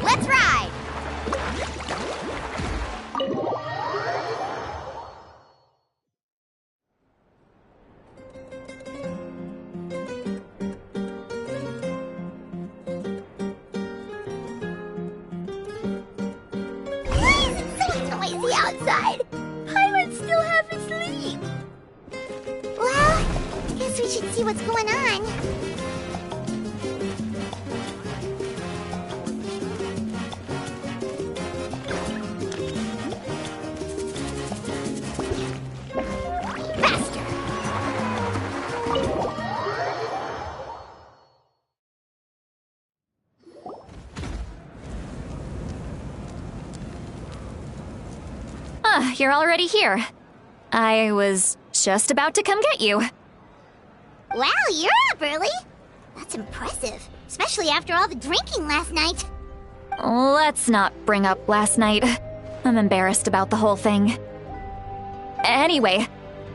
Let's ride! Why is it so noisy outside? Pirates still half asleep. Well, guess we should see what's going on. You're already here. I was just about to come get you. Wow, you're up early. That's impressive, especially after all the drinking last night. Let's not bring up last night. I'm embarrassed about the whole thing. Anyway,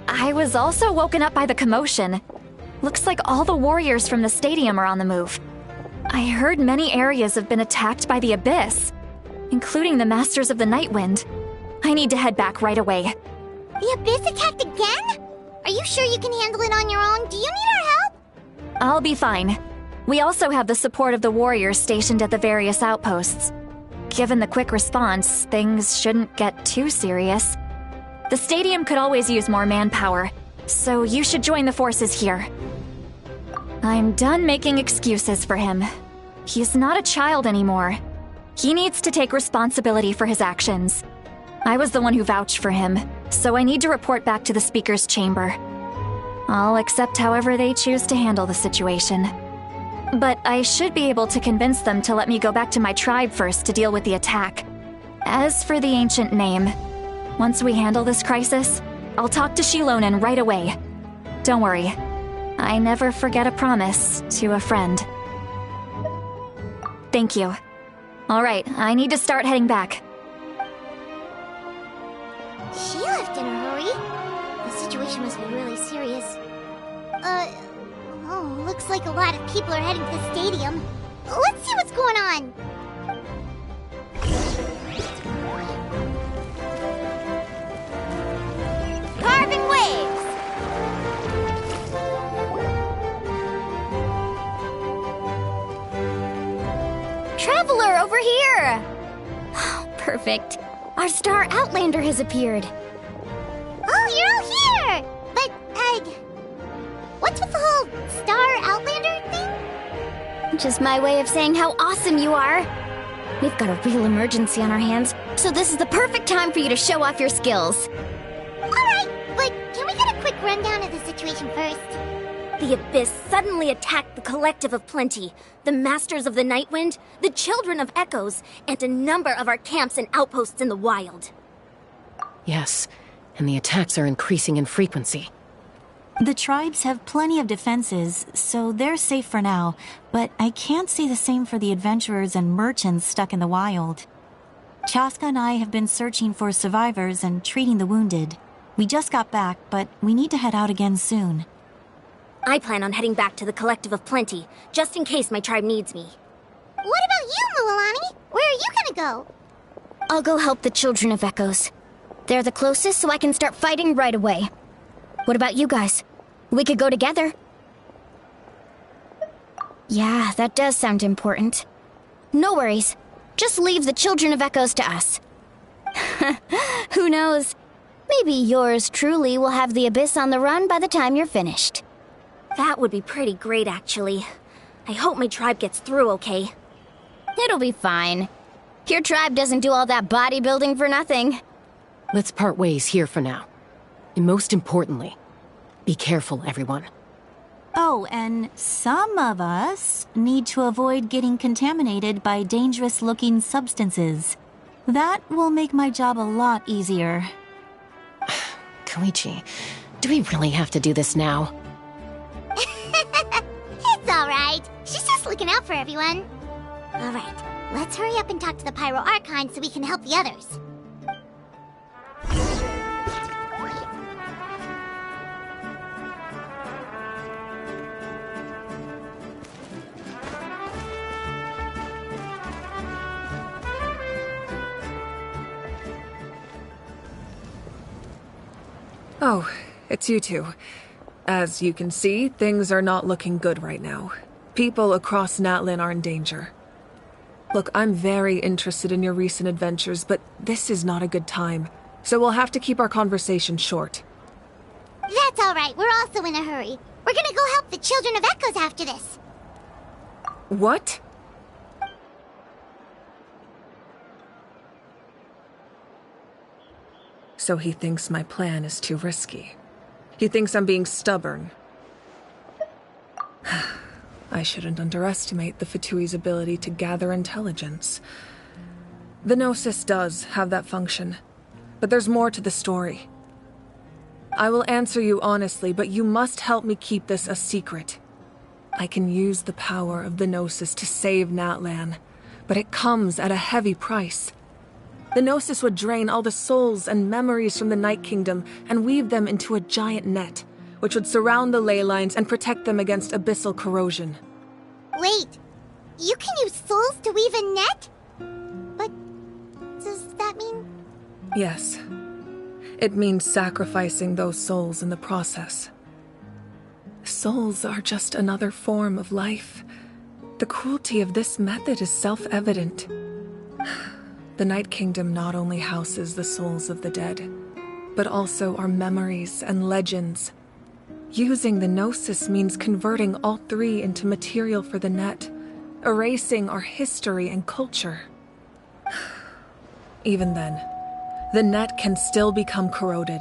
I was also woken up by the commotion. Looks like all the warriors from the stadium are on the move. I heard many areas have been attacked by the Abyss, including the Masters of the Nightwind. I need to head back right away. The Abyss attacked again? Are you sure you can handle it on your own? Do you need our help? I'll be fine. We also have the support of the warriors stationed at the various outposts. Given the quick response, things shouldn't get too serious. The stadium could always use more manpower, so you should join the forces here. I'm done making excuses for him. He's not a child anymore. He needs to take responsibility for his actions. I was the one who vouched for him, so I need to report back to the Speaker's chamber. I'll accept however they choose to handle the situation. But I should be able to convince them to let me go back to my tribe first to deal with the attack. As for the ancient name, once we handle this crisis, I'll talk to Shilonen right away. Don't worry, I never forget a promise to a friend. Thank you. All right, I need to start heading back. She left in a hurry. The situation must be really serious. Oh, looks like a lot of people are heading to the stadium. Let's see what's going on. Carving waves! Traveler, over here! Perfect. Our star Outlander has appeared. Oh, you're all here! But, what's with the whole Star Outlander thing? Just my way of saying how awesome you are. We've got a real emergency on our hands, so this is the perfect time for you to show off your skills. Alright, but can we get a quick rundown of the situation first? The Abyss suddenly attacked the Collective of Plenty, the Masters of the Nightwind, the Children of Echoes, and a number of our camps and outposts in the wild. Yes, and the attacks are increasing in frequency. The tribes have plenty of defenses, so they're safe for now, but I can't say the same for the adventurers and merchants stuck in the wild. Chaska and I have been searching for survivors and treating the wounded. We just got back, but we need to head out again soon. I plan on heading back to the Collective of Plenty, just in case my tribe needs me. What about you, Mualani? Where are you gonna go? I'll go help the Children of Echoes. They're the closest, so I can start fighting right away. What about you guys? We could go together. Yeah, that does sound important. No worries. Just leave the Children of Echoes to us. Who knows? Maybe yours truly will have the Abyss on the run by the time you're finished. That would be pretty great, actually. I hope my tribe gets through okay. It'll be fine. Your tribe doesn't do all that bodybuilding for nothing. Let's part ways here for now. And most importantly, be careful, everyone. Oh, and some of us need to avoid getting contaminated by dangerous-looking substances. That will make my job a lot easier. Koichi, do we really have to do this now? It's alright. She's just looking out for everyone. Alright, let's hurry up and talk to the Pyro Archon so we can help the others. Oh, it's you two. As you can see, things are not looking good right now. People across Natlin are in danger. Look, I'm very interested in your recent adventures, but this is not a good time. So we'll have to keep our conversation short. That's alright, we're also in a hurry. We're gonna go help the Children of Echoes after this. What? So he thinks my plan is too risky. He thinks I'm being stubborn. I shouldn't underestimate the Fatui's ability to gather intelligence. The Gnosis does have that function, but there's more to the story. I will answer you honestly, but you must help me keep this a secret. I can use the power of the Gnosis to save Natlan, but it comes at a heavy price. The Gnosis would drain all the souls and memories from the Night Kingdom and weave them into a giant net, which would surround the ley lines and protect them against abyssal corrosion. Wait, you can use souls to weave a net? But does that mean... Yes. It means sacrificing those souls in the process. Souls are just another form of life. The cruelty of this method is self-evident. The Night Kingdom not only houses the souls of the dead, but also our memories and legends. Using the Gnosis means converting all three into material for the net, erasing our history and culture. Even then, the net can still become corroded.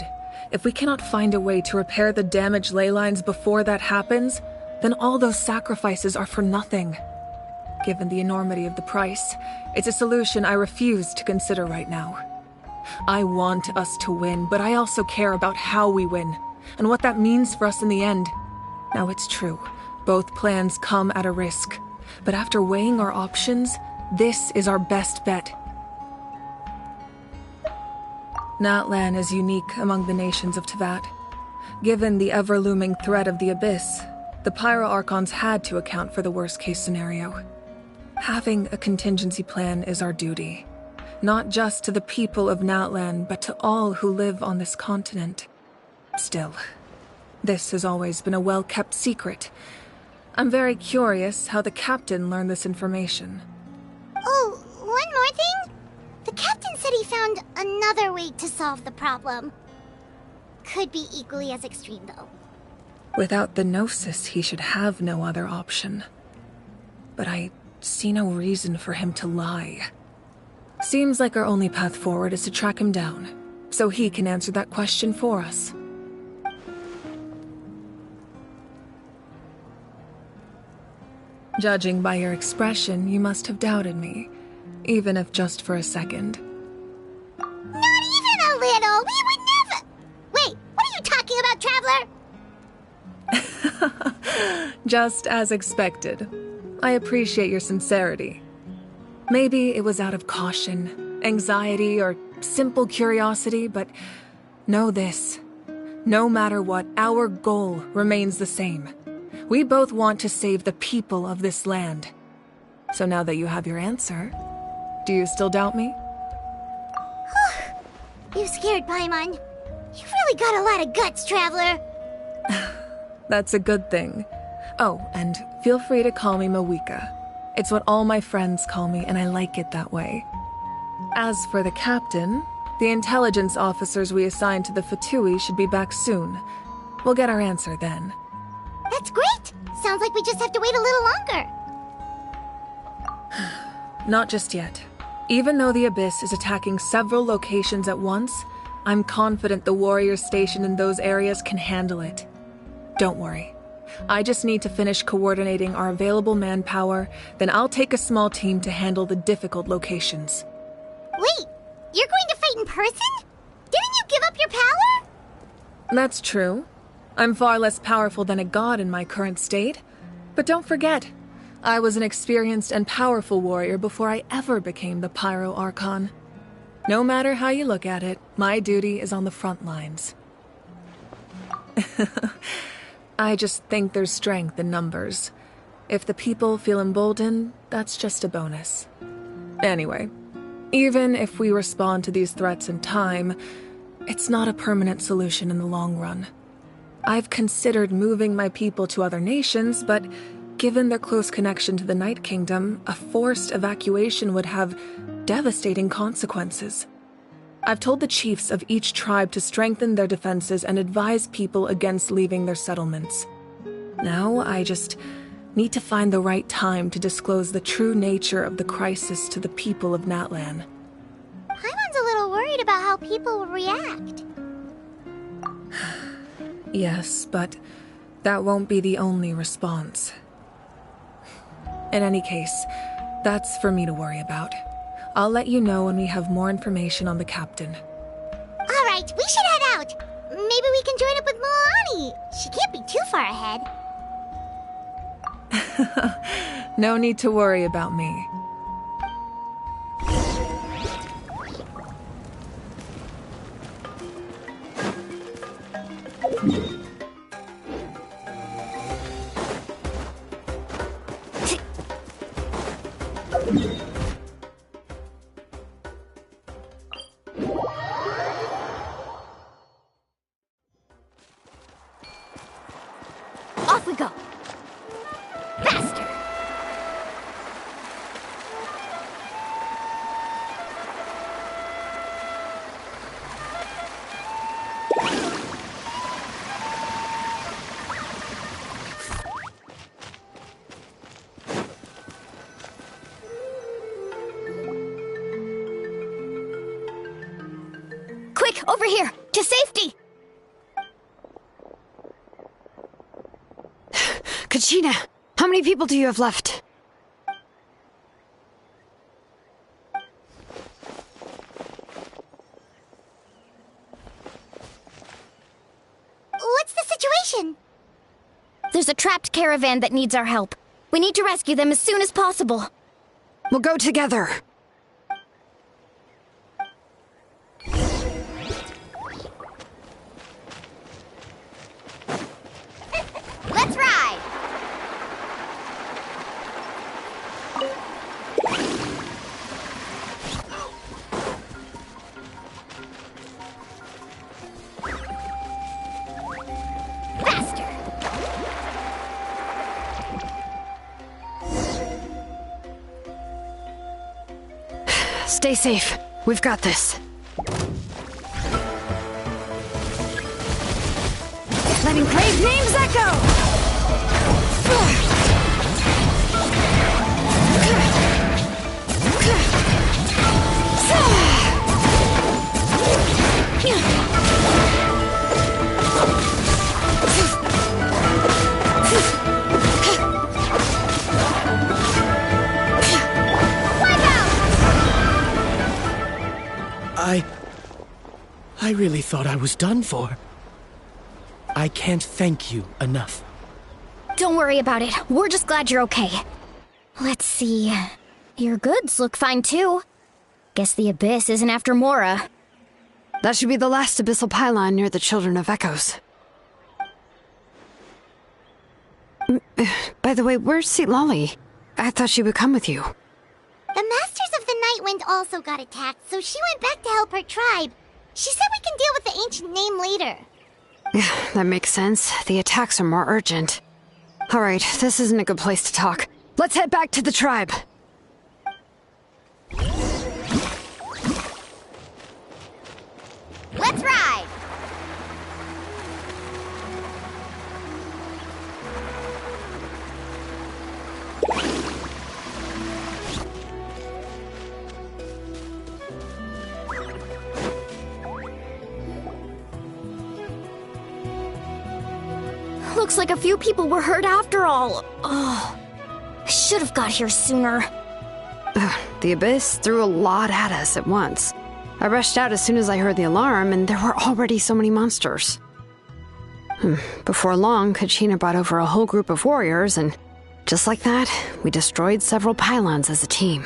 If we cannot find a way to repair the damaged ley lines before that happens, then all those sacrifices are for nothing. Given the enormity of the price, it's a solution I refuse to consider right now. I want us to win, but I also care about how we win, and what that means for us in the end. Now it's true, both plans come at a risk, but after weighing our options, this is our best bet. Natlan is unique among the nations of Teyvat. Given the ever-looming threat of the Abyss, the Pyro Archons had to account for the worst-case scenario. Having a contingency plan is our duty, not just to the people of Natlan, but to all who live on this continent. Still, this has always been a well-kept secret. I'm very curious how the captain learned this information. Oh, one more thing? The captain said he found another way to solve the problem. Could be equally as extreme, though. Without the Gnosis, he should have no other option. But I see no reason for him to lie. Seems like our only path forward is to track him down, so he can answer that question for us. Judging by your expression, you must have doubted me, even if just for a second. Not even a little! We would never... Wait, what are you talking about, Traveler? Just as expected. I appreciate your sincerity. Maybe it was out of caution, anxiety, or simple curiosity, but know this. No matter what, our goal remains the same. We both want to save the people of this land. So now that you have your answer, do you still doubt me? You scared, Paimon. You've really got a lot of guts, Traveler. That's a good thing. Oh, and feel free to call me Mawika. It's what all my friends call me, and I like it that way. As for the captain, the intelligence officers we assigned to the Fatui should be back soon. We'll get our answer then. That's great! Sounds like we just have to wait a little longer. Not just yet. Even though the Abyss is attacking several locations at once, I'm confident the warriors stationed in those areas can handle it. Don't worry. I just need to finish coordinating our available manpower, then I'll take a small team to handle the difficult locations. Wait, you're going to fight in person? Didn't you give up your power? That's true. I'm far less powerful than a god in my current state. But don't forget, I was an experienced and powerful warrior before I ever became the Pyro Archon. No matter how you look at it, my duty is on the front lines. I just think there's strength in numbers. If the people feel emboldened, that's just a bonus. Anyway, even if we respond to these threats in time, it's not a permanent solution in the long run. I've considered moving my people to other nations, but given their close connection to the Night Kingdom, a forced evacuation would have devastating consequences. I've told the chiefs of each tribe to strengthen their defenses and advise people against leaving their settlements. Now, I just need to find the right time to disclose the true nature of the crisis to the people of Natlan. Paimon's a little worried about how people will react. Yes, but that won't be the only response. In any case, that's for me to worry about. I'll let you know when we have more information on the captain. All right, we should head out. Maybe we can join up with Milani. She can't be too far ahead. No need to worry about me. Off we go. Faster. Quick, over here, to safety. Kachina, how many people do you have left? What's the situation? There's a trapped caravan that needs our help. We need to rescue them as soon as possible. We'll go together. Let's ride! Faster! Stay safe. We've got this. Letting brave names echo! I really thought I was done for. I can't thank you enough. Don't worry about it. We're just glad you're okay. Let's see. Your goods look fine too. Guess the Abyss isn't after Mora. That should be the last abyssal pylon near the Children of Echoes. By the way, where's Lolly? I thought she would come with you. The Masters of the Night Wind also got attacked, so she went back to help her tribe. She said we can deal with the ancient name later. Yeah, that makes sense. The attacks are more urgent. Alright, this isn't a good place to talk. Let's head back to the tribe. Let's ride! Looks like a few people were hurt after all. Oh, I should have got here sooner. The Abyss threw a lot at us at once. I rushed out as soon as I heard the alarm, and there were already so many monsters. Before long, Kachina brought over a whole group of warriors, and just like that, we destroyed several pylons as a team.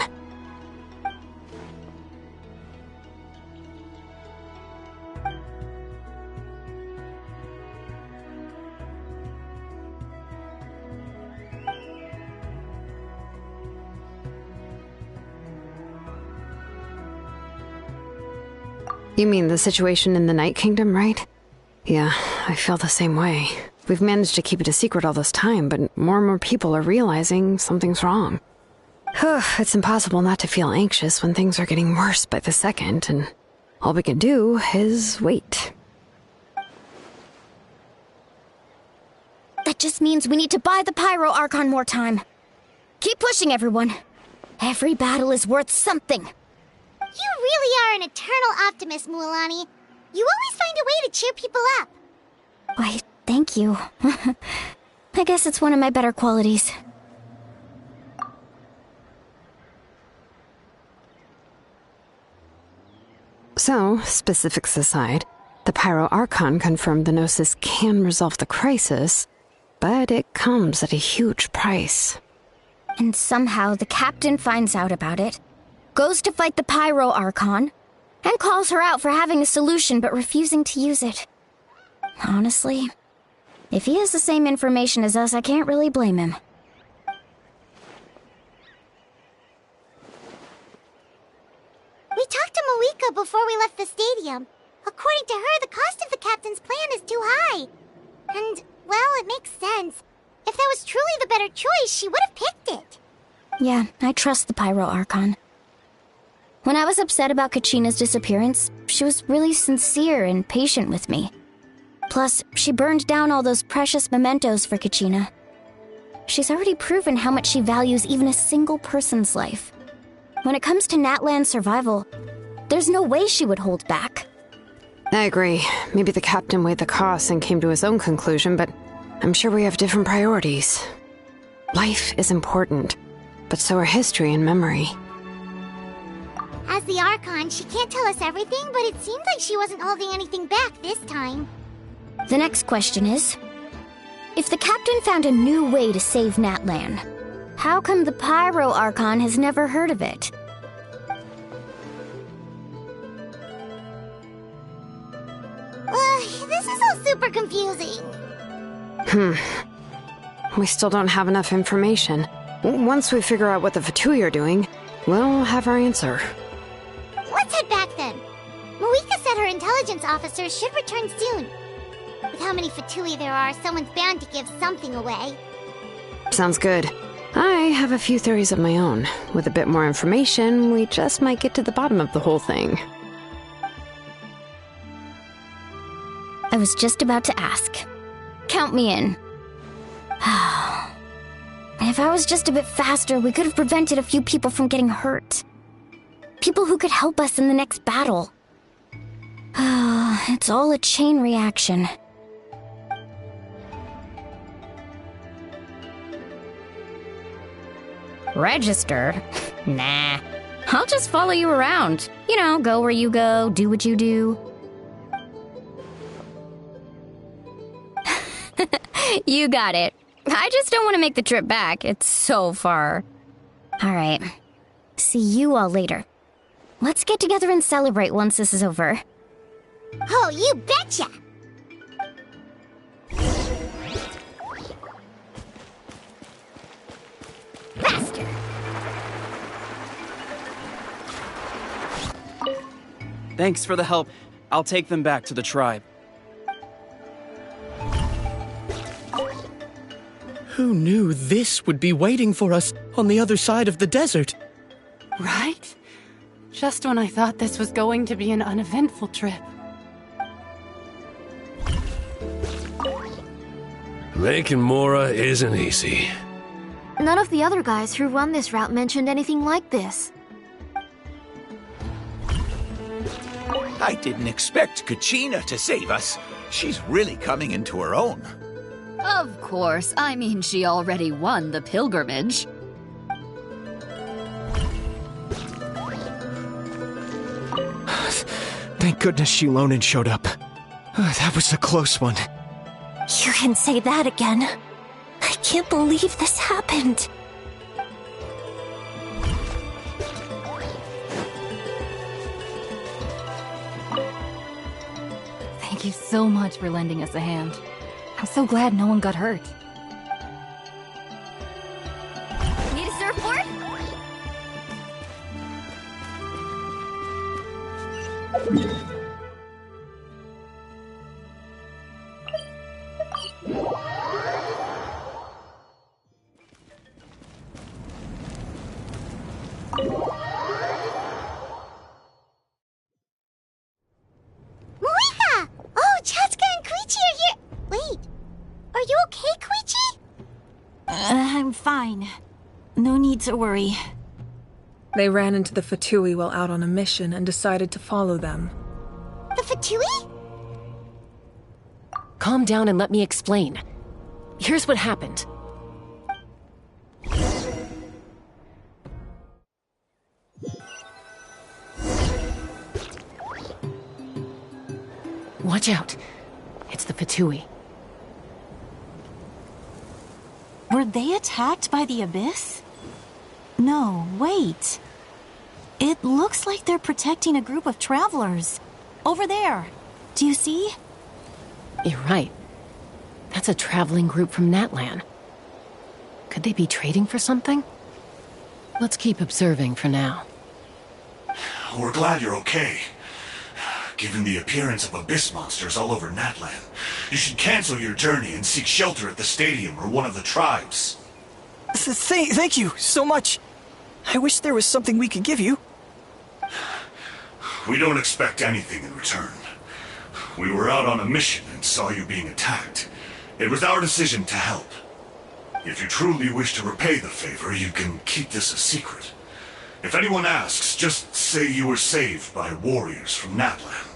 You mean the situation in the Night Kingdom, right? Yeah, I feel the same way. We've managed to keep it a secret all this time, but more and more people are realizing something's wrong. It's impossible not to feel anxious when things are getting worse by the second, and all we can do is wait. That just means we need to buy the Pyro Archon more time. Keep pushing, everyone. Every battle is worth something. You really are an eternal optimist, Mualani. You always find a way to cheer people up. Why, thank you. I guess it's one of my better qualities. So, specifics aside, the Pyro Archon confirmed the Gnosis can resolve the crisis, but it comes at a huge price. And somehow the captain finds out about it, goes to fight the Pyro Archon, and calls her out for having a solution but refusing to use it. Honestly, if he has the same information as us, I can't really blame him. We talked to Moika before we left the stadium. According to her, the cost of the captain's plan is too high. And, well, it makes sense. If that was truly the better choice, she would have picked it. Yeah, I trust the Pyro Archon. When I was upset about Kachina's disappearance, she was really sincere and patient with me. Plus, she burned down all those precious mementos for Kachina. She's already proven how much she values even a single person's life. When it comes to Natlan's survival, there's no way she would hold back. I agree. Maybe the captain weighed the costs and came to his own conclusion, but I'm sure we have different priorities. Life is important, but so are history and memory. As the Archon, she can't tell us everything, but it seems like she wasn't holding anything back this time. The next question is, if the captain found a new way to save Natlan, how come the Pyro Archon has never heard of it? This is all super confusing. We still don't have enough information. Once we figure out what the Fatui are doing, we'll have our answer. Let's head back then. Moika said her intelligence officers should return soon. With how many Fatui there are, someone's bound to give something away. Sounds good. I have a few theories of my own. With a bit more information, we just might get to the bottom of the whole thing. I was just about to ask. Count me in. If I was just a bit faster, we could have prevented a few people from getting hurt. People who could help us in the next battle. It's all a chain reaction. Register? Nah. I'll just follow you around. You know, go where you go, do what you do. You got it. I just don't want to make the trip back. It's so far. All right. See you all later. Let's get together and celebrate once this is over. Oh, you betcha! Faster! Thanks for the help. I'll take them back to the tribe. Who knew this would be waiting for us on the other side of the desert? Right? Just when I thought this was going to be an uneventful trip. Making Mora isn't easy. None of the other guys who run this route mentioned anything like this. I didn't expect Kachina to save us. She's really coming into her own. Of course, I mean she already won the pilgrimage. Thank goodness Shilonen showed up. That was a close one. You can say that again. I can't believe this happened. Thank you so much for lending us a hand. I'm so glad no one got hurt. Need a surfboard? Moika! Oh, Chaska and Koichi are here! Wait, are you okay, Koichi? I'm fine. No need to worry. They ran into the Fatui while out on a mission and decided to follow them. The Fatui? Calm down and let me explain. Here's what happened. Watch out. It's the Fatui. Were they attacked by the Abyss? No, wait. It looks like they're protecting a group of travelers. Over there. Do you see? You're right. That's a traveling group from Natlan. Could they be trading for something? Let's keep observing for now. We're glad you're okay. Given the appearance of abyss monsters all over Natlan, you should cancel your journey and seek shelter at the stadium or one of the tribes. Thank you so much. I wish there was something we could give you. We don't expect anything in return. We were out on a mission and saw you being attacked. It was our decision to help. If you truly wish to repay the favor, you can keep this a secret. If anyone asks, just say you were saved by warriors from Natlan.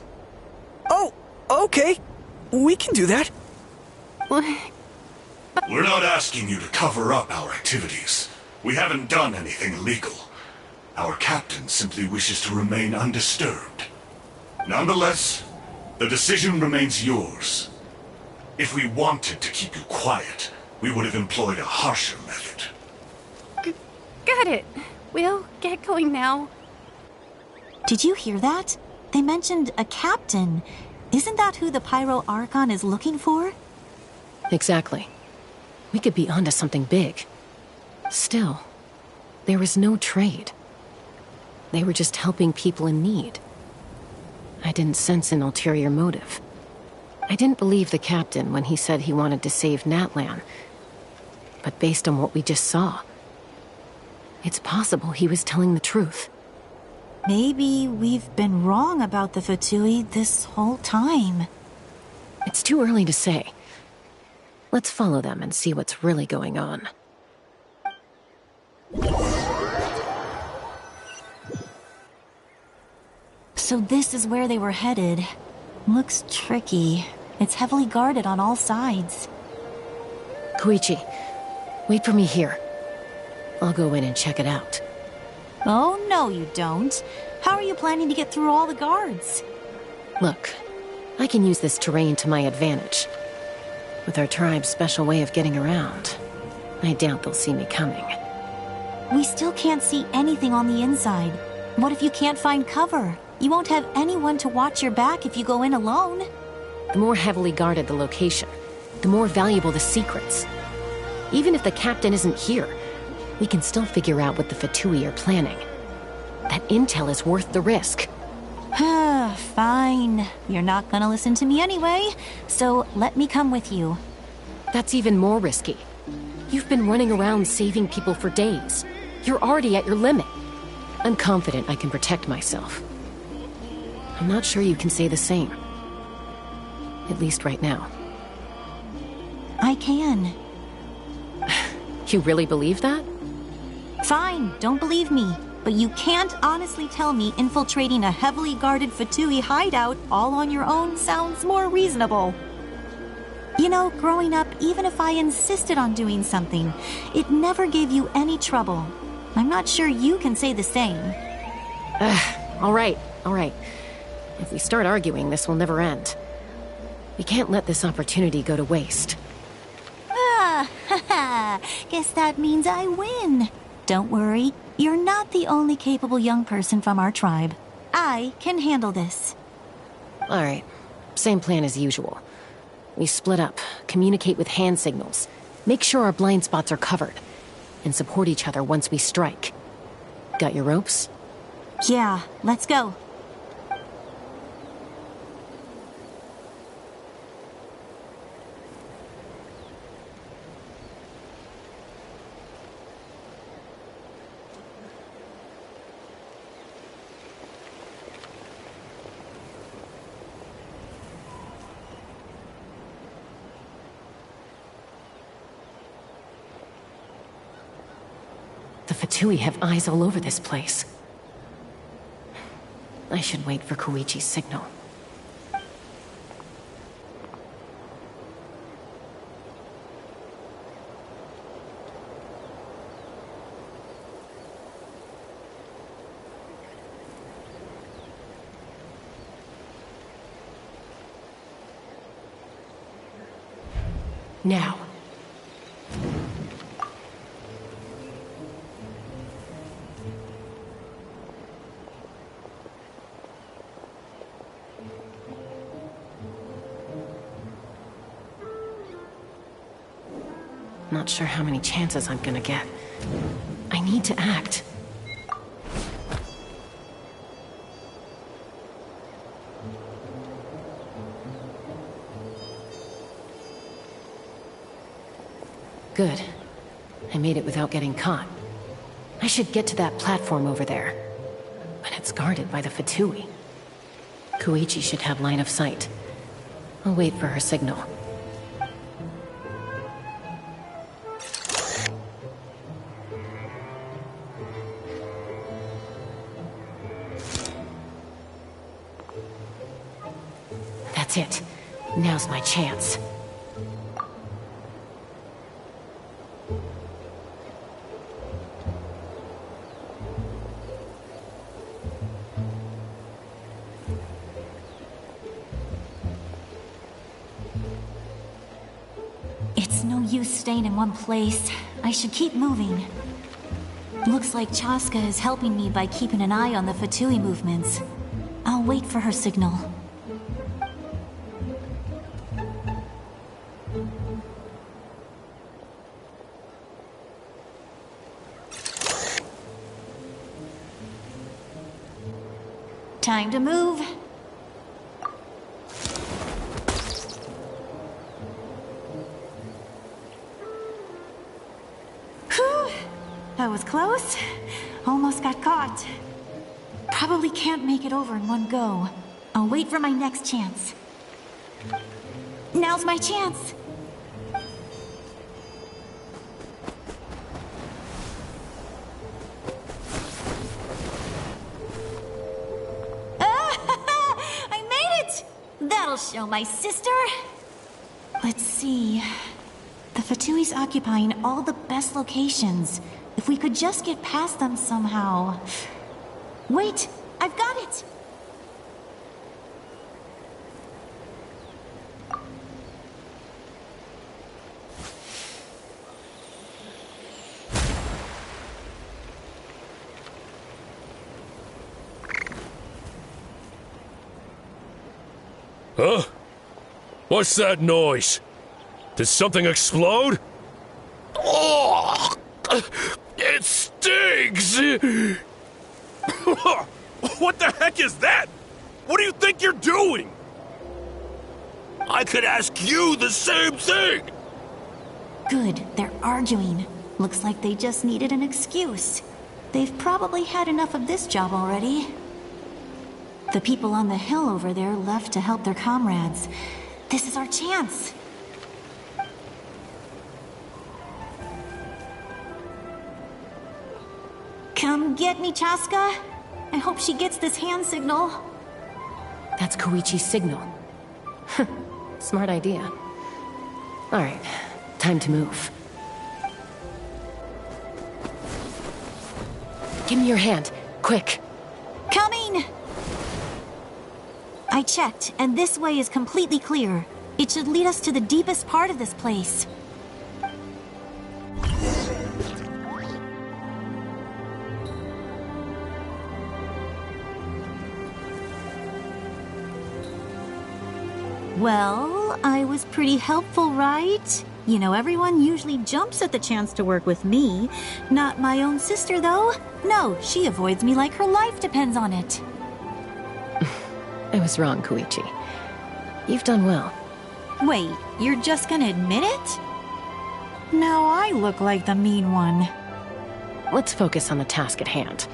Oh, okay. We can do that. We're not asking you to cover up our activities. We haven't done anything illegal. Our captain simply wishes to remain undisturbed. Nonetheless, the decision remains yours. If we wanted to keep you quiet, we would have employed a harsher method. Got it. We'll get going now. Did you hear that? They mentioned a captain. Isn't that who the Pyro Archon is looking for? Exactly. We could be onto something big. Still, there was no trade. They were just helping people in need. I didn't sense an ulterior motive. I didn't believe the captain when he said he wanted to save Natlan. But based on what we just saw, it's possible he was telling the truth. Maybe we've been wrong about the Fatui this whole time. It's too early to say. Let's follow them and see what's really going on. So this is where they were headed. Looks tricky. It's heavily guarded on all sides. Koichi, wait for me here. I'll go in and check it out. Oh, no you don't. How are you planning to get through all the guards? Look, I can use this terrain to my advantage. With our tribe's special way of getting around, I doubt they'll see me coming. We still can't see anything on the inside. What if you can't find cover? You won't have anyone to watch your back if you go in alone. The more heavily guarded the location, the more valuable the secrets. Even if the captain isn't here, we can still figure out what the Fatui are planning. That intel is worth the risk. Fine. You're not gonna listen to me anyway, so let me come with you. That's even more risky. You've been running around saving people for days. You're already at your limit. I'm confident I can protect myself. I'm not sure you can say the same. At least right now. I can. You really believe that? Fine, don't believe me. But you can't honestly tell me infiltrating a heavily guarded Fatui hideout all on your own sounds more reasonable. You know, growing up, even if I insisted on doing something, it never gave you any trouble. I'm not sure you can say the same. All right. If we start arguing, this will never end. We can't let this opportunity go to waste. Guess that means I win. Don't worry, you're not the only capable young person from our tribe. I can handle this. All right, same plan as usual. We split up, communicate with hand signals, make sure our blind spots are covered, and support each other once we strike. Got your ropes? Yeah, let's go. The Fatui have eyes all over this place. I should wait for Koichi's signal. Now. Not sure how many chances I'm gonna get. I need to act. Good. I made it without getting caught. I should get to that platform over there. But it's guarded by the Fatui. Koichi should have line of sight. I'll wait for her signal. That's it. Now's my chance. It's no use staying in one place. I should keep moving. Looks like Chaska is helping me by keeping an eye on the Fatui movements. I'll wait for her signal. Time to move. Whew. That was close. Almost got caught. Probably can't make it over in one go. I'll wait for my next chance. Now's my chance. That'll show my sister. Let's see. The Fatui's occupying all the best locations. If we could just get past them somehow. Wait, I've got it! Huh? What's that noise? Did something explode? Oh! It stings! What the heck is that? What do you think you're doing? I could ask you the same thing! Good, they're arguing. Looks like they just needed an excuse. They've probably had enough of this job already. The people on the hill over there left to help their comrades. This is our chance. Come get me, Chaska. I hope she gets this hand signal. That's Koichi's signal. Smart idea. All right, time to move. Give me your hand, quick. Coming! I checked, and this way is completely clear. It should lead us to the deepest part of this place. Well, I was pretty helpful, right? You know, everyone usually jumps at the chance to work with me. Not my own sister, though. No, she avoids me like her life depends on it. I was wrong, Koichi. You've done well. Wait, you're just gonna admit it? Now I look like the mean one. Let's focus on the task at hand.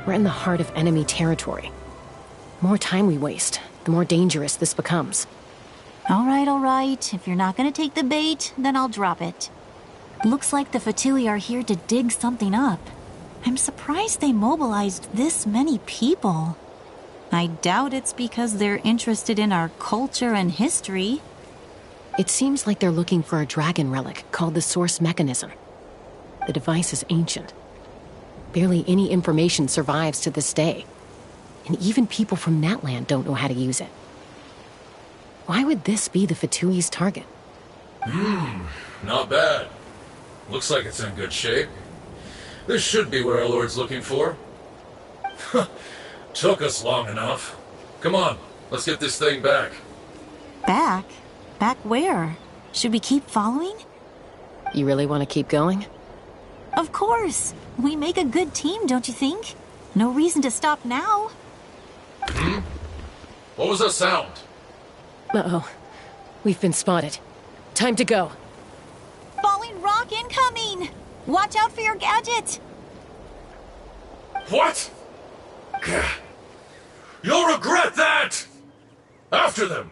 We're in the heart of enemy territory. The more time we waste, the more dangerous this becomes. All right. If you're not gonna take the bait, then I'll drop it. Looks like the Fatui are here to dig something up. I'm surprised they mobilized this many people. I doubt it's because they're interested in our culture and history. It seems like they're looking for a dragon relic called the Source Mechanism. The device is ancient. Barely any information survives to this day. And even people from Natland don't know how to use it. Why would this be the Fatui's target? Not bad. Looks like it's in good shape. This should be what our Lord's looking for. Took us long enough. Come on, let's get this thing back. Back? Back where? Should we keep following? You really want to keep going? Of course. We make a good team, don't you think? No reason to stop now. What was that sound? Uh-oh. We've been spotted. Time to go. Falling rock incoming! Watch out for your gadget! What? You'll regret that! After them!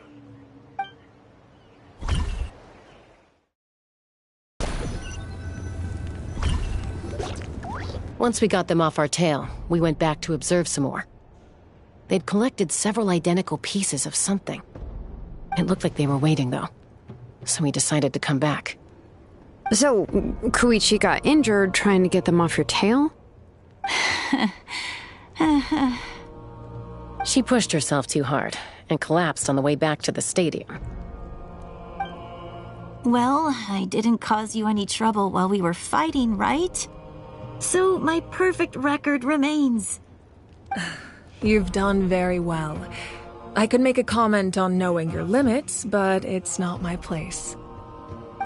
Once we got them off our tail, we went back to observe some more. They'd collected several identical pieces of something. It looked like they were waiting, though. So we decided to come back. So, Koichi got injured trying to get them off your tail? She pushed herself too hard and collapsed on the way back to the stadium. Well, I didn't cause you any trouble while we were fighting, right? So my perfect record remains. You've done very well. I could make a comment on knowing your limits, but it's not my place.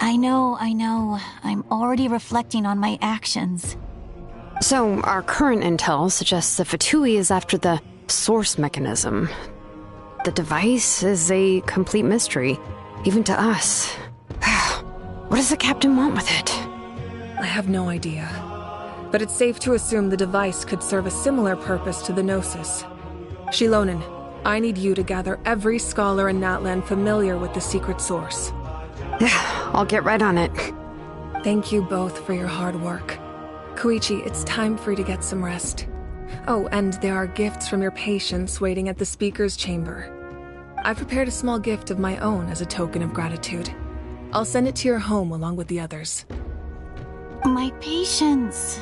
I know. I'm already reflecting on my actions. So, our current intel suggests the Fatui is after the Source Mechanism. The device is a complete mystery, even to us. What does the captain want with it? I have no idea. But it's safe to assume the device could serve a similar purpose to the Gnosis. Shilonen, I need you to gather every scholar in Natland familiar with the secret source. I'll get right on it. Thank you both for your hard work. Koichi, it's time for you to get some rest. Oh, and there are gifts from your patients waiting at the speaker's chamber. I've prepared a small gift of my own as a token of gratitude. I'll send it to your home along with the others. My patients.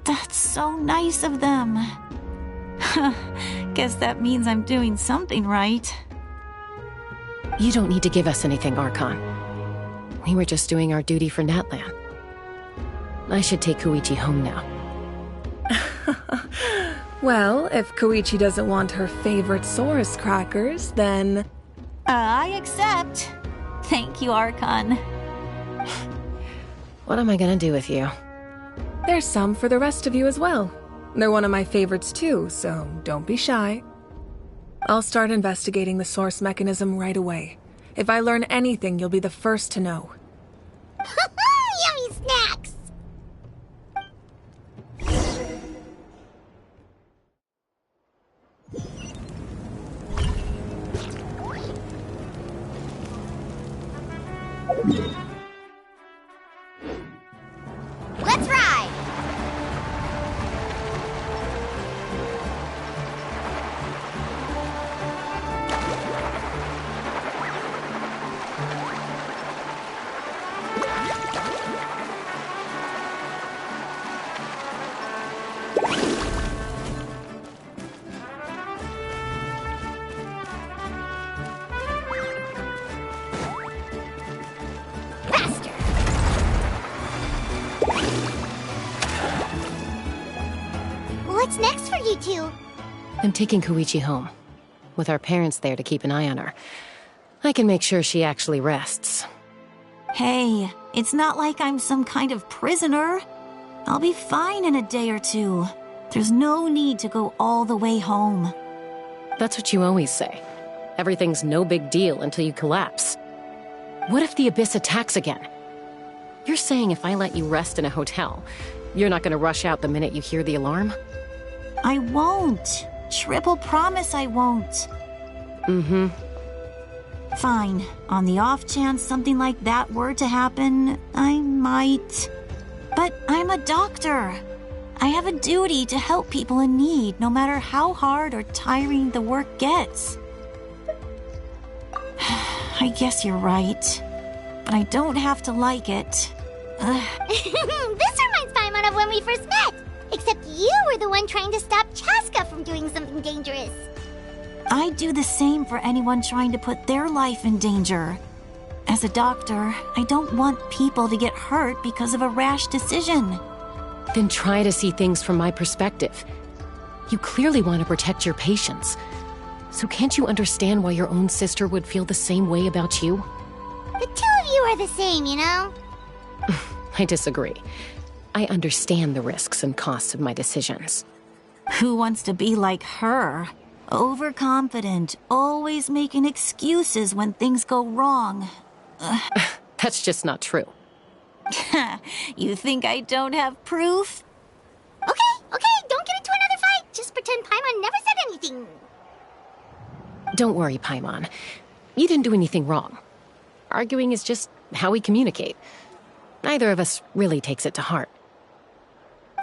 That's so nice of them. Guess that means I'm doing something right. You don't need to give us anything, Archon. We were just doing our duty for Natland. I should take Koichi home now. Well, if Koichi doesn't want her favorite Saurus crackers, then... I accept. Thank you, Archon. What am I gonna do with you? There's some for the rest of you as well. They're one of my favorites too, so don't be shy. I'll start investigating the Source Mechanism right away. If I learn anything, you'll be the first to know. Yummy snacks! Let's ride! you two? I'm taking Koichi home. With our parents there to keep an eye on her. I can make sure she actually rests. Hey, it's not like I'm some kind of prisoner. I'll be fine in a day or two. There's no need to go all the way home. That's what you always say. Everything's no big deal until you collapse. What if the Abyss attacks again? You're saying if I let you rest in a hotel, you're not gonna rush out the minute you hear the alarm? I won't. Triple promise I won't. Mm-hmm. Fine. On the off chance something like that were to happen, I might. But I'm a doctor. I have a duty to help people in need, no matter how hard or tiring the work gets. I guess you're right. But I don't have to like it. This reminds Paimon of when we first met. Except you were the one trying to stop Chaska from doing something dangerous. I do the same for anyone trying to put their life in danger. As a doctor, I don't want people to get hurt because of a rash decision. Then try to see things from my perspective. You clearly want to protect your patients. So can't you understand why your own sister would feel the same way about you? The two of you are the same, you know? I disagree. I understand the risks and costs of my decisions. Who wants to be like her? Overconfident, always making excuses when things go wrong. That's just not true. You think I don't have proof? Okay, don't get into another fight. Just pretend Paimon never said anything. Don't worry, Paimon. You didn't do anything wrong. Arguing is just how we communicate. Neither of us really takes it to heart.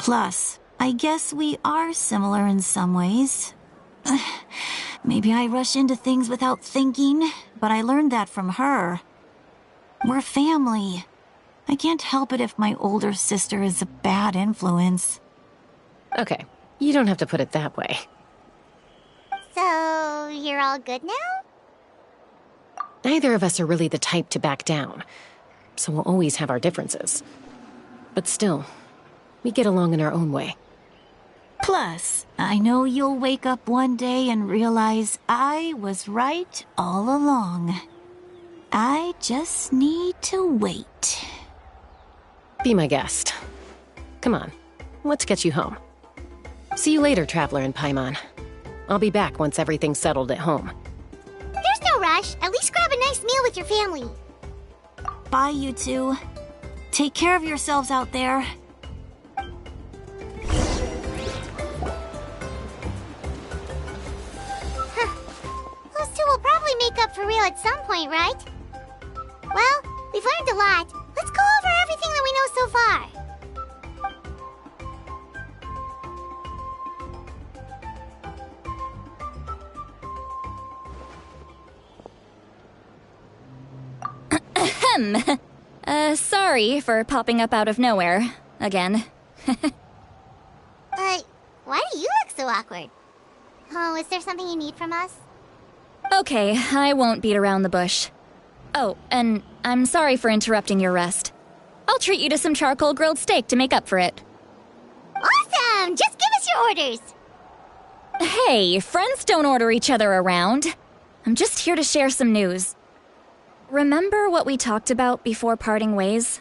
Plus, I guess we are similar in some ways. Maybe I rush into things without thinking, but I learned that from her. We're family. I can't help it if my older sister is a bad influence. Okay, you don't have to put it that way. So, you're all good now? Neither of us are really the type to back down, so we'll always have our differences. But still, we get along in our own way. Plus, I know you'll wake up one day and realize I was right all along. I just need to wait. Be my guest. Come on, let's get you home. See you later, Traveler and Paimon. I'll be back once everything's settled at home. There's no rush. At least grab a nice meal with your family. Bye, you two. Take care of yourselves out there. Those two will probably make up for real at some point, right? Well, we've learned a lot. Let's go over everything that we know so far. Sorry for popping up out of nowhere. Again. Why do you look so awkward? Oh, is there something you need from us? Okay, I won't beat around the bush. Oh, and I'm sorry for interrupting your rest. I'll treat you to some charcoal grilled steak to make up for it. Awesome! Just give us your orders! Hey, friends don't order each other around. I'm just here to share some news. Remember what we talked about before parting ways?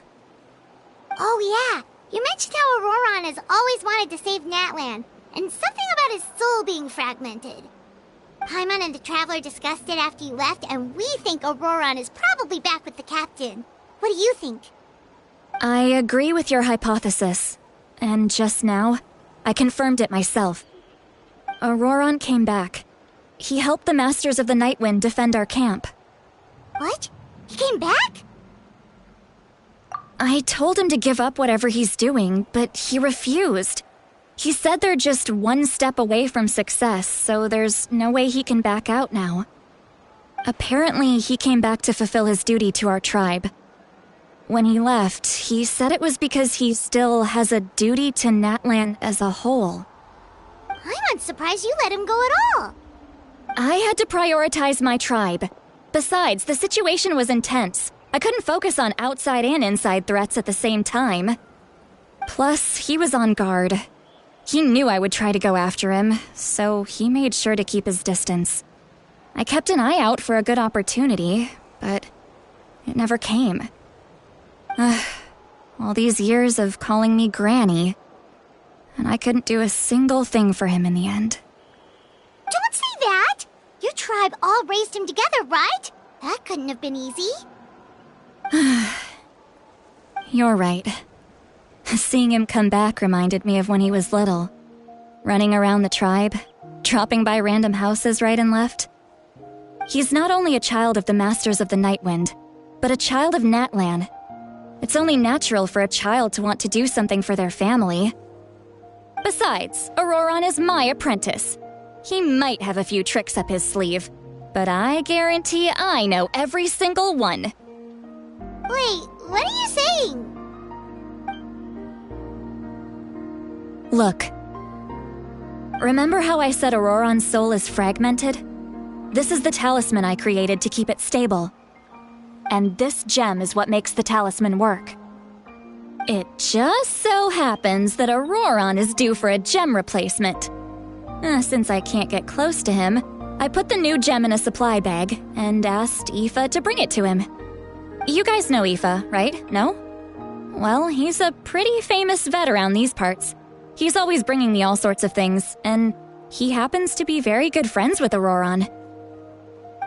Oh yeah, you mentioned how Auroron has always wanted to save Natlan, and something about his soul being fragmented. Paimon and the Traveler discussed it after you left, and we think Auroron is probably back with the Captain. What do you think? I agree with your hypothesis. And just now, I confirmed it myself. Auroron came back. He helped the Masters of the Nightwind defend our camp. What? He came back? I told him to give up whatever he's doing, but he refused. He said they're just one step away from success, so there's no way he can back out now. Apparently, he came back to fulfill his duty to our tribe. When he left, he said it was because he still has a duty to Natlan as a whole. I'm not surprised you let him go at all. I had to prioritize my tribe. Besides, the situation was intense. I couldn't focus on outside and inside threats at the same time. Plus, he was on guard. He knew I would try to go after him, so he made sure to keep his distance. I kept an eye out for a good opportunity, but it never came. All these years of calling me Granny, and I couldn't do a single thing for him in the end. Don't say that! Your tribe all raised him together, right? That couldn't have been easy. You're right. Seeing him come back reminded me of when he was little. Running around the tribe, dropping by random houses right and left. He's not only a child of the Masters of the Nightwind, but a child of Natlan. It's only natural for a child to want to do something for their family. Besides, Auroron is my apprentice. He might have a few tricks up his sleeve, but I guarantee I know every single one. Wait, what are you saying? Look. Remember how I said Auroron's soul is fragmented? This is the talisman I created to keep it stable. And this gem is what makes the talisman work. It just so happens that Auroron is due for a gem replacement. Since I can't get close to him, I put the new gem in a supply bag and asked Aoife to bring it to him. You guys know Aoife, right? No? Well, he's a pretty famous vet around these parts. He's always bringing me all sorts of things, and he happens to be very good friends with Auroron.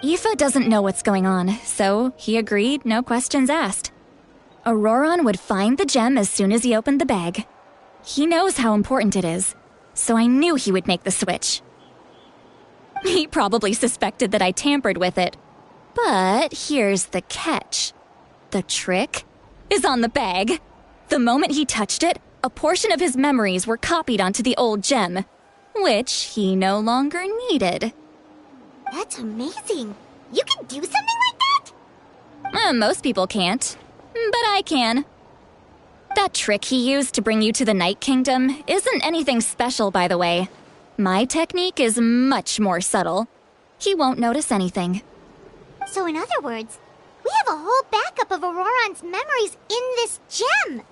Aoife doesn't know what's going on, so he agreed, no questions asked. Auroron would find the gem as soon as he opened the bag. He knows how important it is, so I knew he would make the switch. He probably suspected that I tampered with it. But here's the catch. The trick is on the bag. The moment he touched it, a portion of his memories were copied onto the old gem, which he no longer needed. That's amazing. You can do something like that? Most people can't, but I can. That trick he used to bring you to the Night Kingdom isn't anything special, by the way. My technique is much more subtle. He won't notice anything. So in other words, we have a whole backup of Auroron's memories in this gem.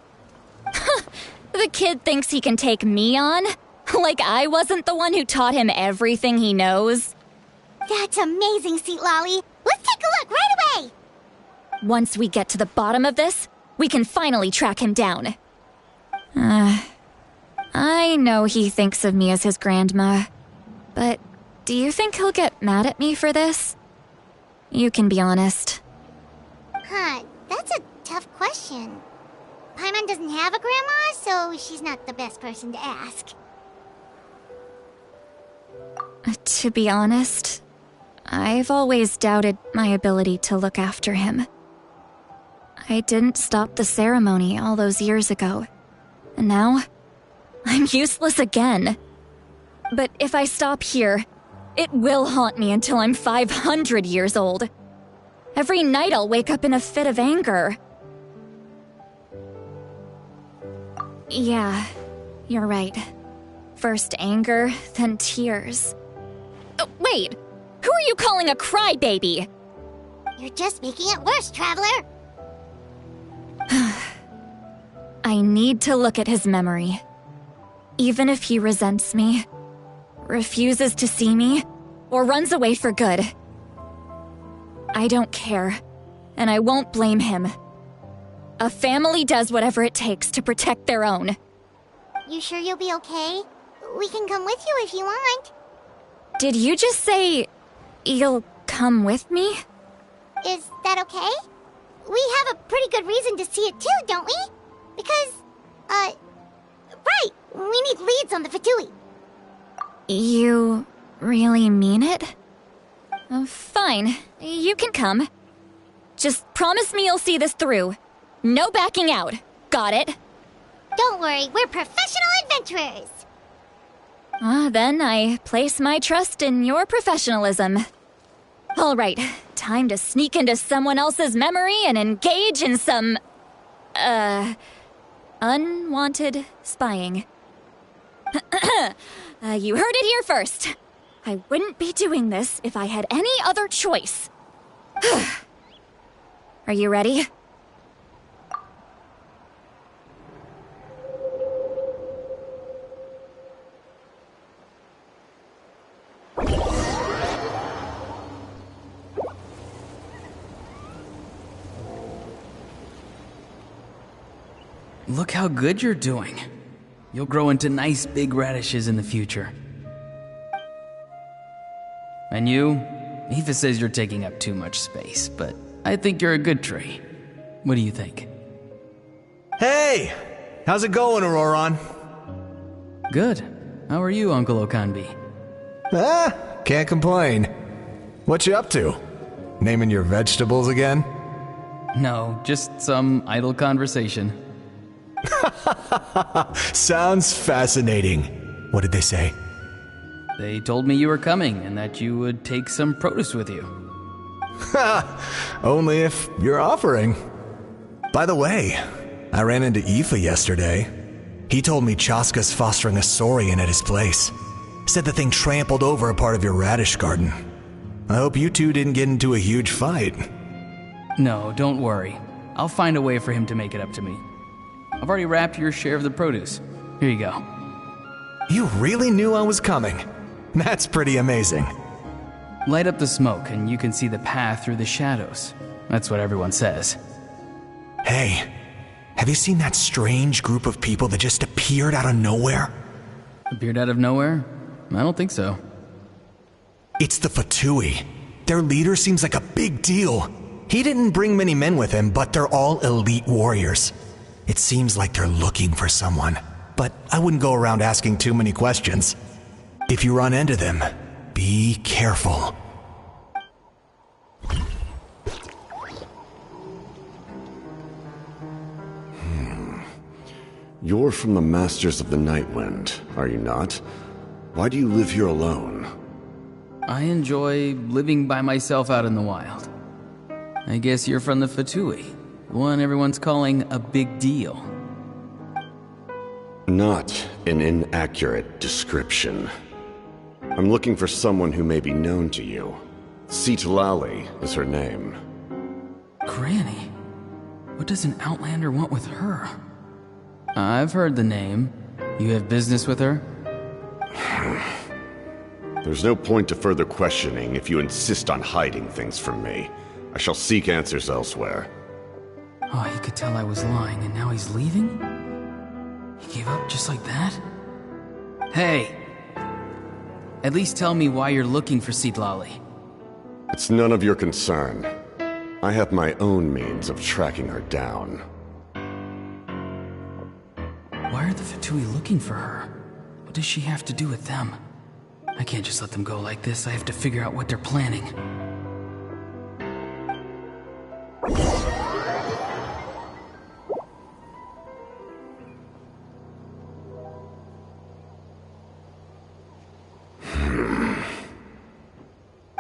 The kid thinks he can take me on? Like I wasn't the one who taught him everything he knows? That's amazing, Seat Lolly. Let's take a look right away. Once we get to the bottom of this, we can finally track him down. I know he thinks of me as his grandma, but do you think he'll get mad at me for this? You can be honest. That's a tough question. Paimon doesn't have a grandma, so she's not the best person to ask. To be honest, I've always doubted my ability to look after him. I didn't stop the ceremony all those years ago, and now I'm useless again. But if I stop here, it will haunt me until I'm 500 years old. Every night I'll wake up in a fit of anger. Yeah, you're right. First anger, then tears. Oh, wait! Who are you calling a crybaby? You're just making it worse, Traveler. I need to look at his memory. Even if he resents me, refuses to see me, or runs away for good. I don't care, and I won't blame him. A family does whatever it takes to protect their own. You sure you'll be okay? We can come with you if you want. Did you just say you'll come with me? Is that okay? We have a pretty good reason to see it too, don't we? Because, right, we need leads on the Fatui. You really mean it? Oh, fine, you can come. Just promise me you'll see this through. No backing out. Got it? Don't worry, we're professional adventurers. Then I place my trust in your professionalism. All right, time to sneak into someone else's memory and engage in some, unwanted spying. You heard it here first. I wouldn't be doing this if I had any other choice. Are you ready? Look how good you're doing. You'll grow into nice big radishes in the future. And you? Aoife says you're taking up too much space, but I think you're a good tree. What do you think? Hey! How's it going, Auroron? Good. How are you, Uncle Okanbi? Can't complain. What you up to? Naming your vegetables again? No, just some idle conversation. Sounds fascinating. What did they say? They told me you were coming and that you would take some produce with you. Only if you're offering. By the way, I ran into Aoife yesterday. He told me Chaska's fostering a saurian at his place. Said the thing trampled over a part of your radish garden. I hope you two didn't get into a huge fight. No, don't worry. I'll find a way for him to make it up to me. I've already wrapped your share of the produce. Here you go. You really knew I was coming. That's pretty amazing. Light up the smoke and you can see the path through the shadows. That's what everyone says. Hey, have you seen that strange group of people that just appeared out of nowhere? Appeared out of nowhere? I don't think so. It's the Fatui. Their leader seems like a big deal. He didn't bring many men with him, but they're all elite warriors. It seems like they're looking for someone, but I wouldn't go around asking too many questions. If you run into them, be careful. You're from the Masters of the Nightwind, are you not? Why do you live here alone? I enjoy living by myself out in the wild. I guess you're from the Fatui, the one everyone's calling a big deal. Not an inaccurate description. I'm looking for someone who may be known to you. Citlali is her name. Granny? What does an Outlander want with her? I've heard the name. You have business with her? There's no point to further questioning if you insist on hiding things from me. I shall seek answers elsewhere. Oh, he could tell I was lying, and now he's leaving? He gave up just like that? Hey! At least tell me why you're looking for Citlali. It's none of your concern. I have my own means of tracking her down. Why are the Fatui looking for her? What does she have to do with them? I can't just let them go like this. I have to figure out what they're planning.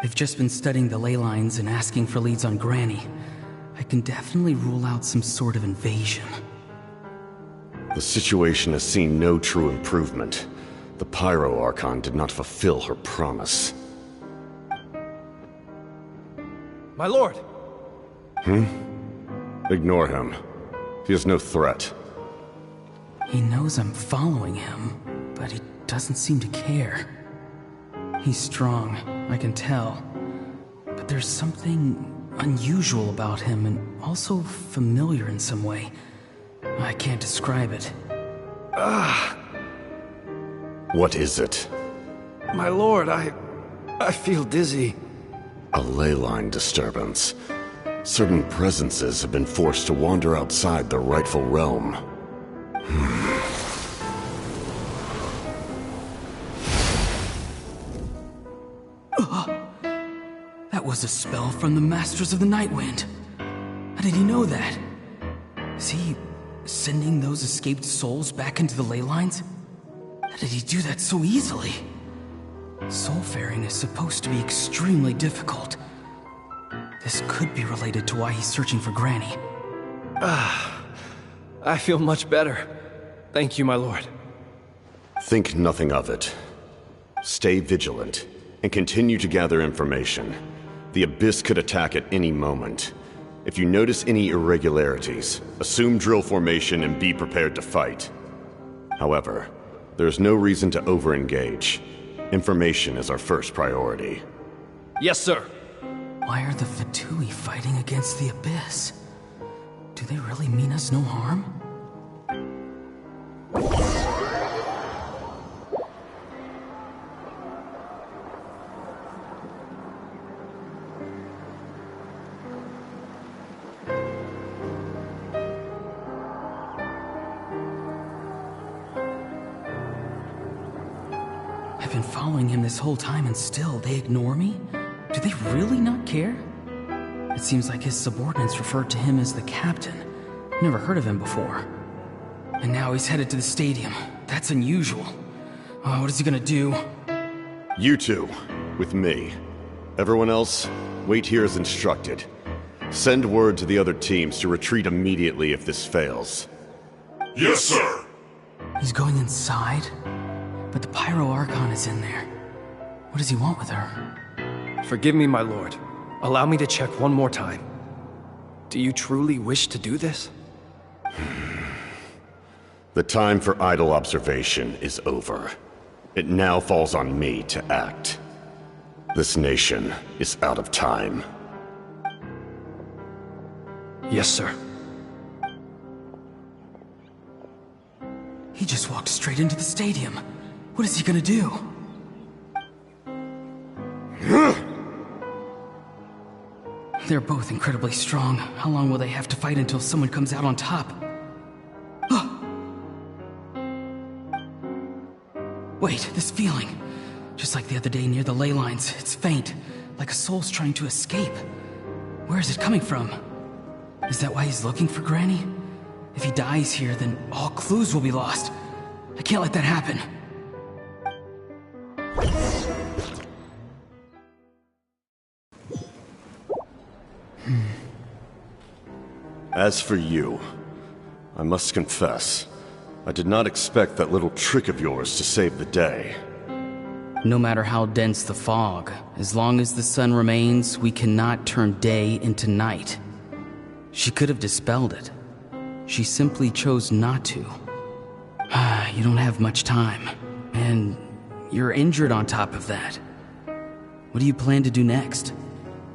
They've just been studying the ley lines and asking for leads on Granny. I can definitely rule out some sort of invasion. The situation has seen no true improvement. The Pyro Archon did not fulfill her promise. My lord! Ignore him. He is no threat. He knows I'm following him, but he doesn't seem to care. He's strong, I can tell. But there's something unusual about him and also familiar in some way. I can't describe it. What is it? My lord, I feel dizzy. A ley line disturbance. Certain presences have been forced to wander outside their rightful realm. That was a spell from the Masters of the Nightwind. How did he know that? Is he sending those escaped souls back into the ley lines? How did he do that so easily? Soulfaring is supposed to be extremely difficult. This could be related to why he's searching for Granny. I feel much better. Thank you, my lord. Think nothing of it. Stay vigilant, and continue to gather information. The Abyss could attack at any moment. If you notice any irregularities, assume drill formation and be prepared to fight. However, there's no reason to over-engage. Information is our first priority. Yes, sir. Why are the Fatui fighting against the Abyss? Do they really mean us no harm? been following him this whole time and still they ignore me? Do they really not care? It seems like his subordinates referred to him as the captain. Never heard of him before. And now he's headed to the stadium. That's unusual. Oh, what is he gonna do? You two, with me. Everyone else, wait here as instructed. Send word to the other teams to retreat immediately if this fails. Yes, sir! He's going inside? But the Pyro Archon is in there. What does he want with her? Forgive me, my lord. Allow me to check one more time. Do you truly wish to do this? The time for idle observation is over. It now falls on me to act. This nation is out of time. Yes, sir. He just walked straight into the stadium. What is he gonna do? They're both incredibly strong. How long will they have to fight until someone comes out on top? Wait, this feeling. Just like the other day near the ley lines, it's faint, like a soul's trying to escape. Where is it coming from? Is that why he's looking for Granny? If he dies here, then all clues will be lost. I can't let that happen. As for you, I must confess, I did not expect that little trick of yours to save the day. No matter how dense the fog, as long as the sun remains, we cannot turn day into night. She could have dispelled it. She simply chose not to. You don't have much time, and you're injured on top of that. What do you plan to do next?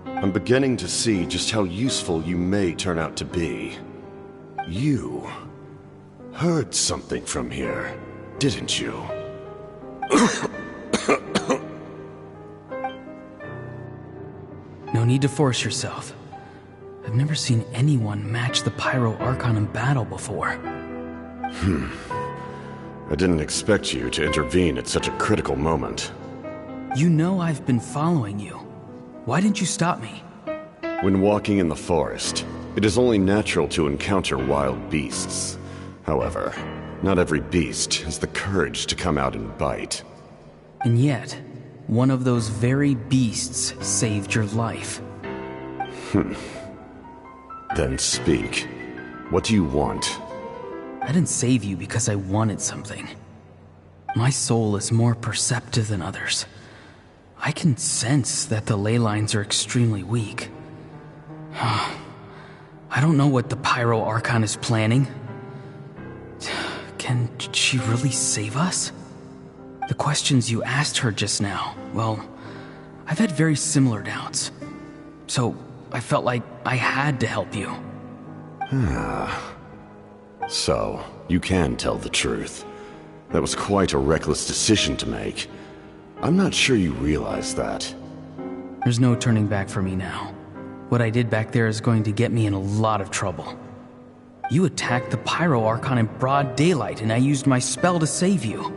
I'm beginning to see just how useful you may turn out to be. You heard something from here, didn't you? No need to force yourself. I've never seen anyone match the Pyro Archon in battle before. I didn't expect you to intervene at such a critical moment. You know I've been following you. Why didn't you stop me? When walking in the forest, it is only natural to encounter wild beasts. However, not every beast has the courage to come out and bite. And yet, one of those very beasts saved your life. Then speak. What do you want? I didn't save you because I wanted something. My soul is more perceptive than others. I can sense that the ley lines are extremely weak. I don't know what the Pyro Archon is planning. Can she really save us? The questions you asked her just now, well, I've had very similar doubts. So I felt like I had to help you. So, you can tell the truth. That was quite a reckless decision to make. I'm not sure you realize that. There's no turning back for me now. What I did back there is going to get me in a lot of trouble. You attacked the Pyro Archon in broad daylight, and I used my spell to save you.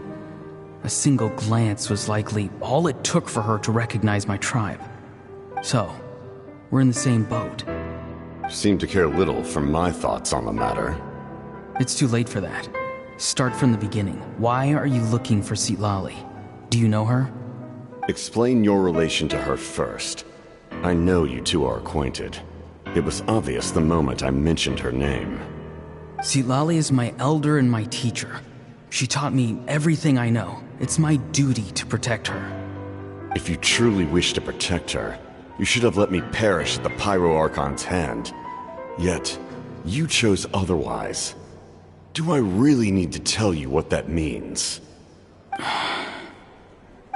A single glance was likely all it took for her to recognize my tribe. So, we're in the same boat. You seem to care little for my thoughts on the matter. It's too late for that. Start from the beginning. Why are you looking for Citlali? Do you know her? Explain your relation to her first. I know you two are acquainted. It was obvious the moment I mentioned her name. Citlali is my elder and my teacher. She taught me everything I know. It's my duty to protect her. If you truly wish to protect her, you should have let me perish at the Pyro Archon's hand. Yet, you chose otherwise. Do I really need to tell you what that means?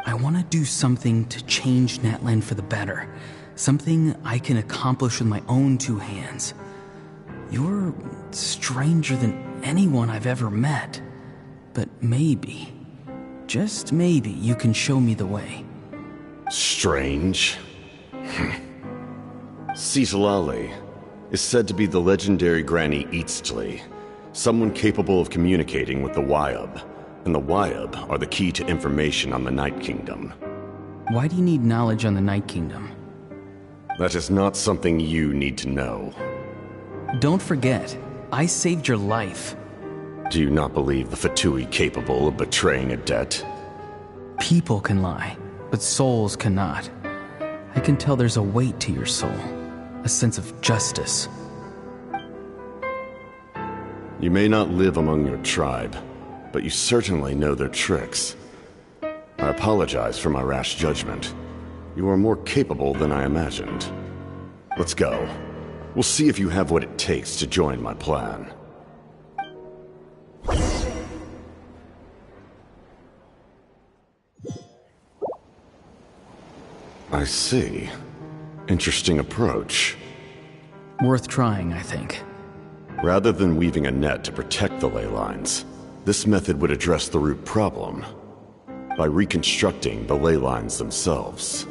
I want to do something to change Natlan for the better. Something I can accomplish with my own two hands. You're stranger than anyone I've ever met. But maybe, just maybe, you can show me the way. Strange? Citlali is said to be the legendary Granny Eastly, someone capable of communicating with the Wyub. and the Wyab are the key to information on the Night Kingdom. Why do you need knowledge on the Night Kingdom? That is not something you need to know. Don't forget, I saved your life. Do you not believe the Fatui capable of betraying a debt? People can lie, but souls cannot. I can tell there's a weight to your soul, a sense of justice. You may not live among your tribe, but you certainly know their tricks. I apologize for my rash judgment. You are more capable than I imagined. Let's go. We'll see if you have what it takes to join my plan. I see. Interesting approach. Worth trying, I think. Rather than weaving a net to protect the ley lines, this method would address the root problem by reconstructing the ley lines themselves.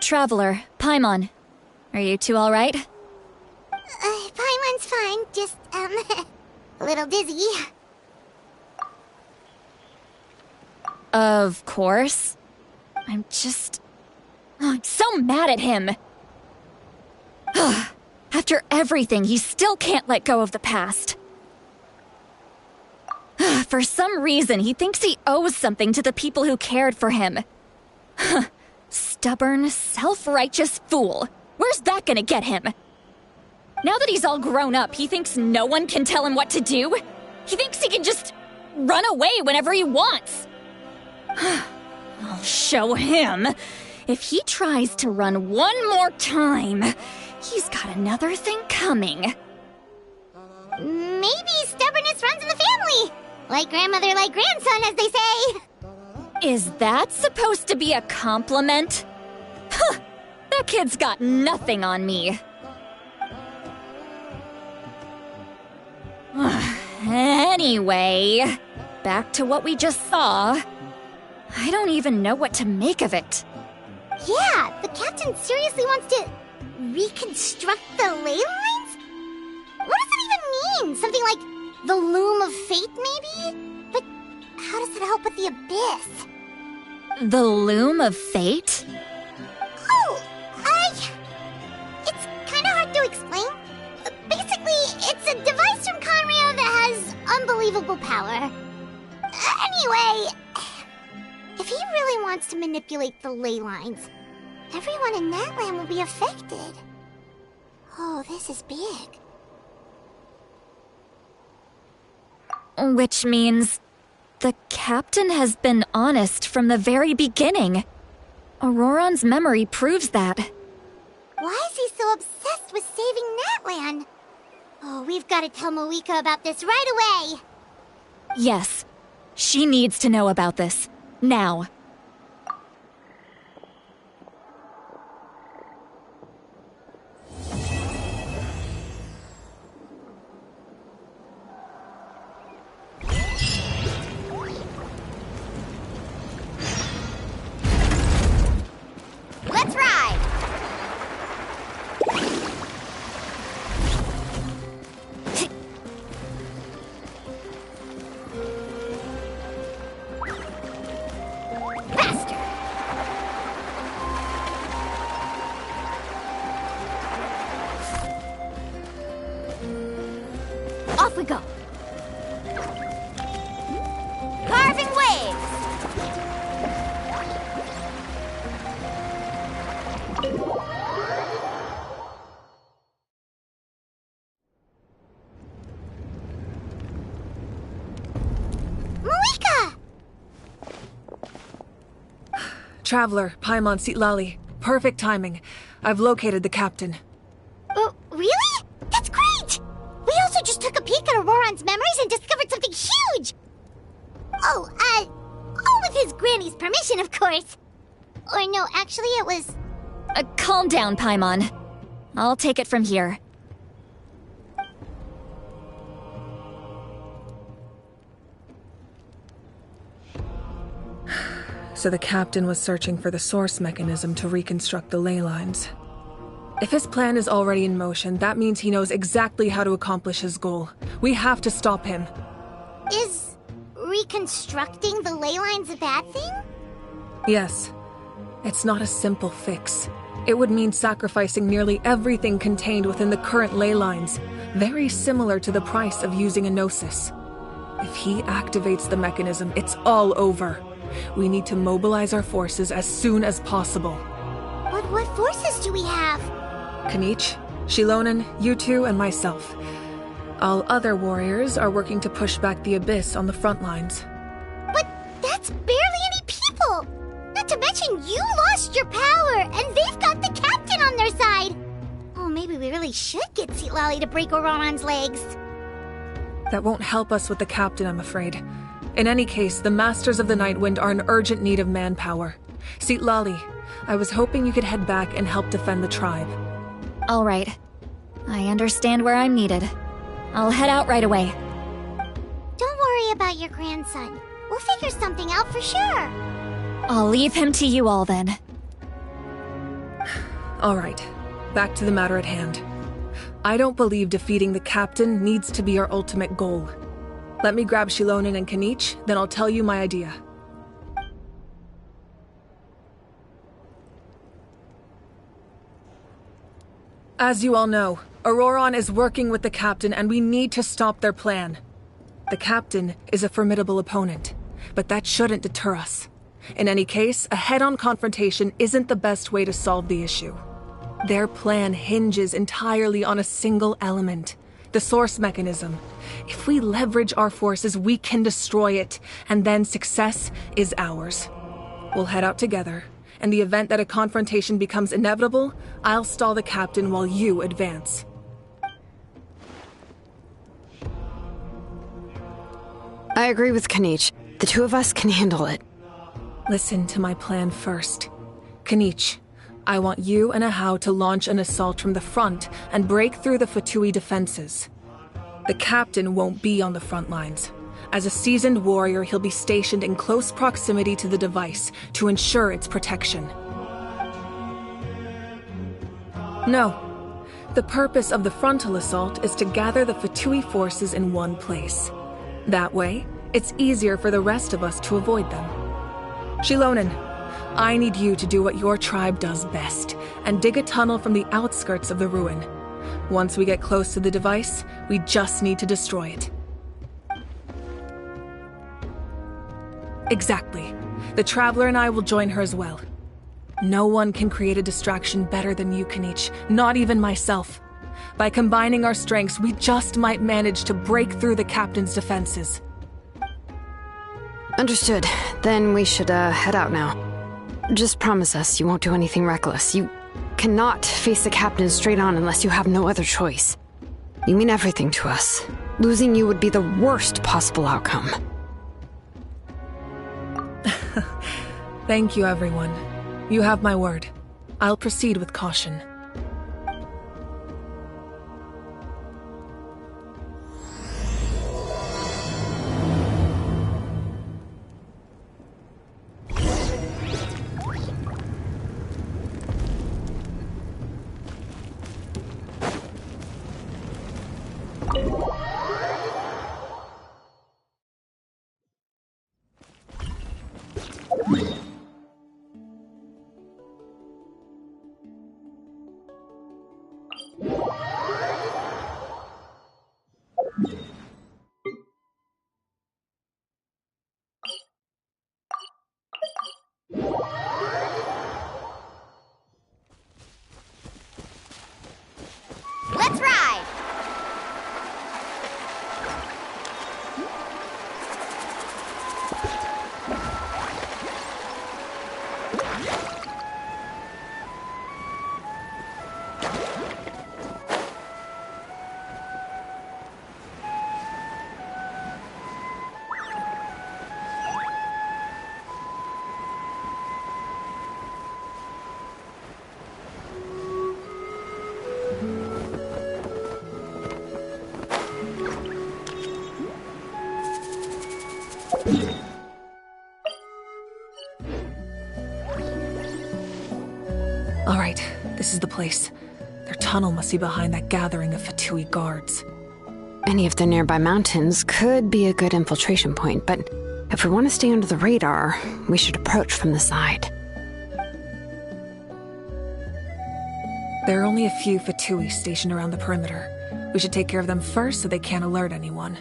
Traveler, Paimon. Are you two alright? Paimon's fine, just, a little dizzy. Of course. I'm so mad at him. After everything, he still can't let go of the past. For some reason, he thinks he owes something to the people who cared for him. Stubborn, self-righteous fool. Where's that gonna get him? Now that he's all grown up, he thinks no one can tell him what to do? He thinks he can just run away whenever he wants. I'll show him. If he tries to run one more time, he's got another thing coming. Maybe stubbornness runs in the family. Like grandmother, like grandson, as they say. Is that supposed to be a compliment? Huh! That kid's got nothing on me. Anyway, back to what we just saw. I don't even know what to make of it. Yeah, the captain seriously wants to reconstruct the ley lines? What does that even mean? Something like the loom of fate, maybe? But how does that help with the abyss? The loom of fate? Oh, it's kind of hard to explain. Basically, it's a device from Conrio that has unbelievable power. Anyway, if he really wants to manipulate the ley lines, everyone in that land will be affected. Oh, this is big. Which means the captain has been honest from the very beginning. Auroron's memory proves that. Why is he so obsessed with saving Natlan? Oh, we've got to tell Moeka about this right away. Yes, she needs to know about this. Now. Let's ride! Faster! Off we go! Carving waves! Moeka! Traveler, Paimon Sitlali. Perfect timing. I've located the captain. Really? That's great! We also just took a peek at Auroron's memories and discovered something huge! All with his granny's permission, of course. Or no, actually it was... Calm down, Paimon. I'll take it from here. So the captain was searching for the source mechanism to reconstruct the ley lines. If his plan is already in motion, that means he knows exactly how to accomplish his goal. We have to stop him. Is reconstructing the ley lines a bad thing? Yes. It's not a simple fix. It would mean sacrificing nearly everything contained within the current ley lines, very similar to the price of using a gnosis. If he activates the mechanism, it's all over. We need to mobilize our forces as soon as possible. But what forces do we have? Kanich, Shilonen, you two, and myself. All other warriors are working to push back the Abyss on the front lines. But that's barely any people! Not to mention you lost your power, and they've got the captain on their side! Oh, maybe we really should get Seatlali to break Ororon's legs. That won't help us with the captain, I'm afraid. In any case, the Masters of the Nightwind are in urgent need of manpower. Seatlali, I was hoping you could head back and help defend the tribe. All right. I understand where I'm needed. I'll head out right away. Don't worry about your grandson. We'll figure something out for sure. I'll leave him to you all then. All right. Back to the matter at hand. I don't believe defeating the captain needs to be our ultimate goal. Let me grab Shilonen and Kanich, then I'll tell you my idea. As you all know, Ororon is working with the captain and we need to stop their plan. The captain is a formidable opponent, but that shouldn't deter us. In any case, a head-on confrontation isn't the best way to solve the issue. Their plan hinges entirely on a single element, the source mechanism. If we leverage our forces, we can destroy it, and then success is ours. We'll head out together. In the event that a confrontation becomes inevitable, I'll stall the captain while you advance. I agree with Kanich. The two of us can handle it. Listen to my plan first. Kanich, I want you and Ahau to launch an assault from the front and break through the Fatui defenses. The captain won't be on the front lines. As a seasoned warrior, he'll be stationed in close proximity to the device to ensure its protection. No. The purpose of the frontal assault is to gather the Fatui forces in one place. That way, it's easier for the rest of us to avoid them. Shilonen, I need you to do what your tribe does best, and dig a tunnel from the outskirts of the ruin. Once we get close to the device, we just need to destroy it. Exactly. The Traveler and I will join her as well. No one can create a distraction better than you, Kanich, not even myself. By combining our strengths, we just might manage to break through the captain's defenses. Understood. Then we should, head out now. Just promise us you won't do anything reckless. You cannot face the captain straight on unless you have no other choice. You mean everything to us. Losing you would be the worst possible outcome. Thank you, everyone. You have my word. I'll proceed with caution. Let's ride! Alright, this is the place. Their tunnel must be behind that gathering of Fatui guards. Any of the nearby mountains could be a good infiltration point, but if we want to stay under the radar, we should approach from the side. There are only a few Fatui stationed around the perimeter. We should take care of them first so they can't alert anyone.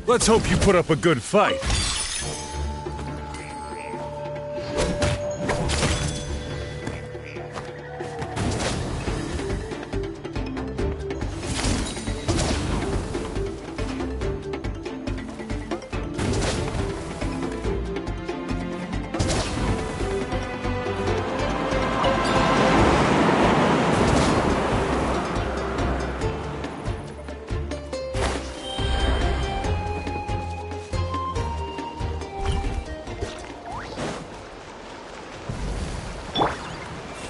Let's hope you put up a good fight.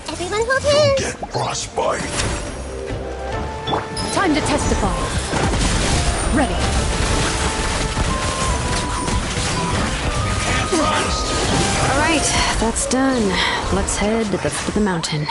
Everyone hold hands! Get frostbite. Time to testify. Ready. All right, that's done. Let's head to the foot of the mountain.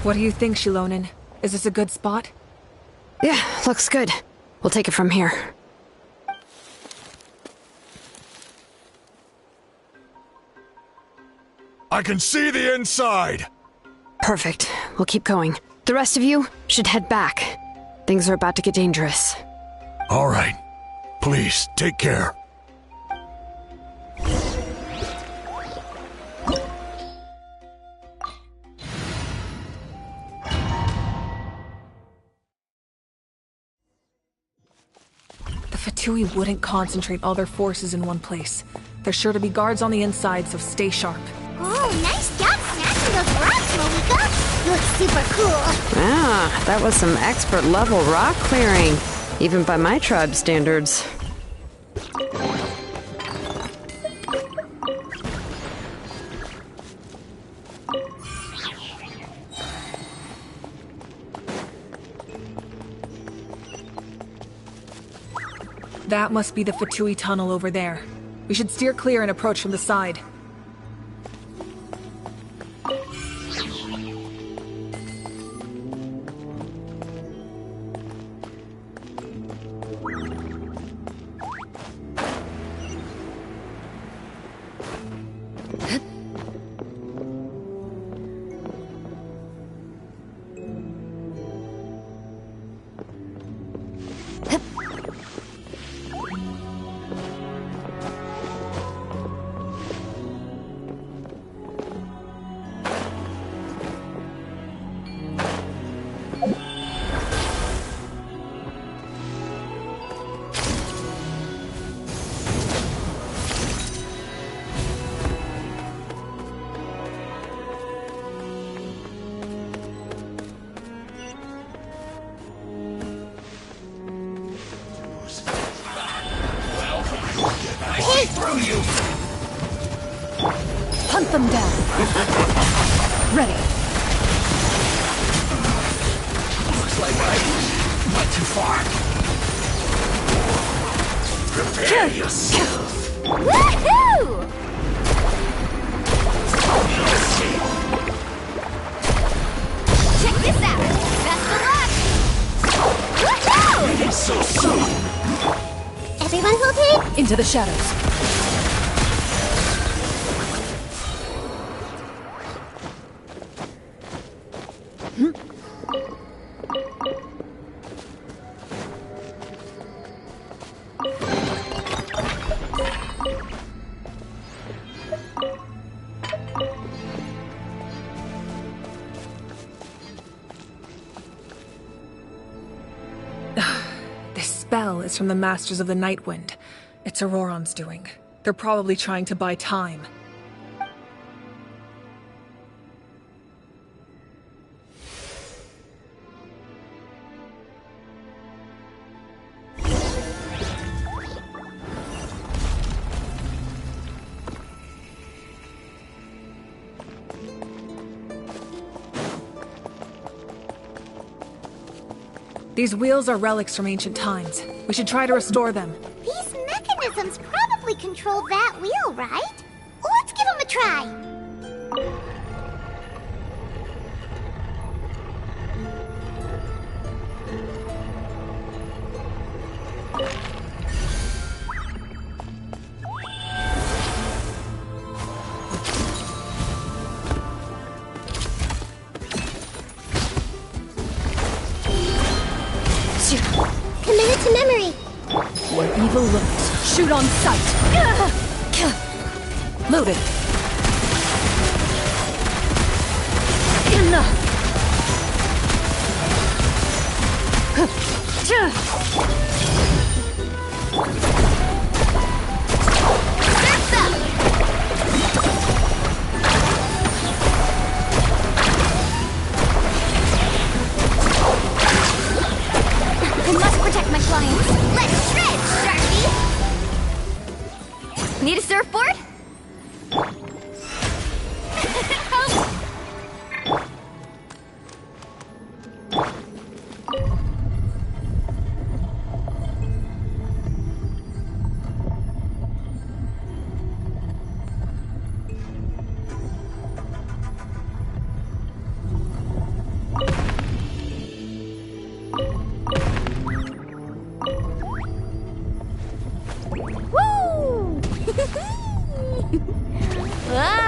What do you think, Shilonin? Is this a good spot? Yeah, looks good. We'll take it from here. I can see the inside! Perfect. We'll keep going. The rest of you should head back. Things are about to get dangerous. All right. Please, take care. The Fatui wouldn't concentrate all their forces in one place. There's sure to be guards on the inside, so stay sharp. Oh, nice job smashing those rocks, Malika! You look super cool! Ah, that was some expert level rock clearing, even by my tribe's standards. That must be the Fatui tunnel over there. We should steer clear and approach from the side. Hunt them down. Ready. Looks like I went too far. Prepare yourself. Woohoo! Check this out. Best of luck. Woohoo! So soon. Everyone hold it? Into the shadows. This spell is from the Masters of the Nightwind. It's Auroron's doing. They're probably trying to buy time. These wheels are relics from ancient times. We should try to restore them. These mechanisms probably control that wheel, right? Let's give them a try. Commit it to memory. Where evil lurks, shoot on sight. Loaded. Enough. I must protect my clients. Let's shred, Sharky! Need a surfboard? Woo! Whoa!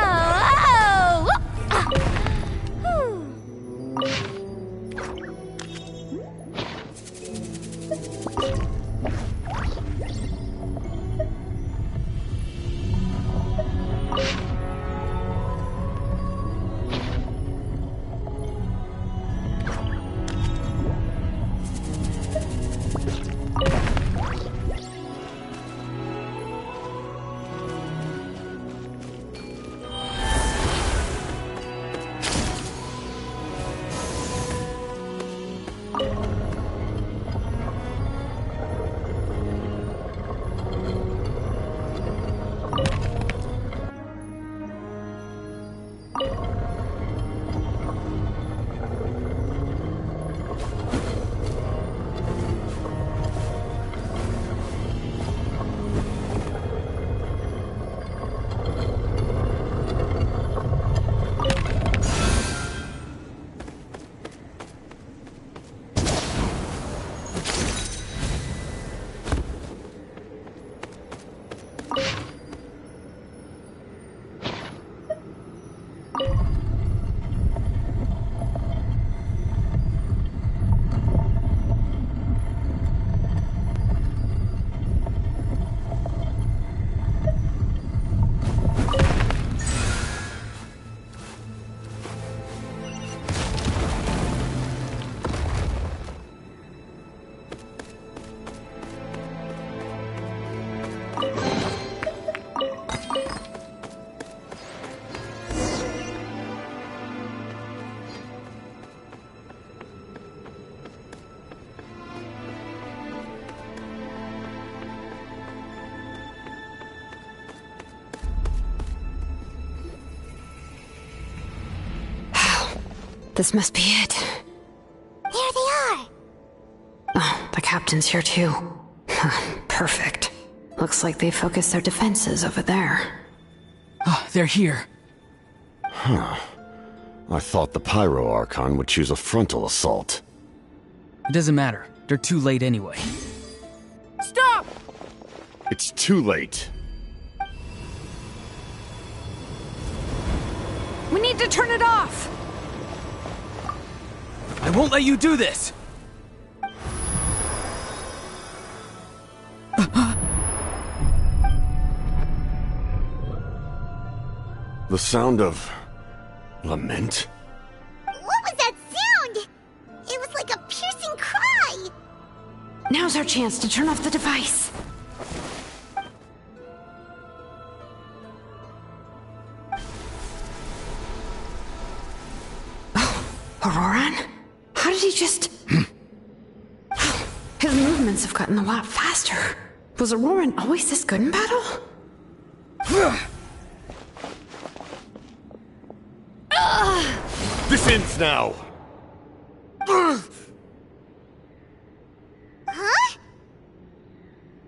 This must be it. There they are! Oh, the captain's here too. Perfect. Looks like they focused their defenses over there. They're here. Huh. I thought the Pyro Archon would choose a frontal assault. It doesn't matter. They're too late anyway. Stop! It's too late. We need to turn it off! I won't let you do this! The sound of... lament? What was that sound? It was like a piercing cry! Now's our chance to turn off the device. Oh, Auroran? How did he just... His movements have gotten a lot faster. Was Auroran always this good in battle? This ends now! Huh?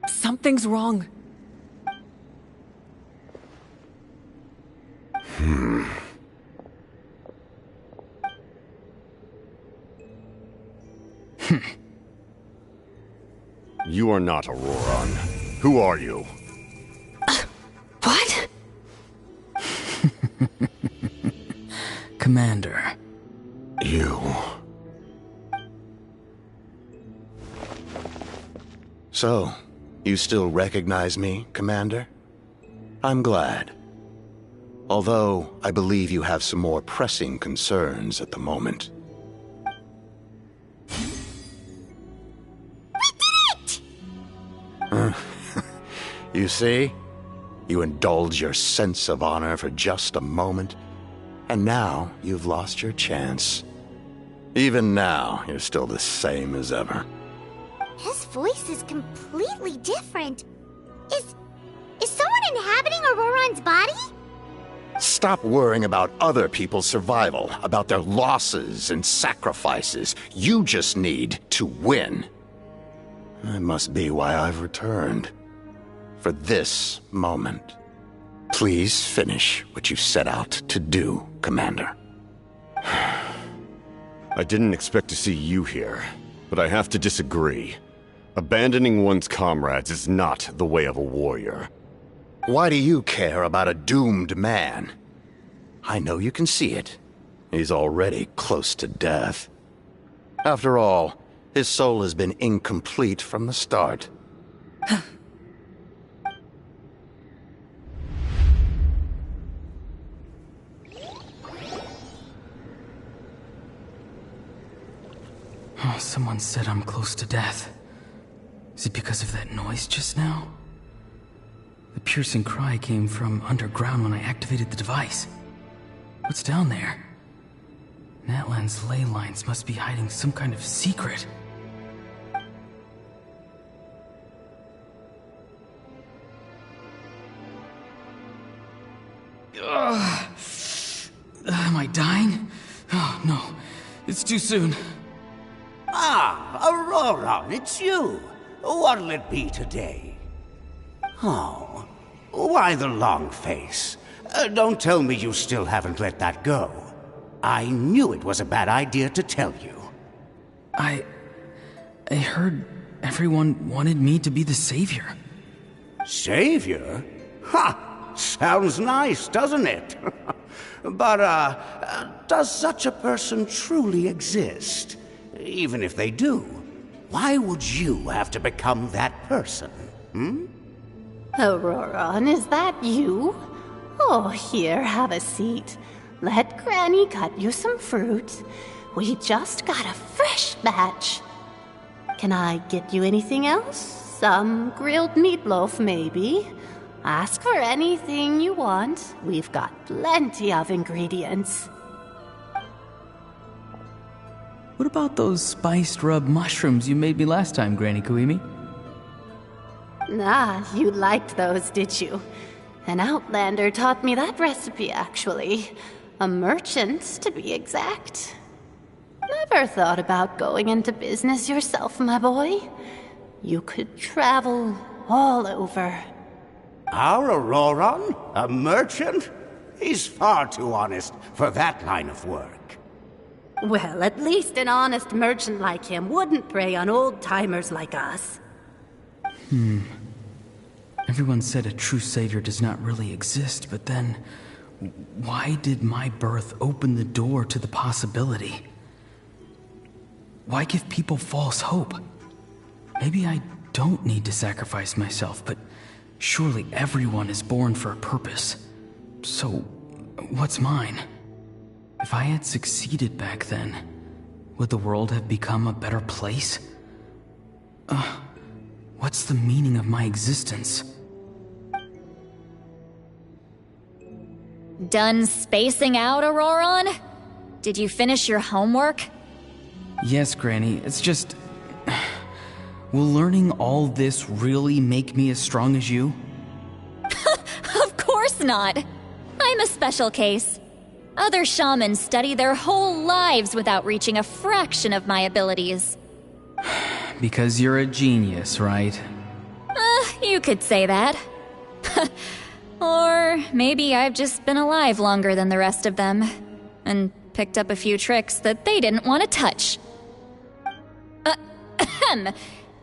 Something's wrong. You are not Auroran. Who are you? What? Commander. You... So, you still recognize me, Commander? I'm glad. Although, I believe you have some more pressing concerns at the moment. We did it! You see? You indulge your sense of honor for just a moment, and now you've lost your chance. Even now, you're still the same as ever. His voice is completely different. Is someone inhabiting Auroran's body? Stop worrying about other people's survival, about their losses and sacrifices. You just need to win. That must be why I've returned. For this moment. Please finish what you set out to do, Commander. I didn't expect to see you here, but I have to disagree. Abandoning one's comrades is not the way of a warrior. Why do you care about a doomed man? I know you can see it. He's already close to death. After all, his soul has been incomplete from the start. Oh, someone said I'm close to death. Is it because of that noise just now? The piercing cry came from underground when I activated the device. What's down there? Natlan's ley lines must be hiding some kind of secret. Am I dying? Oh, no. It's too soon. Ah, Aurora, it's you. What'll it be today? Oh, why the long face? Don't tell me you still haven't let that go. I knew it was a bad idea to tell you. I heard everyone wanted me to be the savior. Savior? Ha! Sounds nice, doesn't it? But, does such a person truly exist? Even if they do, why would you have to become that person? Auroran, is that you? Oh, here, have a seat. Let Granny cut you some fruit. We just got a fresh batch. Can I get you anything else? Some grilled meatloaf, maybe? Ask for anything you want. We've got plenty of ingredients. What about those spiced rub mushrooms you made me last time, Granny Kuimi? Ah, you liked those, did you? An outlander taught me that recipe, actually. A merchant, to be exact. Never thought about going into business yourself, my boy? You could travel all over. Our Auroron? A merchant? He's far too honest for that line of work. Well, at least an honest merchant like him wouldn't prey on old-timers like us. Everyone said a true savior does not really exist, but then... why did my birth open the door to the possibility? Why give people false hope? Maybe I don't need to sacrifice myself, but surely everyone is born for a purpose. So, what's mine? If I had succeeded back then, would the world have become a better place? What's the meaning of my existence? Done spacing out, Auroron? Did you finish your homework? Yes, Granny, it's just... will learning all this really make me as strong as you? Of course not. I'm a special case. Other shamans study their whole lives without reaching a fraction of my abilities. Because you're a genius, right? You could say that. Or maybe I've just been alive longer than the rest of them, and picked up a few tricks that they didn't want to touch.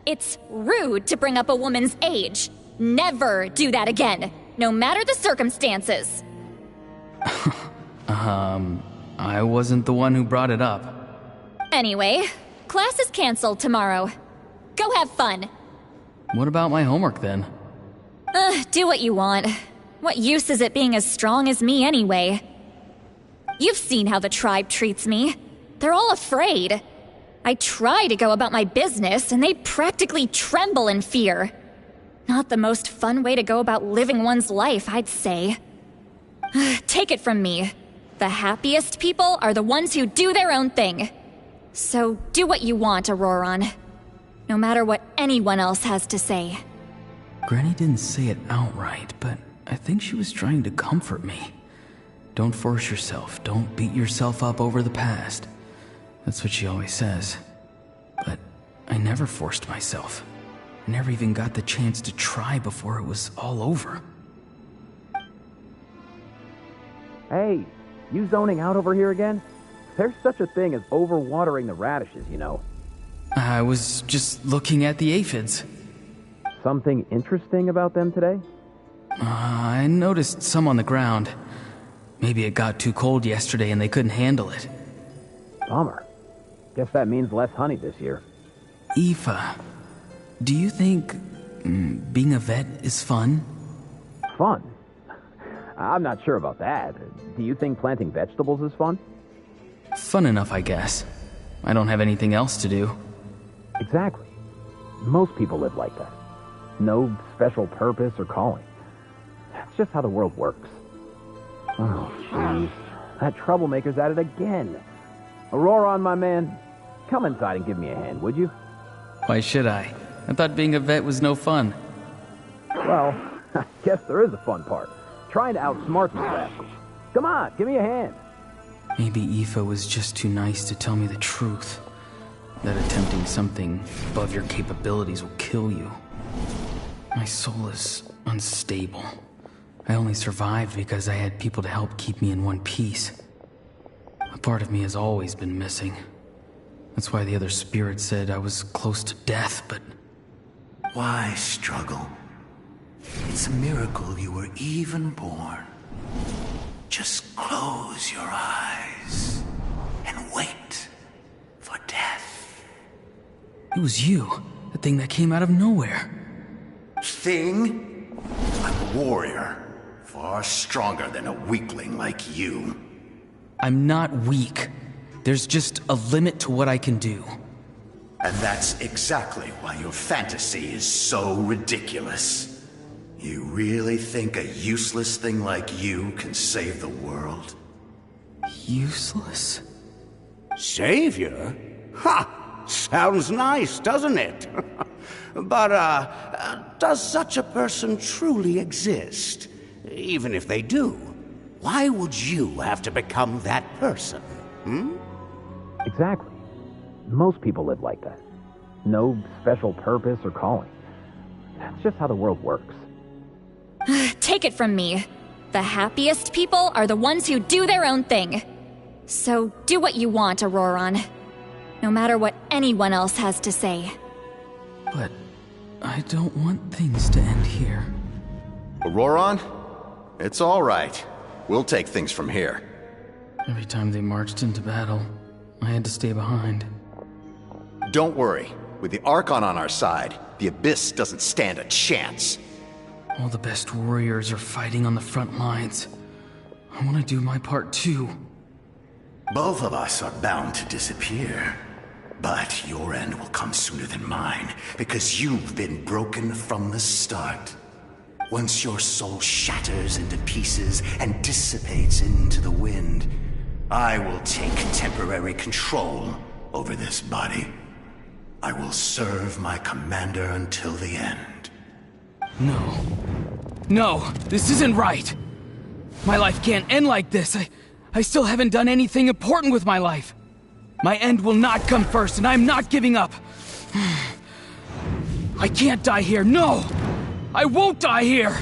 It's rude to bring up a woman's age. Never do that again, no matter the circumstances. I wasn't the one who brought it up. Anyway, class is canceled tomorrow. Go have fun. What about my homework then? Do what you want. What use is it being as strong as me anyway? You've seen how the tribe treats me. They're all afraid. I try to go about my business, and they practically tremble in fear. Not the most fun way to go about living one's life, I'd say. Take it from me. The happiest people are the ones who do their own thing. So do what you want, Auroron. No matter what anyone else has to say. Granny didn't say it outright, but I think she was trying to comfort me. Don't force yourself. Don't beat yourself up over the past. That's what she always says. But I never forced myself. I never even got the chance to try before it was all over. Hey, you zoning out over here again? There's such a thing as overwatering the radishes, you know. I was just looking at the aphids. Something interesting about them today? I noticed some on the ground. Maybe it got too cold yesterday and they couldn't handle it. Bummer. Guess that means less honey this year. Aoife, do you think being a vet is fun? Fun? I'm not sure about that. Do you think planting vegetables is fun? Fun enough, I guess. I don't have anything else to do. Exactly. Most people live like that. No special purpose or calling. That's just how the world works. Oh, jeez. That troublemaker's at it again. Auroron, my man, come inside and give me a hand, would you? Why should I? I thought being a vet was no fun. Well, I guess there is a fun part. Trying to outsmart these rascals. Come on, give me a hand. Maybe Aoife was just too nice to tell me the truth. That attempting something above your capabilities will kill you. My soul is unstable. I only survived because I had people to help keep me in one piece. A part of me has always been missing. That's why the other spirits said I was close to death, but... Why struggle? It's a miracle you were even born. Just close your eyes and wait for death. It was you, the thing that came out of nowhere. Thing? I'm a warrior, far stronger than a weakling like you. I'm not weak. There's just a limit to what I can do. And that's exactly why your fantasy is so ridiculous. You really think a useless thing like you can save the world? Useless? Savior? Ha! Sounds nice, doesn't it? But, does such a person truly exist? Even if they do, why would you have to become that person? Exactly. Most people live like that. No special purpose or calling. That's just how the world works. Take it from me. The happiest people are the ones who do their own thing. So do what you want, Auroron. No matter what anyone else has to say. But I don't want things to end here. Auroron? It's all right. We'll take things from here. Every time they marched into battle, I had to stay behind. Don't worry. With the Archon on our side, the Abyss doesn't stand a chance. All the best warriors are fighting on the front lines. I want to do my part too. Both of us are bound to disappear. But your end will come sooner than mine, because you've been broken from the start. Once your soul shatters into pieces and dissipates into the wind, I will take temporary control over this body. I will serve my commander until the end. No. No, this isn't right. My life can't end like this. I still haven't done anything important with my life. My end will not come first, and I'm not giving up. I can't die here, no! I won't die here!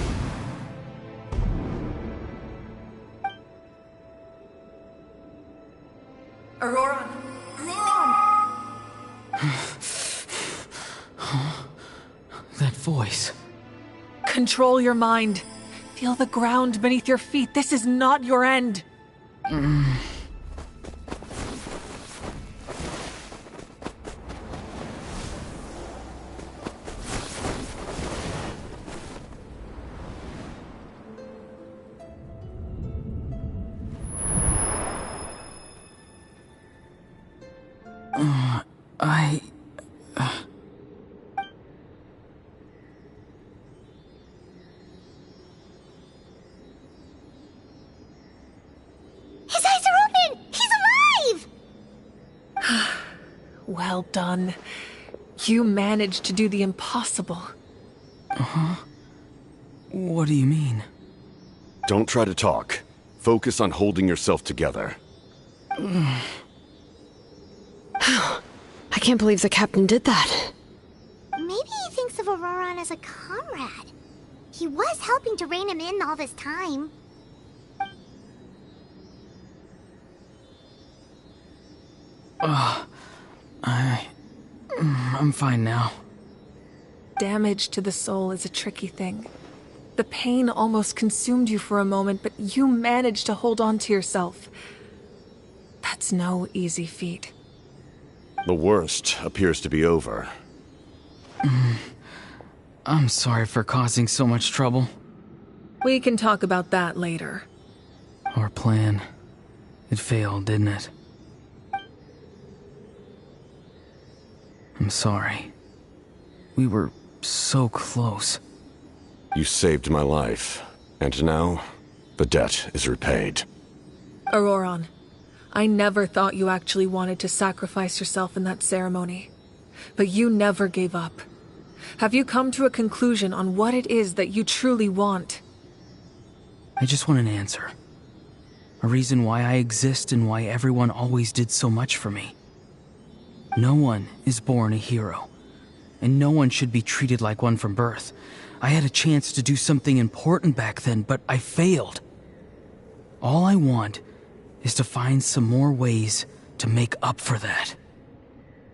Auroron! Auroron! That voice. Control your mind. Feel the ground beneath your feet. This is not your end. His eyes are open! He's alive! Well done. You managed to do the impossible. Uh-huh. What do you mean? Don't try to talk. Focus on holding yourself together. I can't believe the captain did that. Maybe he thinks of Auroron as a comrade. He was helping to rein him in all this time. I'm fine now. Damage to the soul is a tricky thing. The pain almost consumed you for a moment, but you managed to hold on to yourself. That's no easy feat. The worst appears to be over. I'm sorry for causing so much trouble. We can talk about that later. Our plan. It failed, didn't it? I'm sorry. We were so close. You saved my life, and now the debt is repaid. Auroron, I never thought you actually wanted to sacrifice yourself in that ceremony. But you never gave up. Have you come to a conclusion on what it is that you truly want? I just want an answer. A reason why I exist and why everyone always did so much for me. No one is born a hero, and no one should be treated like one from birth. I had a chance to do something important back then, but I failed. All I want is to find some more ways to make up for that.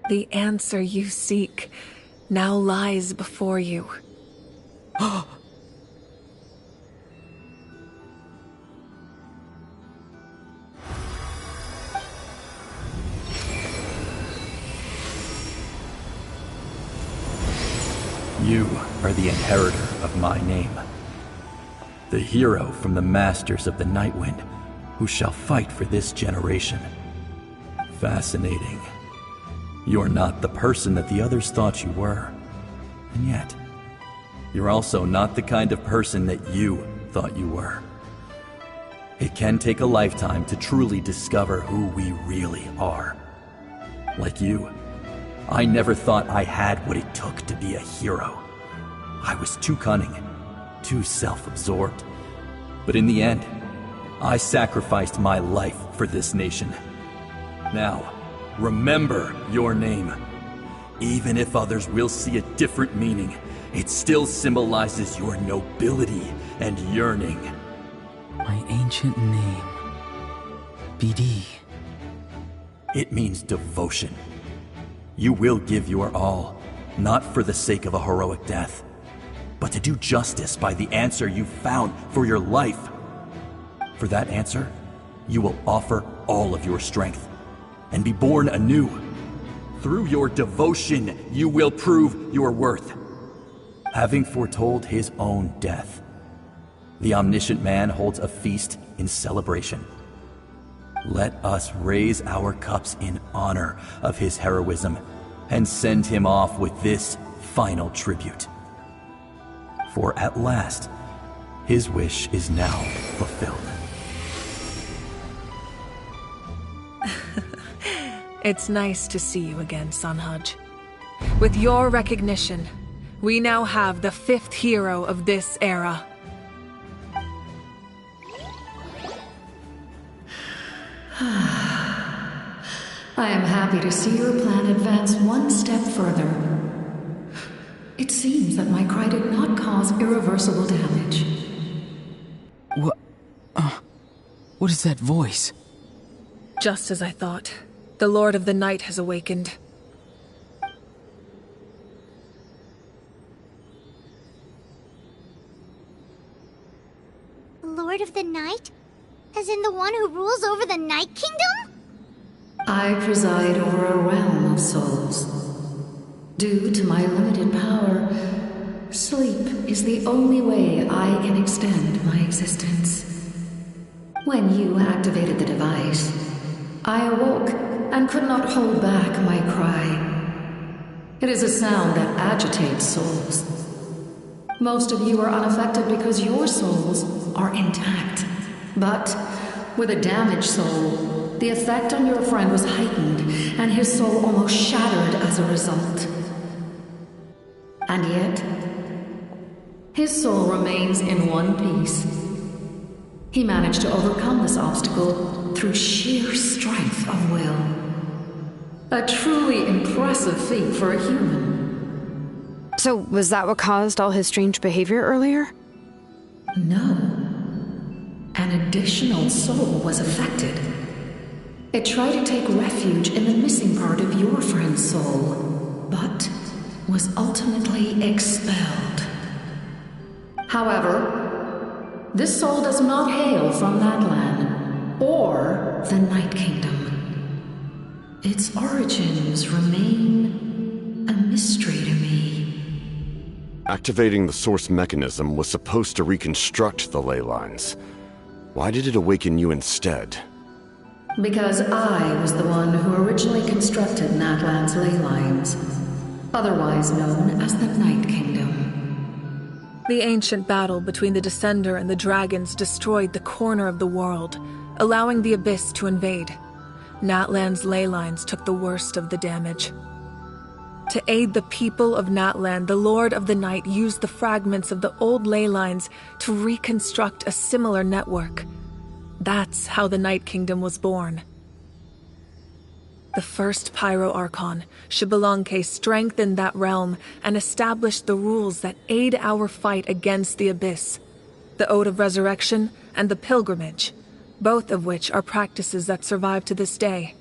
The answer you seek now lies before you. You are the inheritor of my name. The hero from the Masters of the Nightwind, who shall fight for this generation. Fascinating. You're not the person that the others thought you were. And yet, you're also not the kind of person that you thought you were. It can take a lifetime to truly discover who we really are. Like you, I never thought I had what it took to be a hero. I was too cunning, too self-absorbed. But in the end, I sacrificed my life for this nation. Now, Remember your name. Even if others will see a different meaning, it still symbolizes your nobility and yearning. My ancient name. BD. It means devotion. You will give your all, not for the sake of a heroic death, but to do justice by the answer you found for your life. For that answer, you will offer all of your strength and be born anew. Through your devotion, you will prove your worth. Having foretold his own death, the omniscient man holds a feast in celebration. Let us raise our cups in honor of his heroism and send him off with this final tribute. For at last, his wish is now fulfilled. It's nice to see you again, Sunhudge. With your recognition, we now have the 5th hero of this era. I am happy to see your plan advance one step further. It seems that my cry did not cause irreversible damage. What is that voice? Just as I thought. The Lord of the Night has awakened. Lord of the Night? As in the one who rules over the Night Kingdom? I preside over a realm of souls. Due to my limited power, sleep is the only way I can extend my existence. When you activated the device, I awoke and could not hold back my cry. It is a sound that agitates souls. Most of you are unaffected because your souls are intact. But with a damaged soul, the effect on your friend was heightened, and his soul almost shattered as a result. And yet, his soul remains in one piece. He managed to overcome this obstacle through sheer strength of will. A truly impressive feat for a human. So, was that what caused all his strange behavior earlier? No. An additional soul was affected. It tried to take refuge in the missing part of your friend's soul, but was ultimately expelled. However, this soul does not hail from that land, or the Night Kingdom. Its origins remain a mystery to me. Activating the source mechanism was supposed to reconstruct the ley lines. Why did it awaken you instead? Because I was the one who originally constructed Natlan's ley lines, otherwise known as the Night Kingdom. The ancient battle between the Descender and the dragons destroyed the corner of the world, allowing the Abyss to invade. Natlan's ley lines took the worst of the damage. To aid the people of Natlan, the Lord of the Night used the fragments of the old ley lines to reconstruct a similar network. That's how the Night Kingdom was born. The first Pyro Archon, Xbalanque, strengthened that realm and established the rules that aid our fight against the Abyss. The Ode of Resurrection and the Pilgrimage, both of which are practices that survive to this day.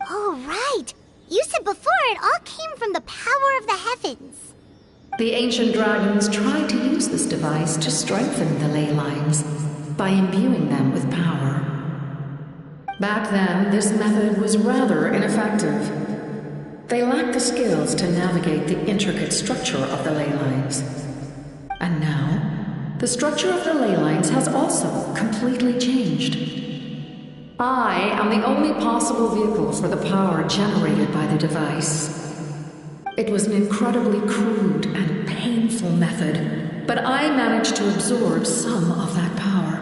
Oh, right! You said before it all came from the power of the heavens. The ancient dragons tried to use this device to strengthen the ley lines by imbuing them with power. Back then, this method was rather ineffective. They lacked the skills to navigate the intricate structure of the ley lines. And now, the structure of the ley lines has also completely changed. I am the only possible vehicle for the power generated by the device. It was an incredibly crude and painful method, but I managed to absorb some of that power.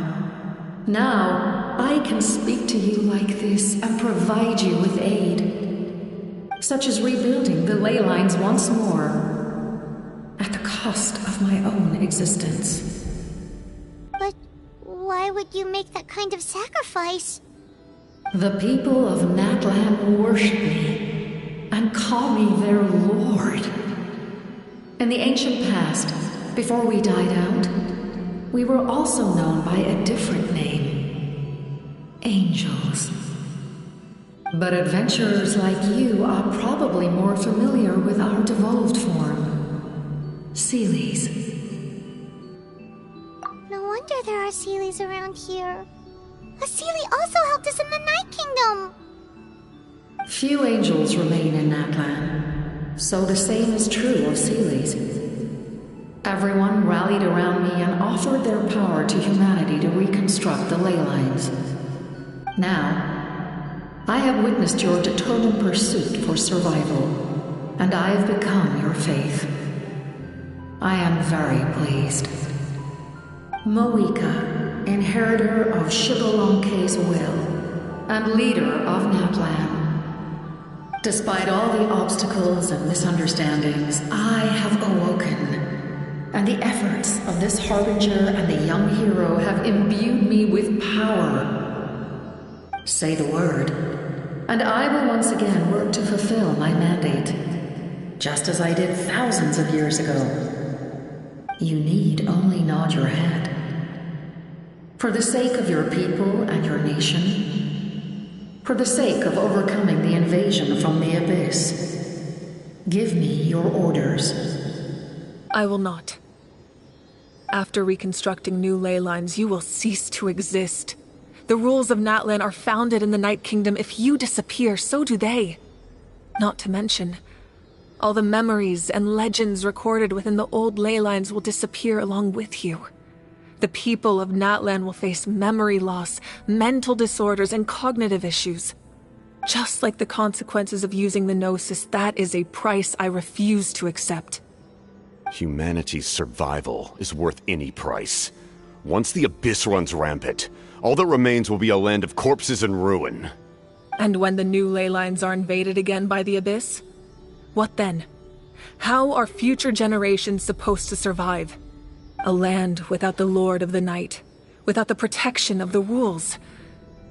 Now, I can speak to you like this and provide you with aid, such as rebuilding the ley lines once more, at the cost of my own existence. But why would you make that kind of sacrifice? The people of Natlan worship me and call me their lord. In the ancient past, before we died out, we were also known by a different name. Angels. But adventurers like you are probably more familiar with our devolved form. Seelies. No wonder there are Seelies around here. A Seelie also helped us in the Night Kingdom! Few angels remain in Natlan, so the same is true of Seelies. Everyone rallied around me and offered their power to humanity to reconstruct the ley lines. Now, I have witnessed your determined pursuit for survival, and I have become your faith. I am very pleased. Moika, inheritor of Shibalonke's will, and leader of Natlan. Despite all the obstacles and misunderstandings, I have awoken, and the efforts of this harbinger and the young hero have imbued me with power. Say the word, and I will once again work to fulfill my mandate, just as I did thousands of years ago. You need only nod your head. For the sake of your people and your nation, for the sake of overcoming the invasion from the Abyss, give me your orders. I will not. After reconstructing new ley lines, you will cease to exist. The rules of Natlan are founded in the Night Kingdom. If you disappear, so do they. Not to mention, all the memories and legends recorded within the old ley lines will disappear along with you. The people of Natlan will face memory loss, mental disorders, and cognitive issues. Just like the consequences of using the Gnosis, that is a price I refuse to accept. Humanity's survival is worth any price. Once the Abyss runs rampant, all that remains will be a land of corpses and ruin. And when the new ley lines are invaded again by the Abyss? What then? How are future generations supposed to survive? A land without the Lord of the Night, without the protection of the rules,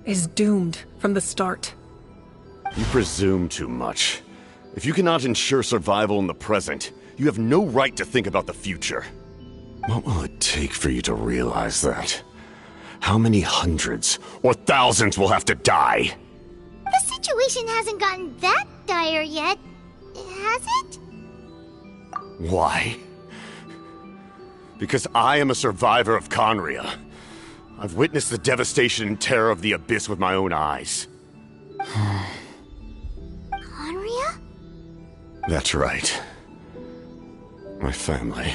is doomed from the start. You presume too much. If you cannot ensure survival in the present, you have no right to think about the future. What will it take for you to realize that? How many hundreds or thousands will have to die? The situation hasn't gotten that dire yet, has it? Why? Because I am a survivor of Conria. I've witnessed the devastation and terror of the Abyss with my own eyes. Conria? That's right. My family,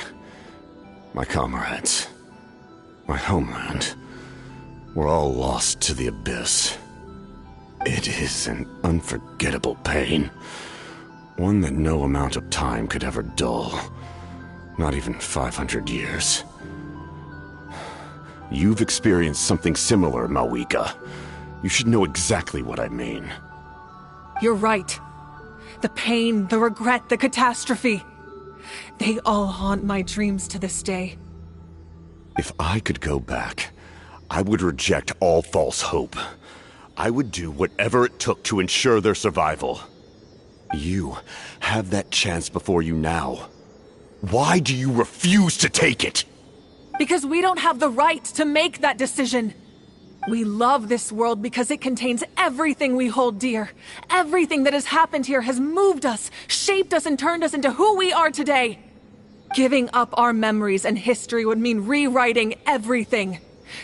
my comrades, my homeland, were all lost to the Abyss. It is an unforgettable pain. One that no amount of time could ever dull. Not even 500 years. You've experienced something similar, Mawika. You should know exactly what I mean. You're right. The pain, the regret, the catastrophe. They all haunt my dreams to this day. If I could go back, I would reject all false hope. I would do whatever it took to ensure their survival. You have that chance before you now. Why do you refuse to take it? Because we don't have the right to make that decision. We love this world because it contains everything we hold dear. Everything that has happened here has moved us, shaped us, and turned us into who we are today. Giving up our memories and history would mean rewriting everything.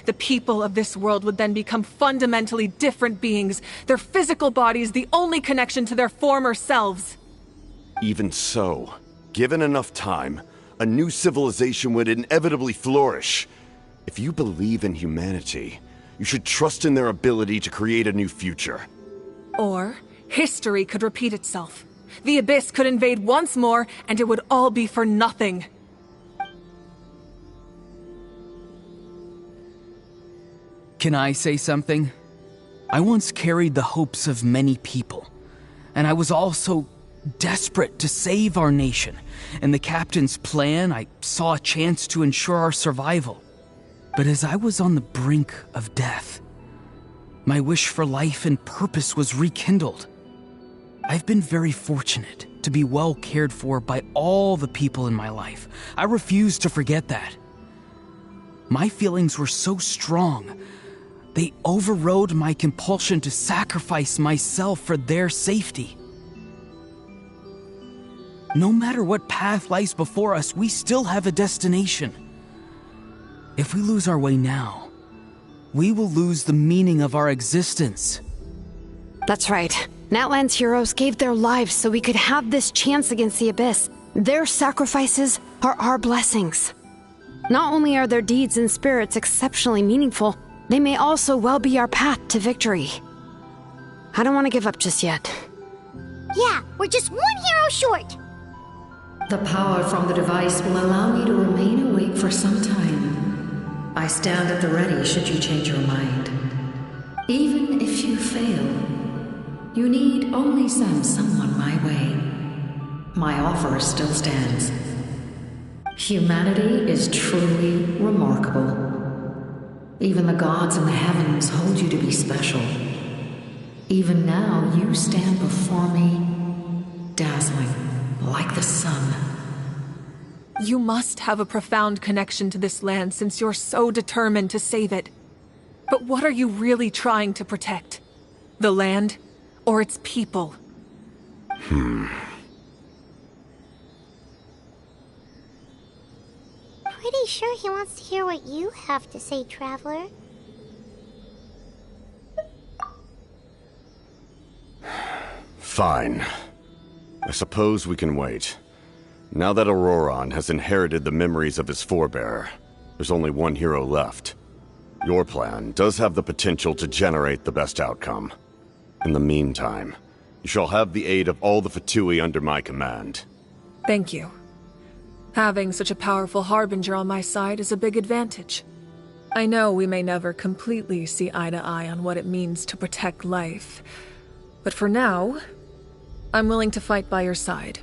The people of this world would then become fundamentally different beings, their physical bodies the only connection to their former selves. Even so, given enough time, a new civilization would inevitably flourish. If you believe in humanity, you should trust in their ability to create a new future. Or, history could repeat itself. The Abyss could invade once more, and it would all be for nothing. Can I say something? I once carried the hopes of many people, and I was also desperate to save our nation. In the captain's plan, I saw a chance to ensure our survival. But as I was on the brink of death, My wish for life and purpose was rekindled. I've been very fortunate to be well cared for by all the people in my life. I refuse to forget that. My feelings were so strong, they overrode my compulsion to sacrifice myself for their safety. No matter what path lies before us, we still have a destination. If we lose our way now, we will lose the meaning of our existence. That's right. Natlan's heroes gave their lives so we could have this chance against the Abyss. Their sacrifices are our blessings. Not only are their deeds and spirits exceptionally meaningful, they may also well be our path to victory. I don't want to give up just yet. Yeah, we're just one hero short. The power from the device will allow me to remain awake for some time. I stand at the ready should you change your mind. Even if you fail, you need only send someone my way. My offer still stands. Humanity is truly remarkable. Even the gods in the heavens hold you to be special. Even now, you stand before me, dazzling, like the sun. You must have a profound connection to this land since you're so determined to save it. But what are you really trying to protect? The land, or its people? Pretty sure he wants to hear what you have to say, Traveler. Fine. I suppose we can wait. Now that Auroron has inherited the memories of his forebear, there's only one hero left. Your plan does have the potential to generate the best outcome. In the meantime, you shall have the aid of all the Fatui under my command. Thank you. Having such a powerful harbinger on my side is a big advantage. I know we may never completely see eye to eye on what it means to protect life, but for now, I'm willing to fight by your side.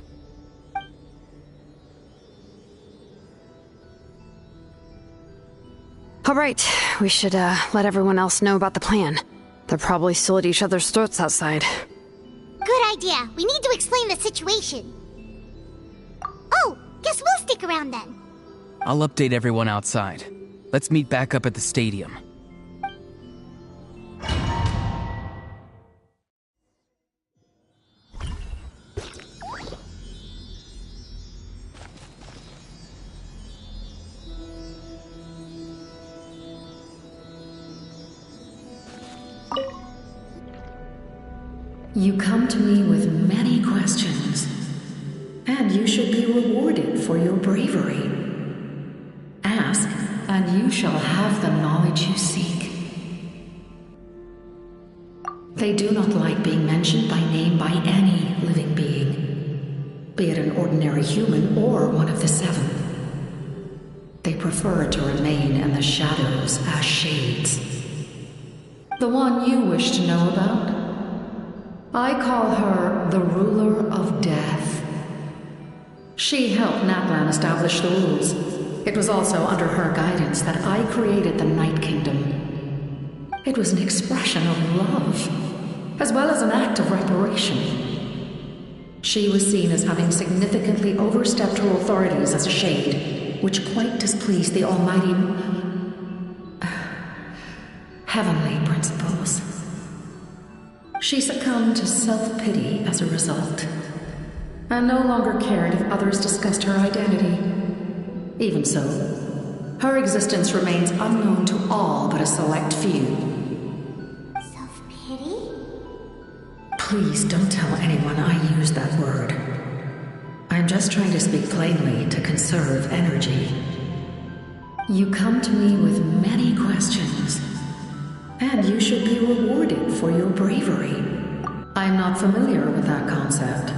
All right, we should let everyone else know about the plan. They're probably still at each other's throats outside. Good idea. We need to explain the situation. Oh, guess we'll stick around then. I'll update everyone outside. Let's meet back up at the stadium. You come to me with many questions, and you should be rewarded for your bravery. Ask, and you shall have the knowledge you seek. They do not like being mentioned by name by any living being, be it an ordinary human or one of the seven. They prefer to remain in the shadows as shades. The one you wish to know about? I call her the Ruler of Death. She helped Natlan establish the rules. It was also under her guidance that I created the Night Kingdom. It was an expression of love, as well as an act of reparation. She was seen as having significantly overstepped her authorities as a shade, which quite displeased the almighty heavenly principles. She succumbed to self-pity as a result, and no longer cared if others discussed her identity. Even so, her existence remains unknown to all but a select few. Self-pity? Please don't tell anyone I used that word. I'm just trying to speak plainly to conserve energy. You come to me with many questions, and you should be rewarded for your bravery. I'm not familiar with that concept.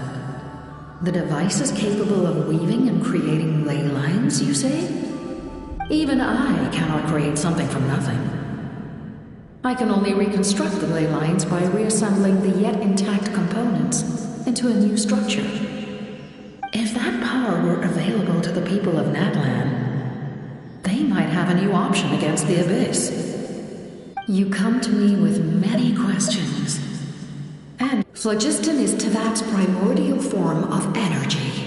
The device is capable of weaving and creating ley lines, you say? Even I cannot create something from nothing. I can only reconstruct the ley lines by reassembling the yet intact components into a new structure. If that power were available to the people of Natlan, they might have a new option against the Abyss. You come to me with many questions. And phlogiston is Teyvat's primordial form of energy.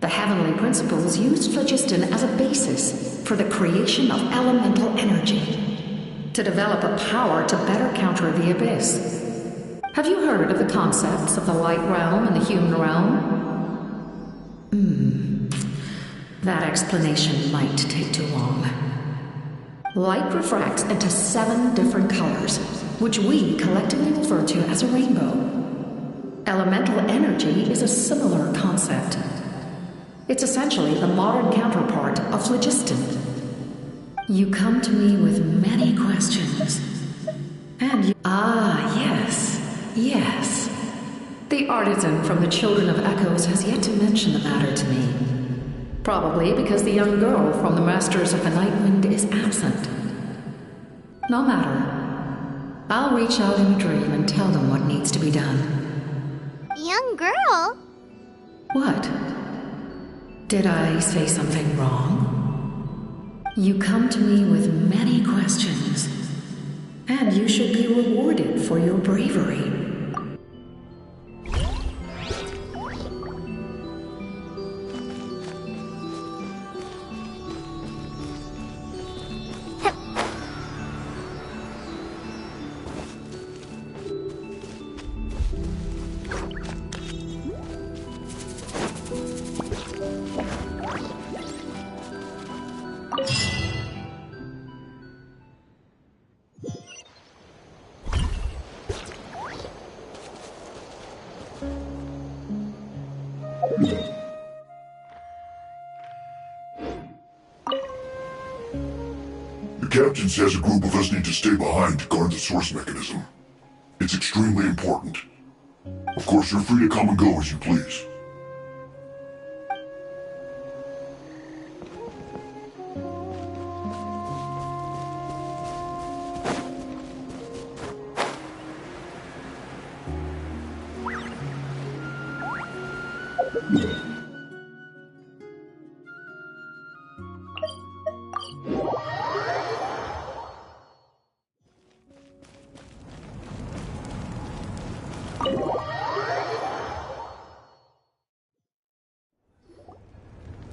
The heavenly principles used phlogiston as a basis for the creation of elemental energy, to develop a power to better counter the abyss. Have you heard of the concepts of the light realm and the human realm? That explanation might take too long. Light refracts into 7 different colors, which we collectively refer to as a rainbow. Elemental energy is a similar concept. It's essentially the modern counterpart of phlogiston. You come to me with many questions. And you... Yes. The artisan from the Children of Echoes has yet to mention the matter to me. Probably because the young girl from the Masters of the Nightwind is absent. No matter. I'll reach out in a dream and tell them what needs to be done. Young girl? What? Did I say something wrong? You come to me with many questions, and you should be rewarded for your bravery. The captain says a group of us need to stay behind to guard the source mechanism. It's extremely important. Of course, you're free to come and go as you please.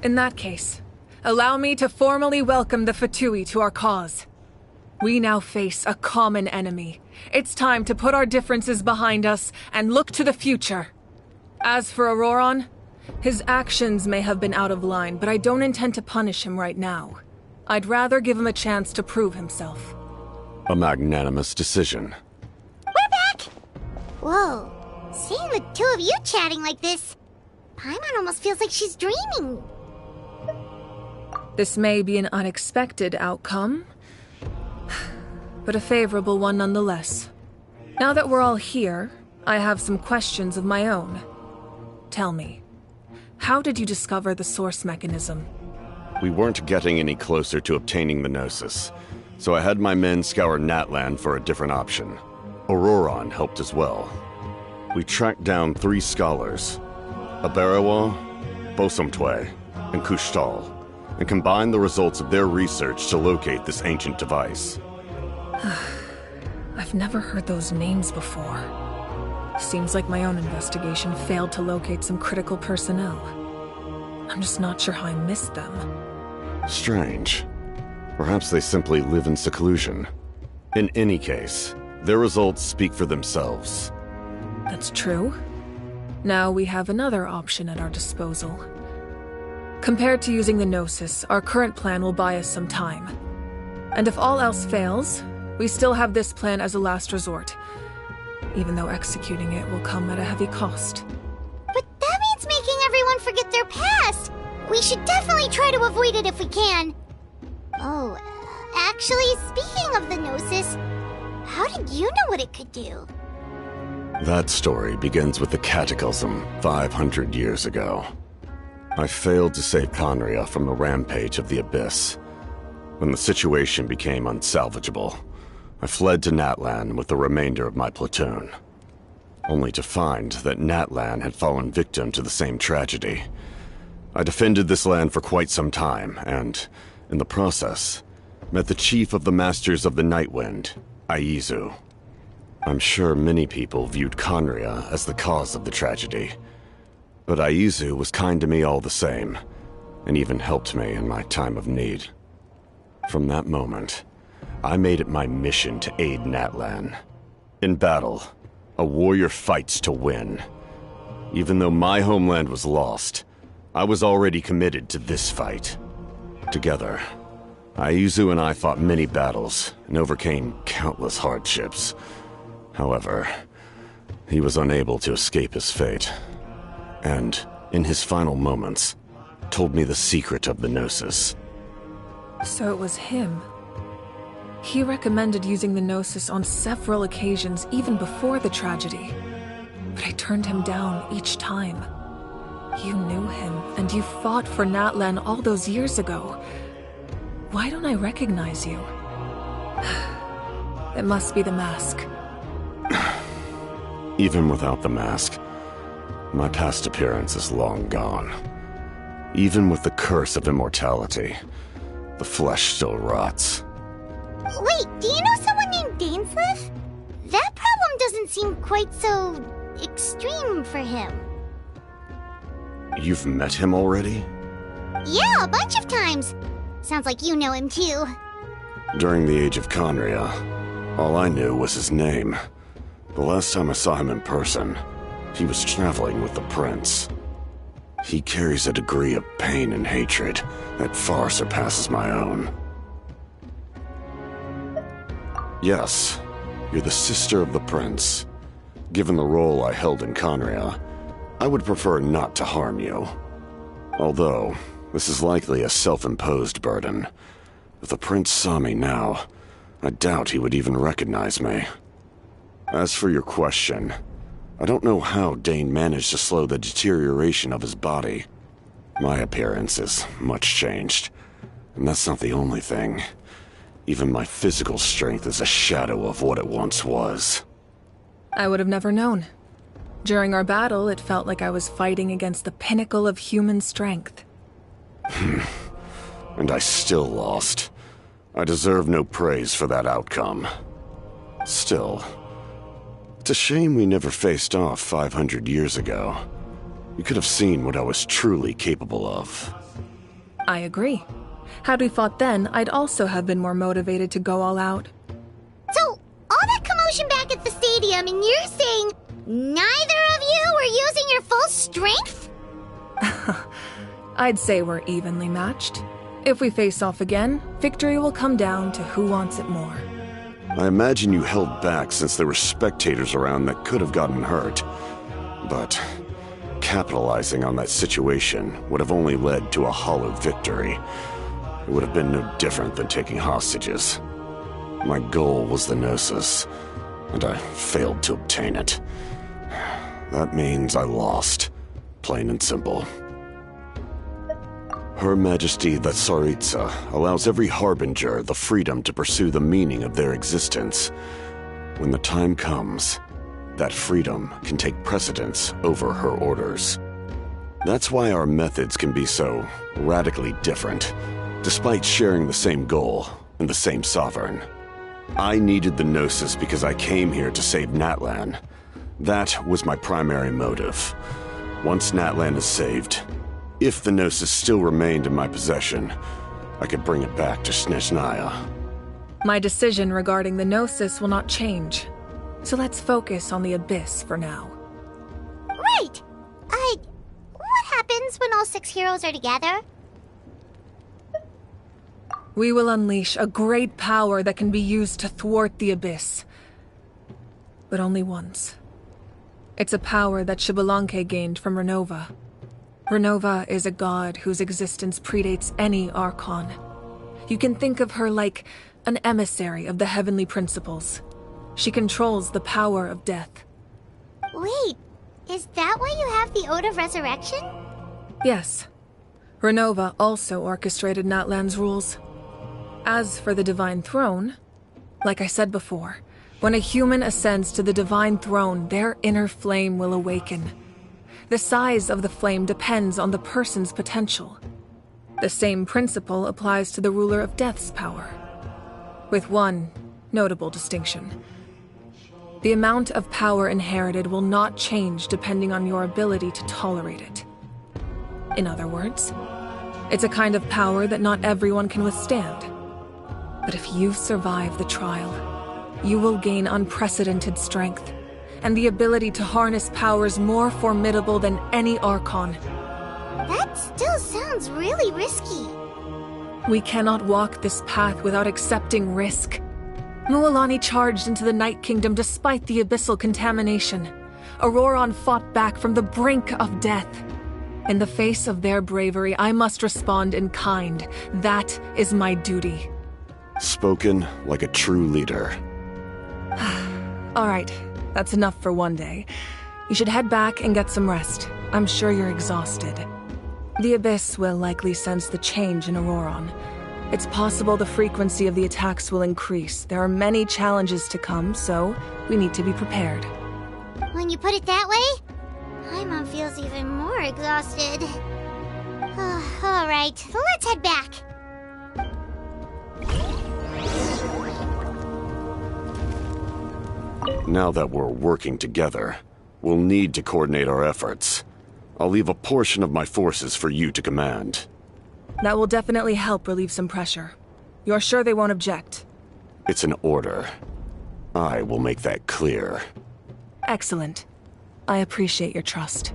In that case, allow me to formally welcome the Fatui to our cause. We now face a common enemy. It's time to put our differences behind us and look to the future. As for Auroron, his actions may have been out of line, but I don't intend to punish him right now. I'd rather give him a chance to prove himself. A magnanimous decision. We're back! Whoa, seeing the two of you chatting like this, Paimon almost feels like she's dreaming. This may be an unexpected outcome, but a favorable one nonetheless. Now that we're all here, I have some questions of my own. Tell me, how did you discover the source mechanism? We weren't getting any closer to obtaining the Gnosis, so I had my men scour Natlan for a different option. Auroron helped as well. We tracked down 3 scholars, Abarawa, Bosamtwe, and Kushtal, and combined the results of their research to locate this ancient device. I've never heard those names before. Seems like my own investigation failed to locate some critical personnel. I'm just not sure how I missed them. Strange. Perhaps they simply live in seclusion. In any case, their results speak for themselves. That's true. Now we have another option at our disposal. Compared to using the Gnosis, our current plan will buy us some time. And if all else fails, we still have this plan as a last resort, even though executing it will come at a heavy cost. But that means making everyone forget their past! We should definitely try to avoid it if we can. Oh, actually, speaking of the Gnosis, how did you know what it could do? That story begins with the Cataclysm 500 years ago. I failed to save Conria from the rampage of the Abyss. When the situation became unsalvageable, I fled to Natlan with the remainder of my platoon, only to find that Natlan had fallen victim to the same tragedy. I defended this land for quite some time, and, in the process, Met the chief of the Masters of the Nightwind, Aizu. I'm sure many people viewed Conria as the cause of the tragedy. But Aizu was kind to me all the same, and even helped me in my time of need. From that moment, I made it my mission to aid Natlan. In battle, a warrior fights to win. Even though my homeland was lost, I was already committed to this fight. Together, Aizu and I fought many battles and overcame countless hardships. However, he was unable to escape his fate, and, in his final moments, told me the secret of the Gnosis. So it was him. He recommended using the Gnosis on several occasions even before the tragedy. But I turned him down each time. You knew him, and you fought for Natlan all those years ago. Why don't I recognize you? It must be the mask. Even without the mask, my past appearance is long gone. Even with the curse of immortality, the flesh still rots. Wait, do you know someone named Dainsleif? That problem doesn't seem quite so extreme for him. You've met him already? Yeah, a bunch of times. Sounds like you know him too. During the age of Conria, all I knew was his name. The last time I saw him in person, he was traveling with the prince. He carries a degree of pain and hatred that far surpasses my own. Yes, you're the sister of the prince. Given the role I held in Conria, I would prefer not to harm you. Although, this is likely a self-imposed burden. If the prince saw me now, I doubt he would even recognize me. As for your question, I don't know how Dane managed to slow the deterioration of his body. My appearance is much changed, and that's not the only thing. Even my physical strength is a shadow of what it once was. I would have never known. During our battle, it felt like I was fighting against the pinnacle of human strength. And I still lost. I deserve no praise for that outcome. Still, it's a shame we never faced off 500 years ago. You could have seen what I was truly capable of. I agree. Had we fought then, I'd also have been more motivated to go all out. So, all that commotion back at the stadium, and you're saying neither of you were using your full strength? I'd say we're evenly matched. If we face off again, victory will come down to who wants it more. I imagine you held back since there were spectators around that could have gotten hurt. But capitalizing on that situation would have only led to a hollow victory. It would have been no different than taking hostages. My goal was the Gnosis, and I failed to obtain it. That means I lost, plain and simple. Her Majesty the Tsaritsa allows every Harbinger the freedom to pursue the meaning of their existence. When the time comes, that freedom can take precedence over her orders. That's why our methods can be so radically different, despite sharing the same goal and the same sovereign. I needed the Gnosis because I came here to save Natlan. That was my primary motive. Once Natlan is saved, if the Gnosis still remained in my possession, I could bring it back to Snezhnaya. My decision regarding the Gnosis will not change. So let's focus on the Abyss for now. Right! What happens when all 6 heroes are together? We will unleash a great power that can be used to thwart the Abyss. But only once. It's a power that Xbalanque gained from Renova. Renova is a god whose existence predates any Archon. You can think of her like an emissary of the heavenly principles. She controls the power of death. Wait, is that why you have the Ode of Resurrection? Yes. Renova also orchestrated Natlan's rules. As for the Divine Throne, like I said before, when a human ascends to the Divine Throne, their inner flame will awaken. The size of the flame depends on the person's potential. The same principle applies to the ruler of Death's power. With one notable distinction. The amount of power inherited will not change depending on your ability to tolerate it. In other words, it's a kind of power that not everyone can withstand. But if you survive the trial, you will gain unprecedented strength, and the ability to harness powers more formidable than any Archon. That still sounds really risky. We cannot walk this path without accepting risk. Mualani charged into the Night Kingdom despite the abyssal contamination. Auroron fought back from the brink of death. In the face of their bravery, I must respond in kind. That is my duty. Spoken like a true leader. All right, that's enough for one day. You should head back and get some rest. I'm sure you're exhausted. The Abyss will likely sense the change in Auroron. It's possible the frequency of the attacks will increase. There are many challenges to come, so we need to be prepared. When you put it that way, my mom feels even more exhausted. All right, let's head back. Now that we're working together, we'll need to coordinate our efforts. I'll leave a portion of my forces for you to command. That will definitely help relieve some pressure. You're sure they won't object? It's an order. I will make that clear. Excellent. I appreciate your trust.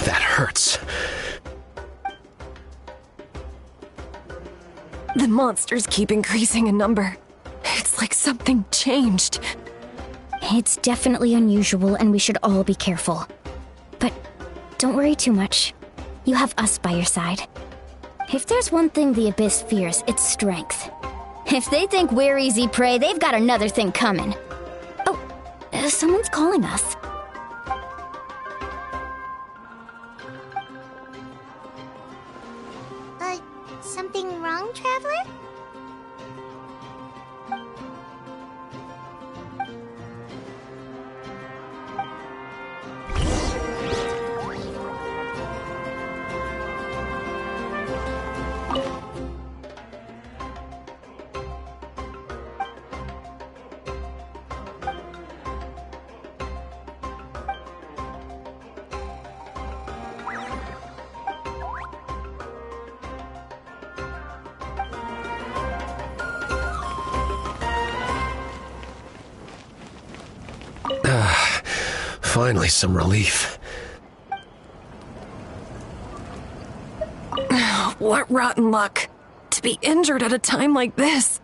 That hurts. The monsters keep increasing in number. It's like something changed. It's definitely unusual, and we should all be careful. But don't worry too much. You have us by your side. If there's one thing the Abyss fears, it's strength. If they think we're easy prey, they've got another thing coming. Oh, someone's calling us. Something wrong, Traveler? Finally, some relief. What rotten luck. To be injured at a time like this.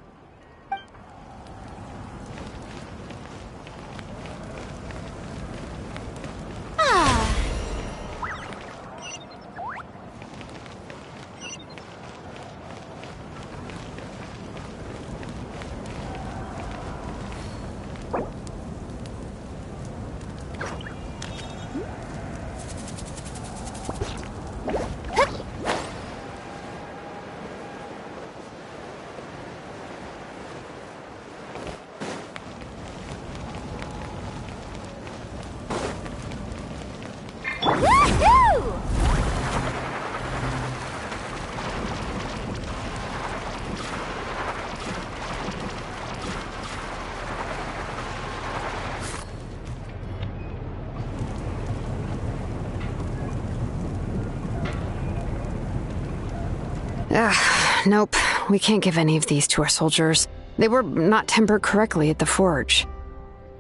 Nope. We can't give any of these to our soldiers. They were not tempered correctly at the forge.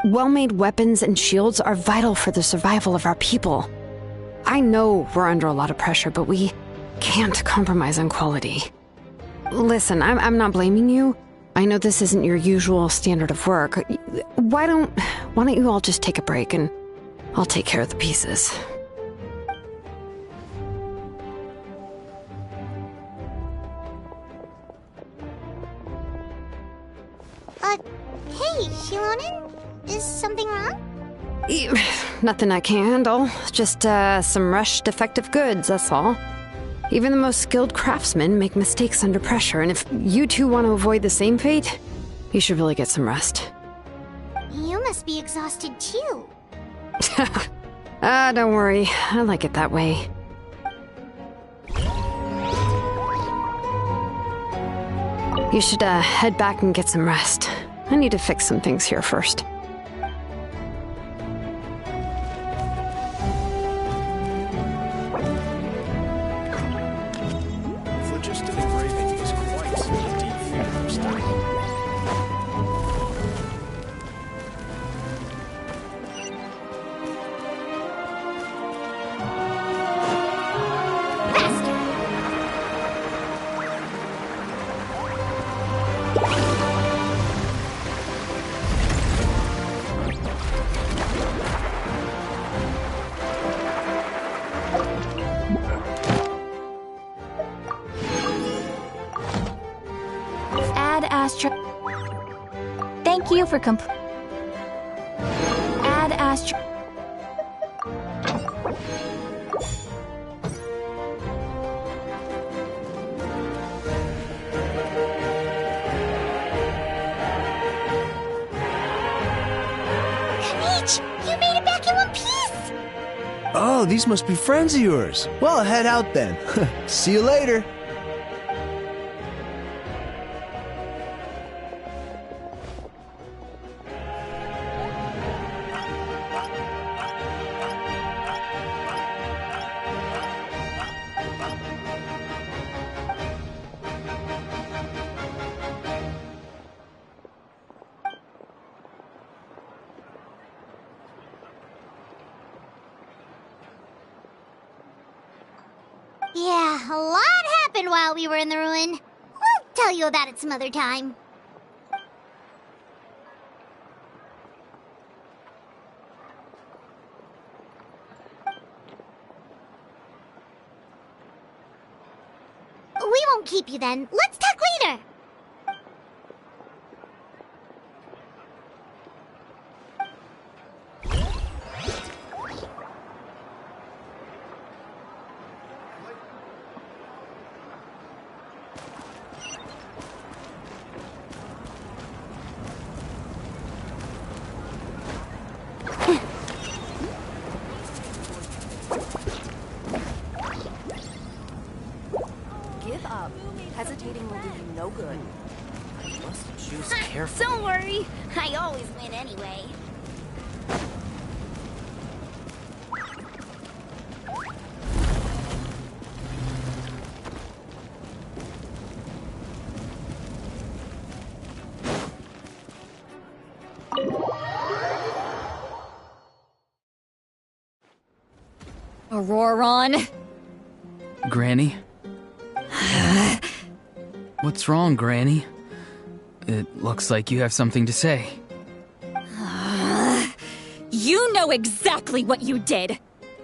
Well-made weapons and shields are vital for the survival of our people. I know we're under a lot of pressure, but we can't compromise on quality. Listen, I'm not blaming you. I know this isn't your usual standard of work. Why don't you all just take a break and I'll take care of the pieces. Hey, Shilonen? Is something wrong? Nothing I can't handle. Just, some rushed defective goods, that's all. Even the most skilled craftsmen make mistakes under pressure, and if you two want to avoid the same fate, you should really get some rest. You must be exhausted too. Don't worry. I like it that way. You should, head back and get some rest. I need to fix some things here first. Phlogistic engraving is quite a deep field of study. Thank you for Add Astro. Peach, you made it back in one piece! Oh, these must be friends of yours. Well, head out then. See you later. Yeah, a lot happened while we were in the ruin. We'll tell you about it some other time. We won't keep you then. Let's talk later. Give up. Hesitating will do you no good. I must choose carefully. Don't worry, I always win anyway. Auroron. Granny? What's wrong, Granny? It looks like you have something to say. You know exactly what you did.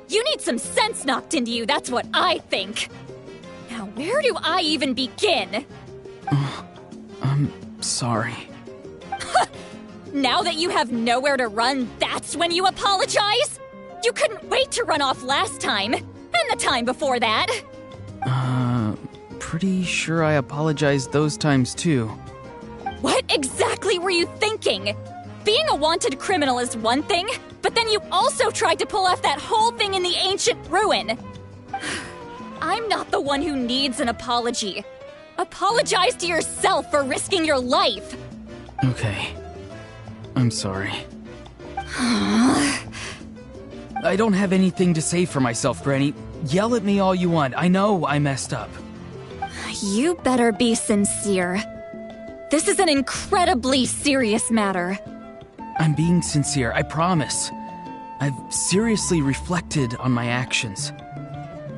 You need some sense knocked into you, that's what I think. Now, where do I even begin? I'm sorry. Now that you have nowhere to run, that's when you apologize? You couldn't wait to run off last time, and the time before that. Pretty sure I apologized those times too. What exactly were you thinking? Being a wanted criminal is one thing, but then you also tried to pull off that whole thing in the ancient ruin. I'm not the one who needs an apology. Apologize to yourself for risking your life. Okay. I'm sorry. I don't have anything to say for myself, Granny. Yell at me all you want. I know I messed up. You better be sincere. This is an incredibly serious matter. I'm being sincere, I promise. I've seriously reflected on my actions.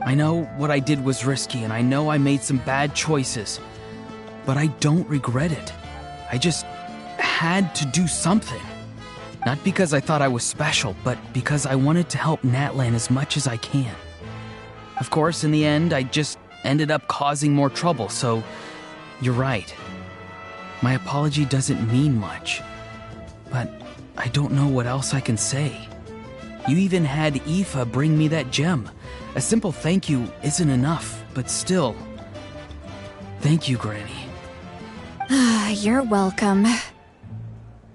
I know what I did was risky, and I know I made some bad choices. But I don't regret it. I just had to do something. Not because I thought I was special, but because I wanted to help Natlan as much as I can. Of course, in the end, I just ended up causing more trouble, so you're right. My apology doesn't mean much, but I don't know what else I can say. You even had Aoife bring me that gem. A simple thank you isn't enough, but still. Thank you, Granny. You're welcome.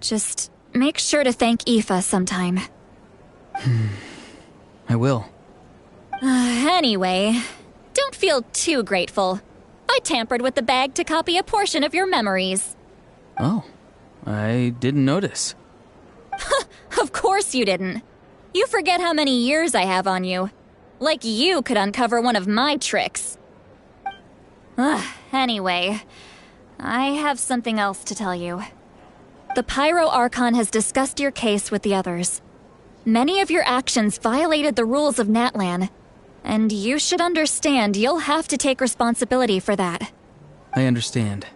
Just make sure to thank Aoife sometime. I will. Anyway, don't feel too grateful. I tampered with the bag to copy a portion of your memories. Oh, I didn't notice. Of course you didn't. You forget how many years I have on you. Like you could uncover one of my tricks. Anyway, I have something else to tell you. The Pyro Archon has discussed your case with the others. Many of your actions violated the rules of Natlan, and you should understand you'll have to take responsibility for that. I understand.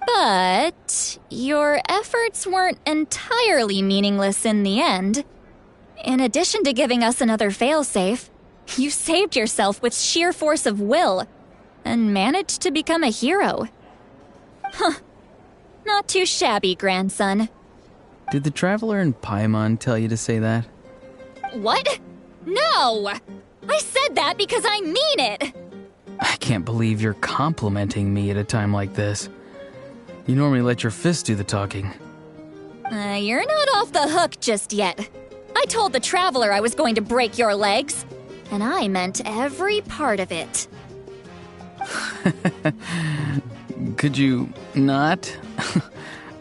But your efforts weren't entirely meaningless in the end. In addition to giving us another failsafe, you saved yourself with sheer force of will and managed to become a hero. Huh. Not too shabby, grandson. Did the Traveler in Paimon tell you to say that? What? No! I said that because I mean it! I can't believe you're complimenting me at a time like this. You normally let your fists do the talking. You're not off the hook just yet. I told the Traveler I was going to break your legs, and I meant every part of it. Could you not?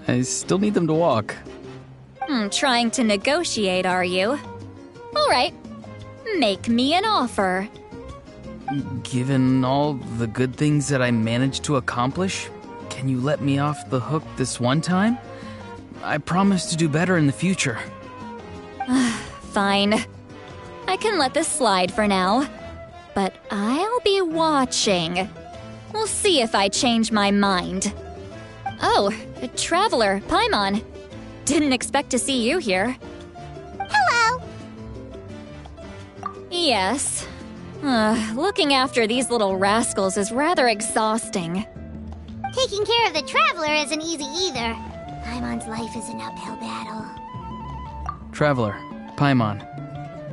I still need them to walk. Trying to negotiate, are you? All right. Make me an offer. Given all the good things that I managed to accomplish, can you let me off the hook this one time? I promise to do better in the future. Fine. I can let this slide for now. But I'll be watching. We'll see if I change my mind. Oh, Traveler, Paimon. Didn't expect to see you here. Hello! Yes. Looking after these little rascals is rather exhausting. Taking care of the Traveler isn't easy either. Paimon's life is an uphill battle. Traveler, Paimon,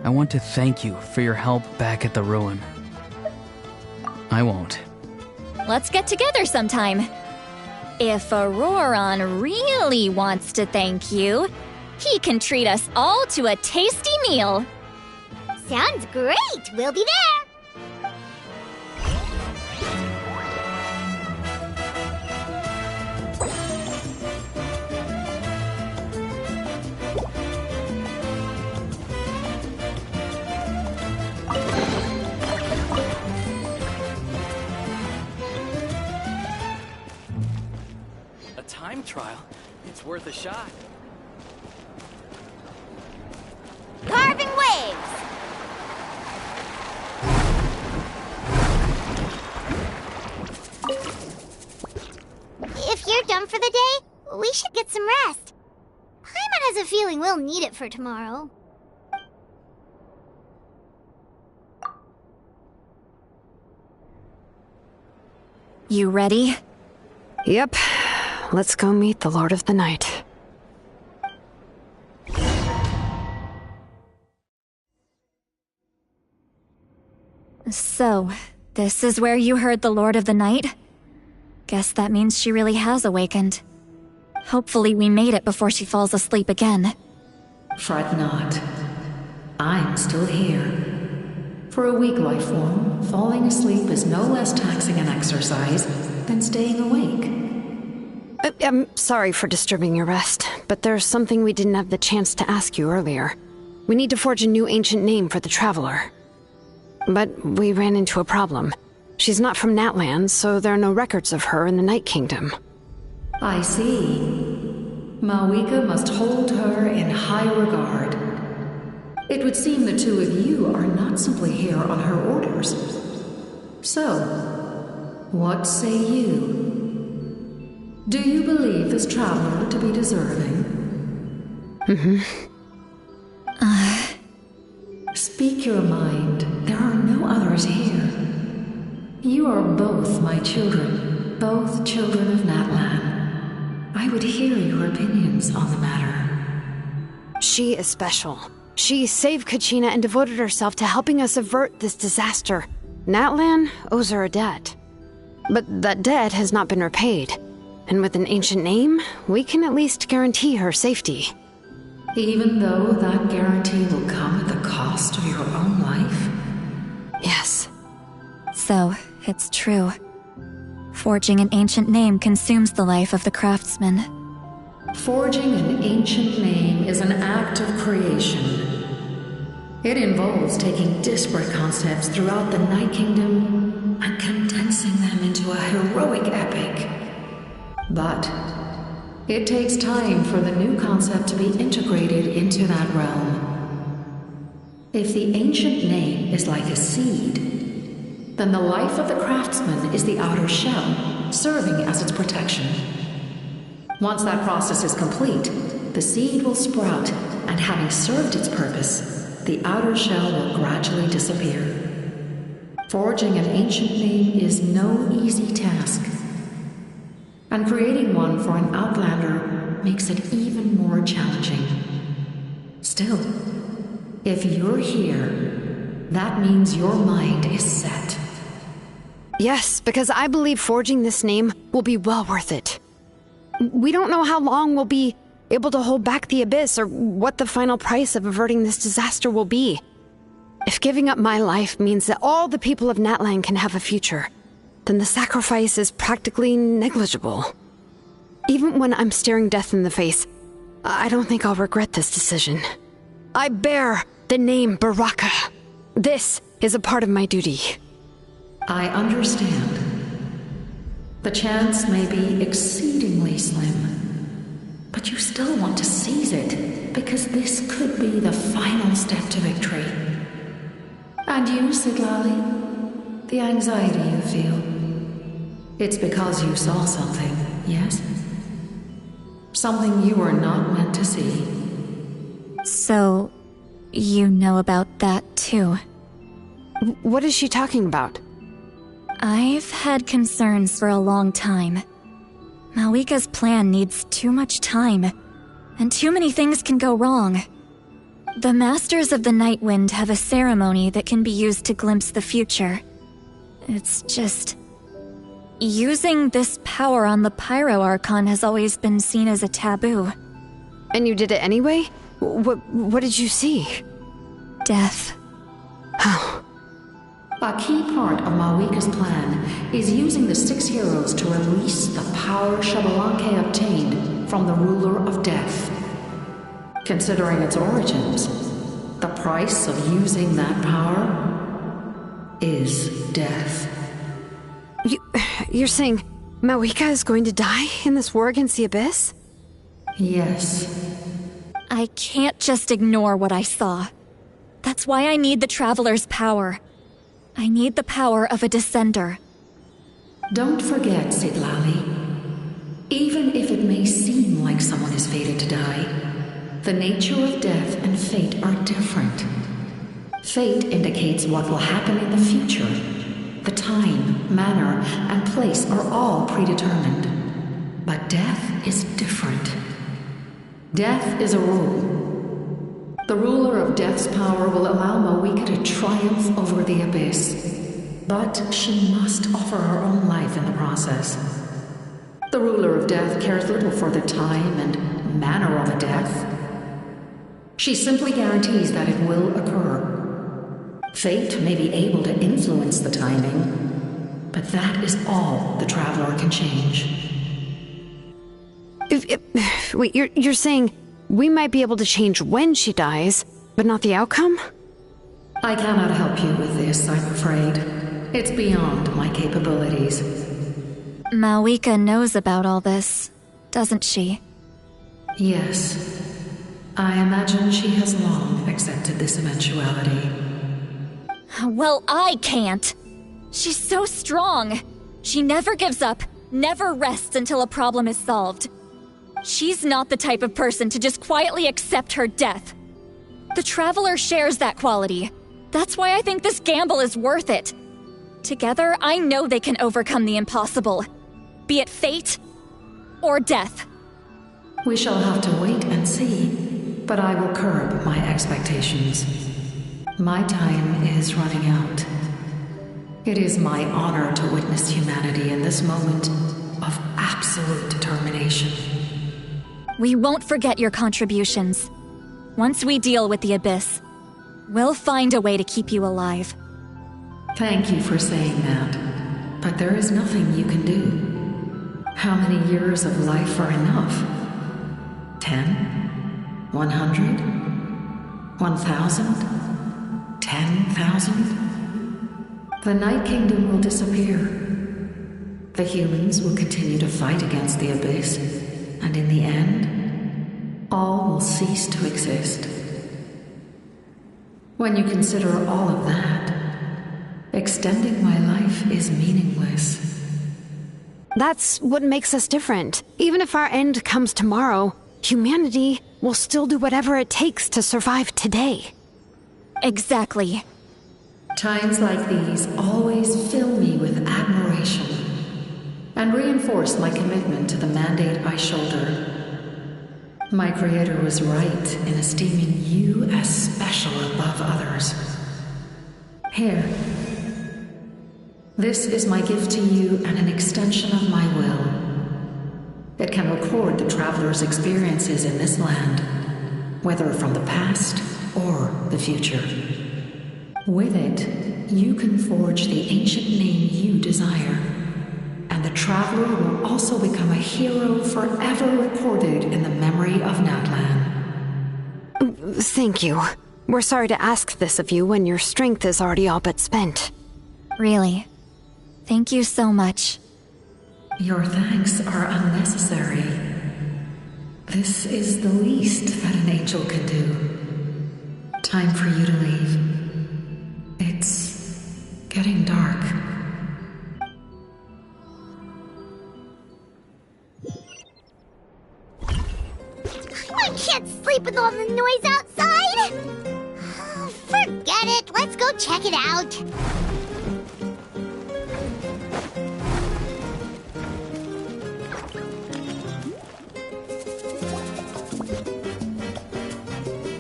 I want to thank you for your help back at the ruin. I won't. Let's get together sometime. If Auroron really wants to thank you, he can treat us all to a tasty meal. Sounds great! We'll be there! A time trial? It's worth a shot. Carving waves! If you're done for the day, we should get some rest. Paimon has a feeling we'll need it for tomorrow. You ready? Yep. Let's go meet the Lord of the Night. So, this is where you heard the Lord of the Night? Guess that means she really has awakened. Hopefully we made it before she falls asleep again. Fret not. I'm still here. For a weak life form, falling asleep is no less taxing an exercise than staying awake. I'm sorry for disturbing your rest, but there's something we didn't have the chance to ask you earlier. We need to forge a new ancient name for the Traveler. But we ran into a problem. She's not from Natlan, so there are no records of her in the Night Kingdom. I see. Malwika must hold her in high regard. It would seem the two of you are not simply here on her orders. So, what say you? Do you believe this traveler to be deserving? Speak your mind. There are no others here. You are both my children, both children of Natlan. I would hear your opinions on the matter. She is special. She saved Kachina and devoted herself to helping us avert this disaster. Natlan owes her a debt. But that debt has not been repaid. And with an ancient name, we can at least guarantee her safety. Even though that guarantee will come at the cost of your own life? Yes. So, it's true. Forging an ancient name consumes the life of the craftsman. Forging an ancient name is an act of creation. It involves taking disparate concepts throughout the Night Kingdom and condensing them into a heroic epic. But it takes time for the new concept to be integrated into that realm. If the ancient name is like a seed, then the life of the craftsman is the outer shell, serving as its protection. Once that process is complete, the seed will sprout, and having served its purpose, the outer shell will gradually disappear. Forging an ancient name is no easy task, and creating one for an outlander makes it even more challenging. Still, if you're here, that means your mind is set. Yes, because I believe forging this name will be well worth it. We don't know how long we'll be able to hold back the Abyss or what the final price of averting this disaster will be. If giving up my life means that all the people of Natlan can have a future, then the sacrifice is practically negligible. Even when I'm staring death in the face, I don't think I'll regret this decision. I bear the name Baraka. This is a part of my duty. I understand. The chance may be exceedingly slim, but you still want to seize it because this could be the final step to victory. And you, Siglali, the anxiety you feel, it's because you saw something, yes? Something you were not meant to see. So, you know about that too? What is she talking about? I've had concerns for a long time. Malwika's plan needs too much time, and too many things can go wrong. The Masters of the Nightwind have a ceremony that can be used to glimpse the future. It's just... using this power on the Pyro Archon has always been seen as a taboo. And you did it anyway? What did you see? Death. Oh. A key part of Malwika's plan is using the 6 heroes to release the power Xbalanque obtained from the ruler of death. Considering its origins, the price of using that power is death. You're saying Malwika is going to die in this war against the Abyss? Yes. I can't just ignore what I saw. That's why I need the Traveler's power. I need the power of a Descender. Don't forget, Siglali. Even if it may seem like someone is fated to die, the nature of death and fate are different. Fate indicates what will happen in the future. The time, manner, and place are all predetermined. But death is different. Death is a rule. The ruler of Death's power will allow Malwika to triumph over the Abyss. But she must offer her own life in the process. The ruler of Death cares little for the time and manner of a death. She simply guarantees that it will occur. Fate may be able to influence the timing, but that is all the Traveler can change. Wait, you're saying we might be able to change when she dies, but not the outcome? I cannot help you with this, I'm afraid. It's beyond my capabilities. Malwika knows about all this, doesn't she? Yes. I imagine she has long accepted this eventuality. Well, I can't. She's so strong. She never gives up, never rests until a problem is solved. She's not the type of person to just quietly accept her death. The Traveler shares that quality. That's why I think this gamble is worth it. Together, I know they can overcome the impossible. Be it fate or death. We shall have to wait and see, but I will curb my expectations. My time is running out. It is my honor to witness humanity in this moment of absolute determination. We won't forget your contributions. Once we deal with the Abyss, we'll find a way to keep you alive. Thank you for saying that, but there is nothing you can do. How many years of life are enough? 10? 100? 1,000? 10,000? The Night Kingdom will disappear. The humans will continue to fight against the Abyss, and in the end, all will cease to exist. When you consider all of that, extending my life is meaningless. That's what makes us different. Even if our end comes tomorrow, humanity will still do whatever it takes to survive today. Exactly. Times like these always fill me with admiration and reinforce my commitment to the mandate I shoulder. My creator was right in esteeming you as special above others. Here. This is my gift to you and an extension of my will. It can record the traveler's experiences in this land, whether from the past or the future. With it, you can forge the ancient name you desire, and the traveler will also become a hero forever recorded in the memory of Natlan. Thank you. We're sorry to ask this of you when your strength is already all but spent. Really. Thank you so much. Your thanks are unnecessary. This is the least that an angel can do. Time for you to leave. It's getting dark. I can't sleep with all the noise outside! Forget it, let's go check it out.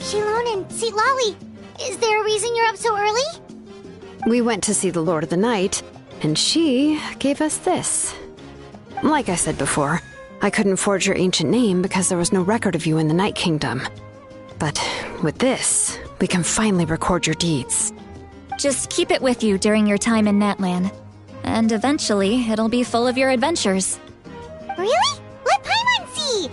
Shilon and Lolly, is there a reason you're up so early? We went to see the Lord of the Night, and she gave us this. Like I said before, I couldn't forge your ancient name because there was no record of you in the Night Kingdom. But with this, we can finally record your deeds. Just keep it with you during your time in Natlan, and eventually it'll be full of your adventures. Really? Let Paimon see!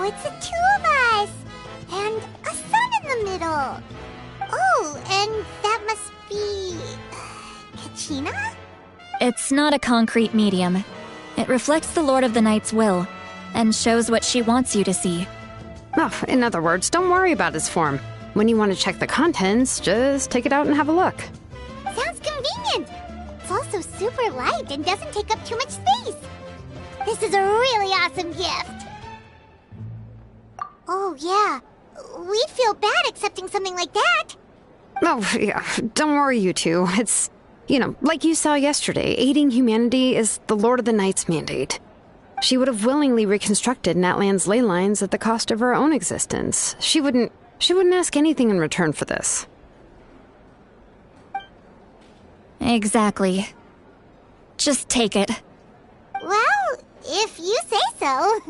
It's the two of us! And a sun in the middle! Oh, and that must be... Kachina? It's not a concrete medium. It reflects the Lord of the Night's will, and shows what she wants you to see. Oh, in other words, don't worry about his form. When you want to check the contents, just take it out and have a look. Sounds convenient! It's also super light and doesn't take up too much space! This is a really awesome gift! Oh, yeah. We'd feel bad accepting something like that. Oh, yeah. Don't worry, you two. It's, like you saw yesterday, aiding humanity is the Lord of the Night's mandate. She would have willingly reconstructed Natlan's ley lines at the cost of her own existence. She wouldn't ask anything in return for this. Exactly. Just take it. Well, if you say so.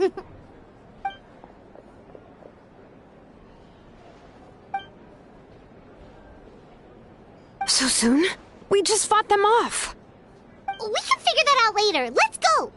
So soon? We just fought them off. We can figure that out later. Let's go!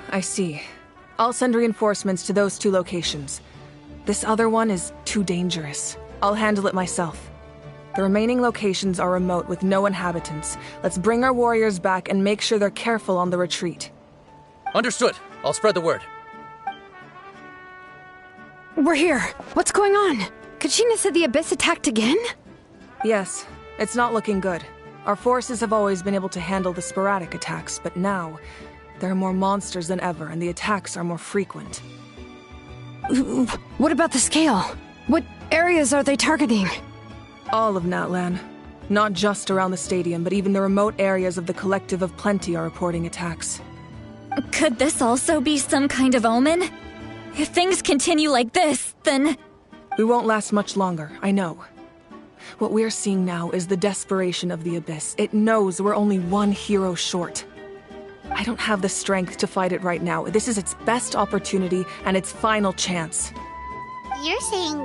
I see. I'll send reinforcements to those 2 locations. This other one is too dangerous. I'll handle it myself. The remaining locations are remote with no inhabitants. Let's bring our warriors back and make sure they're careful on the retreat. Understood. I'll spread the word. We're here. What's going on? Kachina said the Abyss attacked again? Yes, it's not looking good. Our forces have always been able to handle the sporadic attacks, but now there are more monsters than ever, and the attacks are more frequent. What about the scale? What areas are they targeting? All of Natlan. Not just around the stadium, but even the remote areas of the Collective of Plenty are reporting attacks. Could this also be some kind of omen? If things continue like this, then... We won't last much longer, I know. What we're seeing now is the desperation of the Abyss. It knows we're only one hero short. I don't have the strength to fight it right now. This is its best opportunity and its final chance. You're saying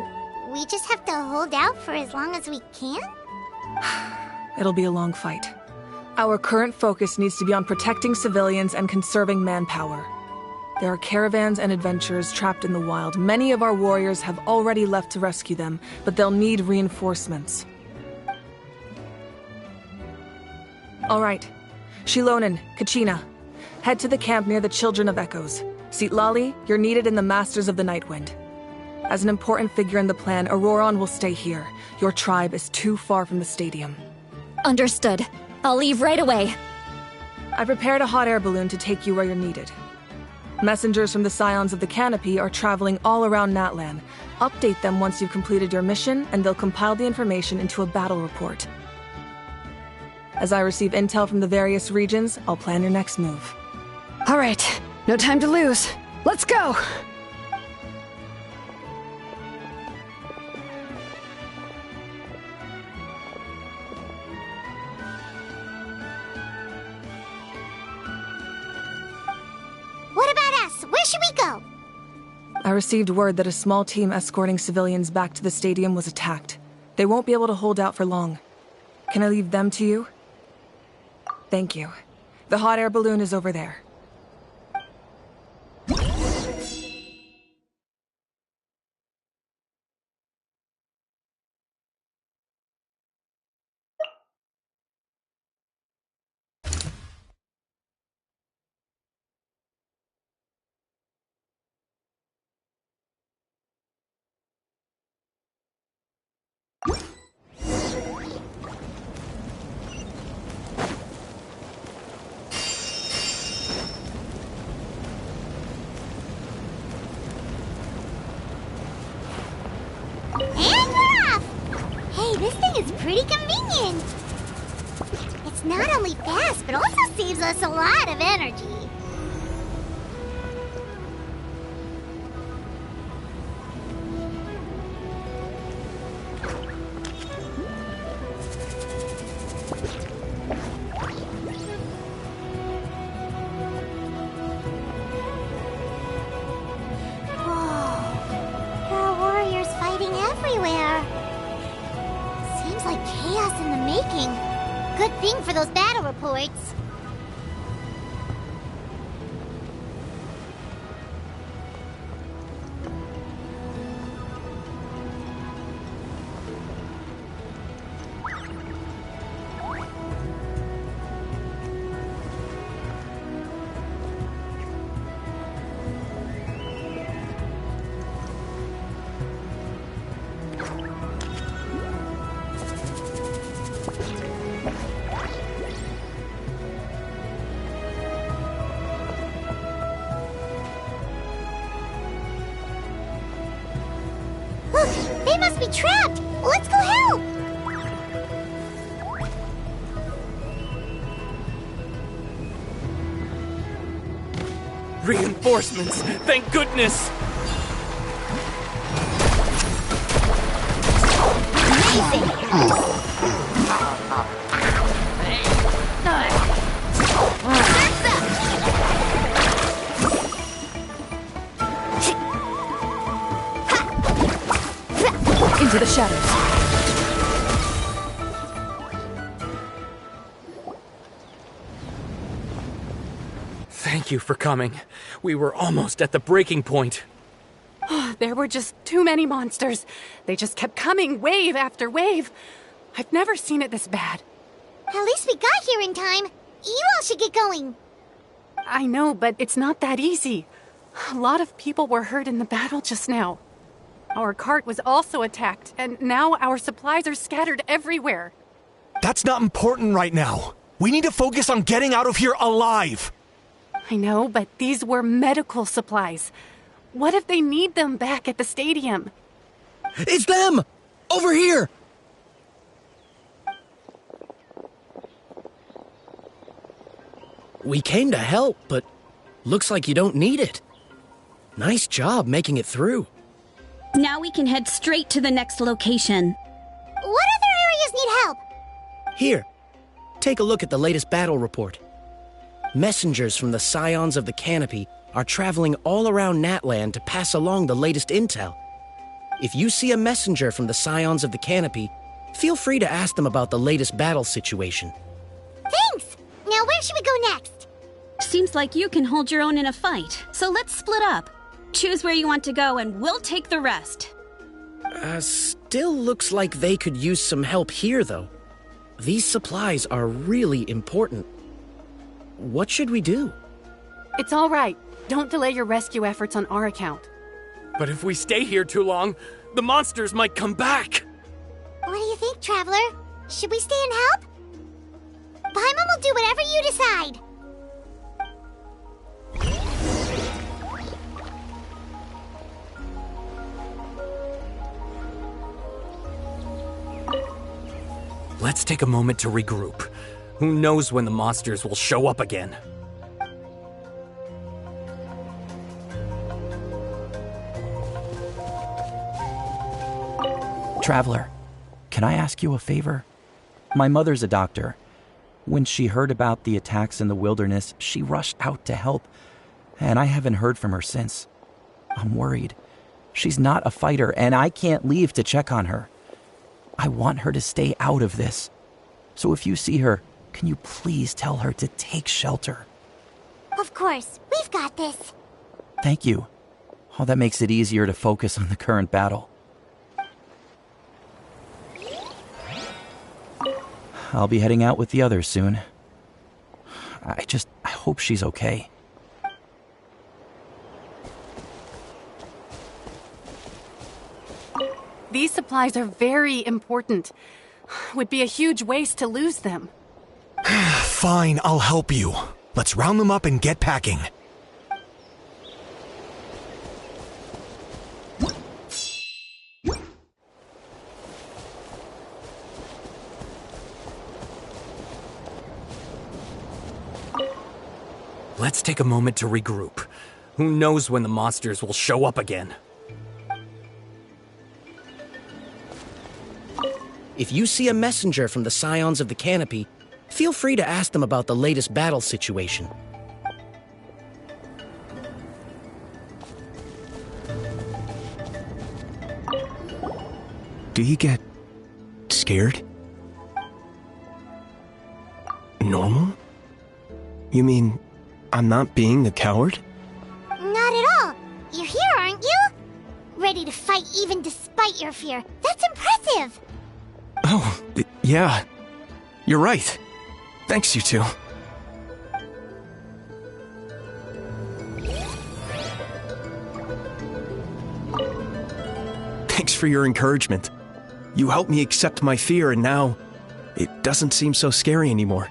we just have to hold out for as long as we can? It'll be a long fight. Our current focus needs to be on protecting civilians and conserving manpower. There are caravans and adventurers trapped in the wild. Many of our warriors have already left to rescue them, but they'll need reinforcements. All right. Shilonen, Kachina, head to the camp near the Children of Echoes. Citlali, you're needed in the Masters of the Nightwind. As an important figure in the plan, Auroron will stay here. Your tribe is too far from the stadium. Understood. I'll leave right away. I prepared a hot air balloon to take you where you're needed. Messengers from the Scions of the Canopy are traveling all around Natlan. Update them once you've completed your mission, and they'll compile the information into a battle report. As I receive intel from the various regions, I'll plan your next move. All right, no time to lose. Let's go! What about us? Where should we go? I received word that a small team escorting civilians back to the stadium was attacked. They won't be able to hold out for long. Can I leave them to you? Thank you. The hot air balloon is over there. This thing is pretty convenient. It's not only fast, but also saves us a lot of energy. Whoa, there are warriors fighting everywhere. good thing for those battle reports. They must be trapped! Let's go help! Reinforcements! Thank goodness! Into the shadows. Thank you for coming. We were almost at the breaking point. There were just too many monsters. They just kept coming, wave after wave. I've never seen it this bad. At least we got here in time. You all should get going. I know, but it's not that easy. A lot of people were hurt in the battle just now. Our cart was also attacked, and now our supplies are scattered everywhere. That's not important right now. We need to focus on getting out of here alive. I know, but these were medical supplies. What if they need them back at the stadium? It's them! Over here! We came to help, but looks like you don't need it. Nice job making it through. Now we can head straight to the next location. What other areas need help? Here, take a look at the latest battle report. Messengers from the Scions of the Canopy are traveling all around Natland to pass along the latest intel. If you see a messenger from the Scions of the Canopy, feel free to ask them about the latest battle situation. Thanks! Now where should we go next? Seems like you can hold your own in a fight, so let's split up. Choose where you want to go and we'll take the rest. Still looks like they could use some help here, though. These supplies are really important. What should we do? It's all right. Don't delay your rescue efforts on our account. But if we stay here too long, the monsters might come back. What do you think, Traveler? Should we stay and help? Paimon will do whatever you decide. Let's take a moment to regroup. Who knows when the monsters will show up again? Traveler, can I ask you a favor? My mother's a doctor. When she heard about the attacks in the wilderness, she rushed out to help, and I haven't heard from her since. I'm worried. She's not a fighter, and I can't leave to check on her. I want her to stay out of this. So if you see her, can you please tell her to take shelter? Of course, we've got this. Thank you. Oh, that makes it easier to focus on the current battle. I'll be heading out with the others soon. I hope she's okay. These supplies are very important. Would be a huge waste to lose them. Fine, I'll help you. Let's round them up and get packing. Let's take a moment to regroup. Who knows when the monsters will show up again? If you see a messenger from the Scions of the Canopy, feel free to ask them about the latest battle situation. Do you get scared? Normal? You mean I'm not being a coward? Not at all. You're here, aren't you? Ready to fight even despite your fear. That's impressive. Oh, yeah. You're right. Thanks, you two. Thanks for your encouragement. You helped me accept my fear, and now it doesn't seem so scary anymore.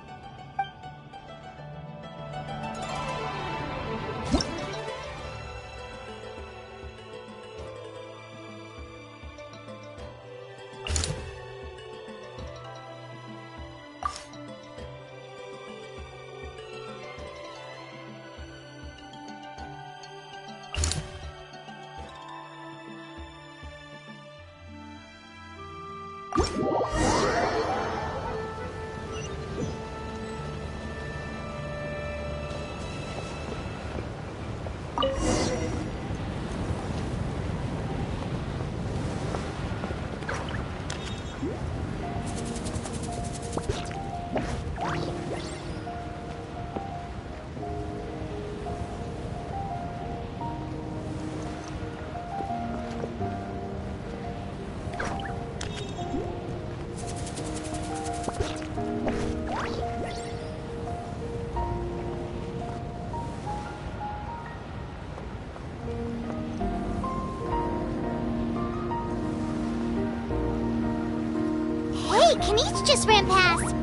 Hey, Kanish just ran past.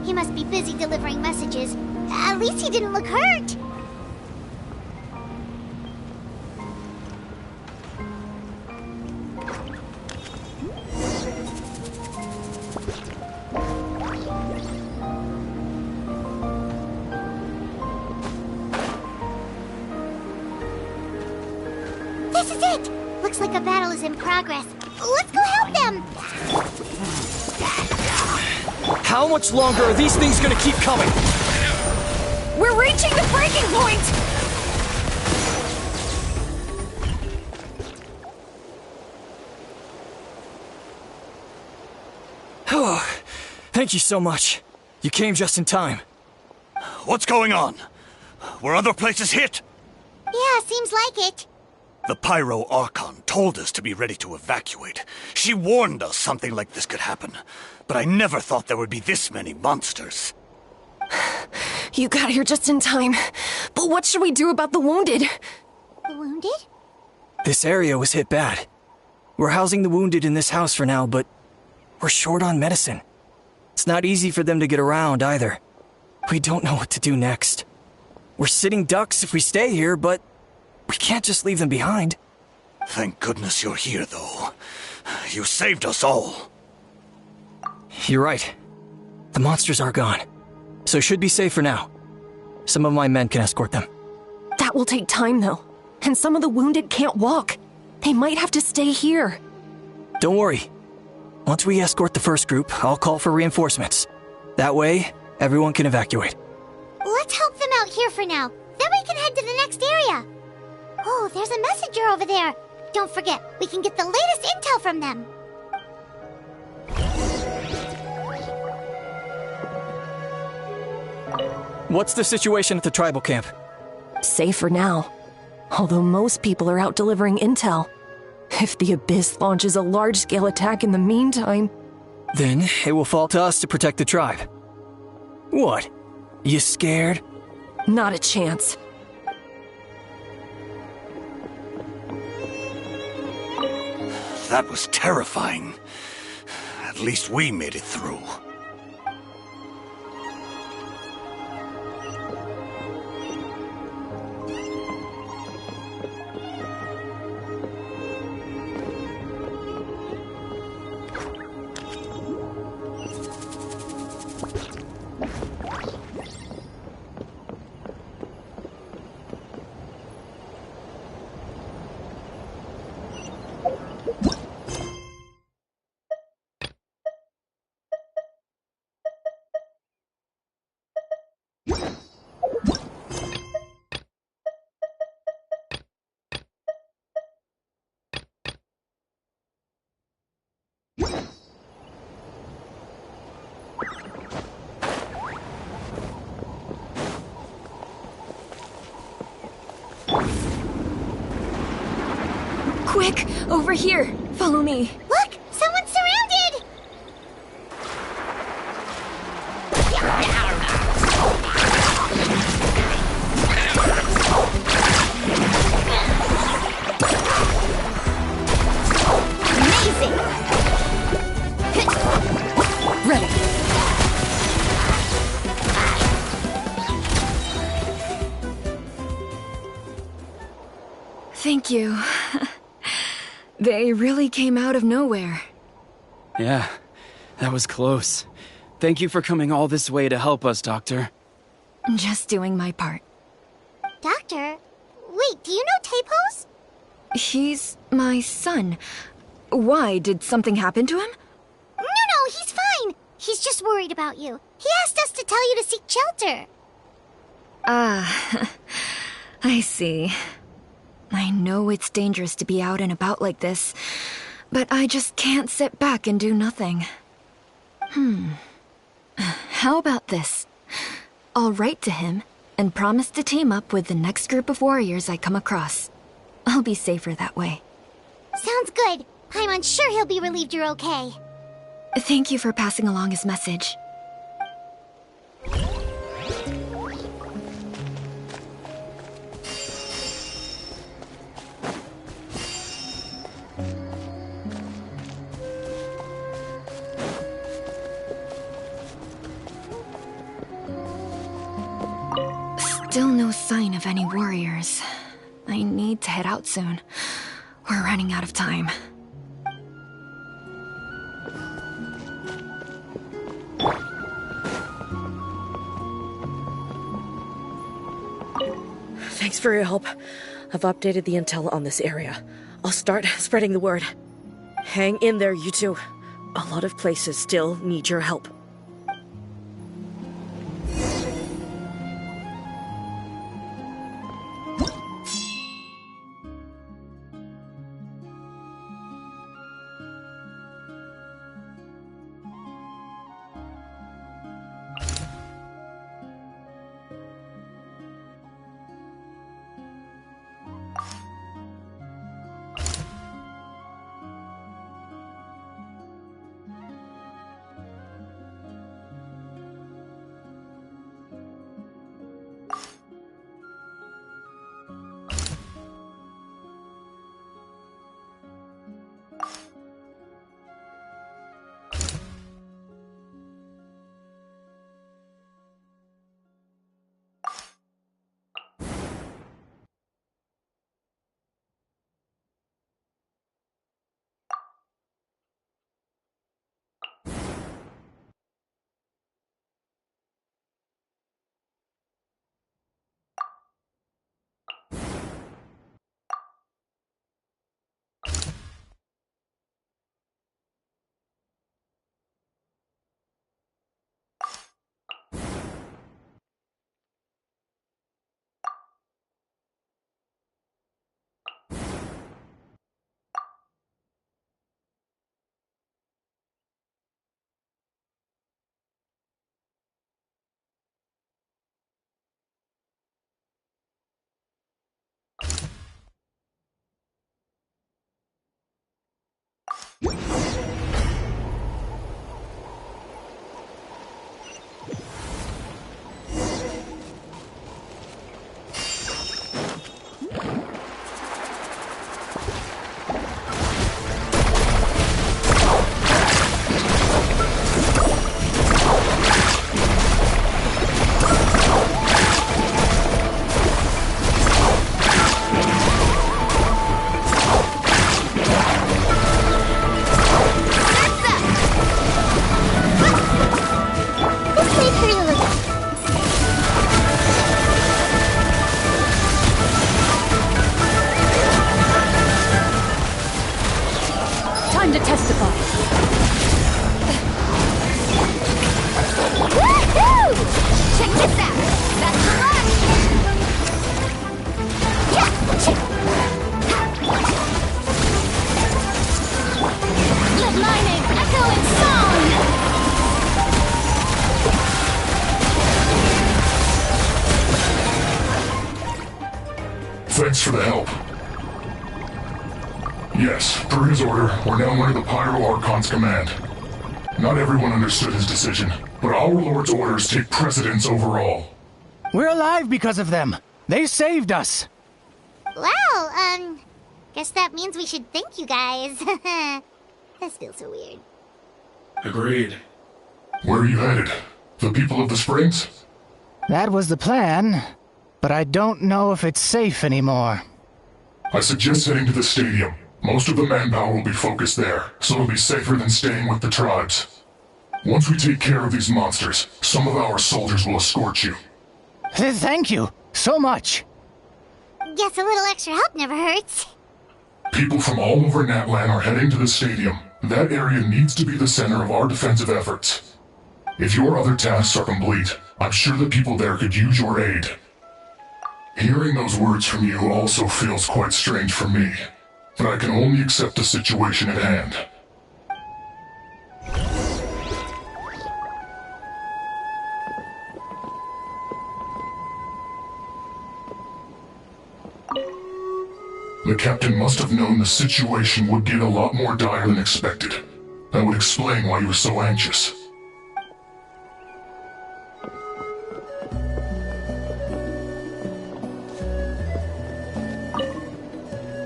He must be busy delivering messages. At least he didn't look hurt. This is it! Looks like a battle is in progress. Let's go help them! How much longer are these things gonna keep coming? We're reaching the breaking point! Oh, thank you so much. You came just in time. What's going on? Were other places hit? Yeah, seems like it. The Pyro Archon told us to be ready to evacuate. She warned us something like this could happen. But I never thought there would be this many monsters. You got here just in time. But what should we do about the wounded? The wounded? This area was hit bad. We're housing the wounded in this house for now, but we're short on medicine. It's not easy for them to get around either. We don't know what to do next. We're sitting ducks if we stay here, but we can't just leave them behind. Thank goodness you're here, though. You saved us all. You're right. The monsters are gone, so should be safe for now. Some of my men can escort them. That will take time, though. And some of the wounded can't walk. They might have to stay here. Don't worry. Once we escort the first group, I'll call for reinforcements. That way, everyone can evacuate. Let's help them out here for now. Then we can head to the next area. Oh, there's a messenger over there. Don't forget, we can get the latest intel from them. What's the situation at the tribal camp? Safe for now. Although most people are out delivering intel. If the Abyss launches a large-scale attack in the meantime... Then it will fall to us to protect the tribe. What? You scared? Not a chance. That was terrifying. At least we made it through. Quick, over here. Follow me. Look! Someone's surrounded! Amazing! Ready. Thank you. They really came out of nowhere. Yeah, that was close. Thank you for coming all this way to help us, Doctor. Just doing my part. Doctor? Wait, do you know Tapos? He's my son. Why? Did something happen to him? No, he's fine. He's just worried about you. He asked us to tell you to seek shelter. Ah, I see. I know it's dangerous to be out and about like this, but I just can't sit back and do nothing. How about this? I'll write to him and promise to team up with the next group of warriors I come across. I'll be safer that way. Sounds good. I'm unsure he'll be relieved you're okay. Thank you for passing along his message. Still no sign of any warriors. I need to head out soon. We're running out of time. Thanks for your help. I've updated the intel on this area. I'll start spreading the word. Hang in there, you two. A lot of places still need your help. Time to testify. Woohoo! Check this out. That's the Let my name echo in song. Thanks for the help. Yes, through his order, we're now under the Pyro Archon's command. Not everyone understood his decision, but our Lord's orders take precedence over all. We're alive because of them. They saved us. Well, guess that means we should thank you guys. This feels so weird. Agreed. Where are you headed? The people of the Springs? That was the plan, but I don't know if it's safe anymore. I suggest heading to the stadium. Most of the manpower will be focused there, so it'll be safer than staying with the tribes. Once we take care of these monsters, some of our soldiers will escort you. Thank you so much. Guess a little extra help never hurts. People from all over Natlan are heading to the stadium. That area needs to be the center of our defensive efforts. If your other tasks are complete, I'm sure the people there could use your aid. Hearing those words from you also feels quite strange for me, but I can only accept the situation at hand. The captain must have known the situation would get a lot more dire than expected. That would explain why he was so anxious.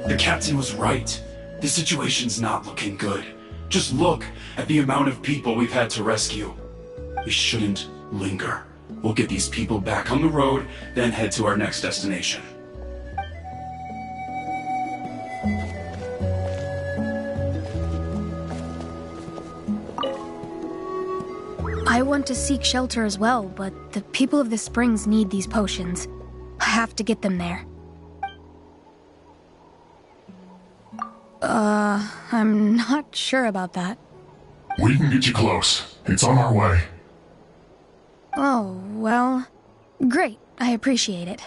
The captain was right. The situation's not looking good. Just look at the amount of people we've had to rescue. We shouldn't linger. We'll get these people back on the road, then head to our next destination. I want to seek shelter as well, but the people of the Springs need these potions. I have to get them there. I'm not sure about that. We can get you close. It's on our way. Oh, well, great. I appreciate it.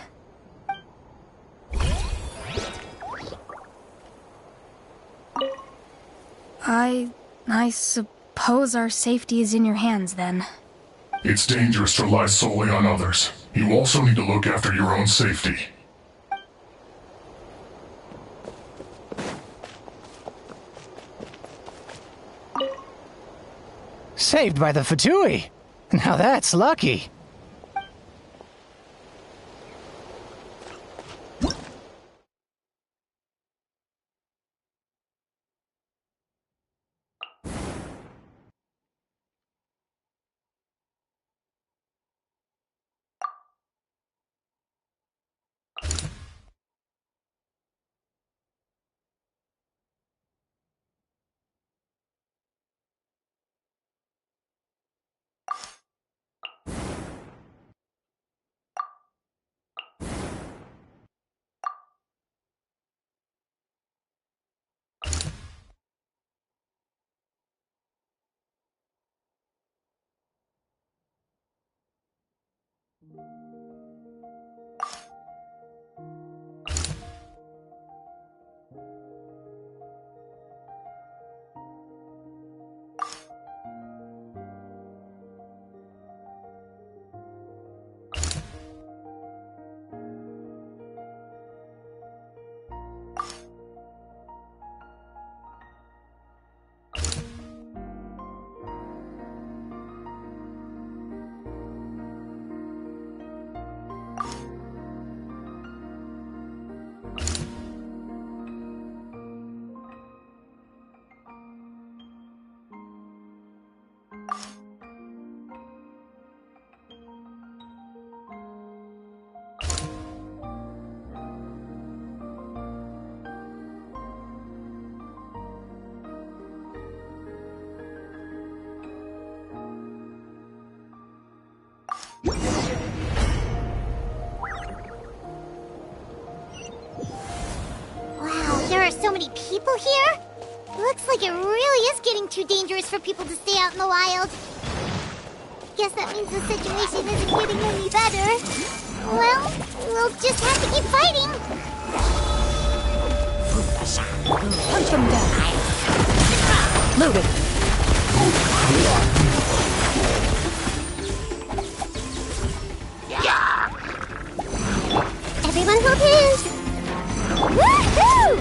I suppose our safety is in your hands, then. It's dangerous to rely solely on others. You also need to look after your own safety. Saved by the Fatui. Now that's lucky. Wow, there are so many people here? Looks like it really is getting too dangerous for people to stay out in the wild. Guess that means the situation isn't getting any better. Well, we'll just have to keep fighting. Punch him down. Loaded. Everyone hold hands. Woohoo!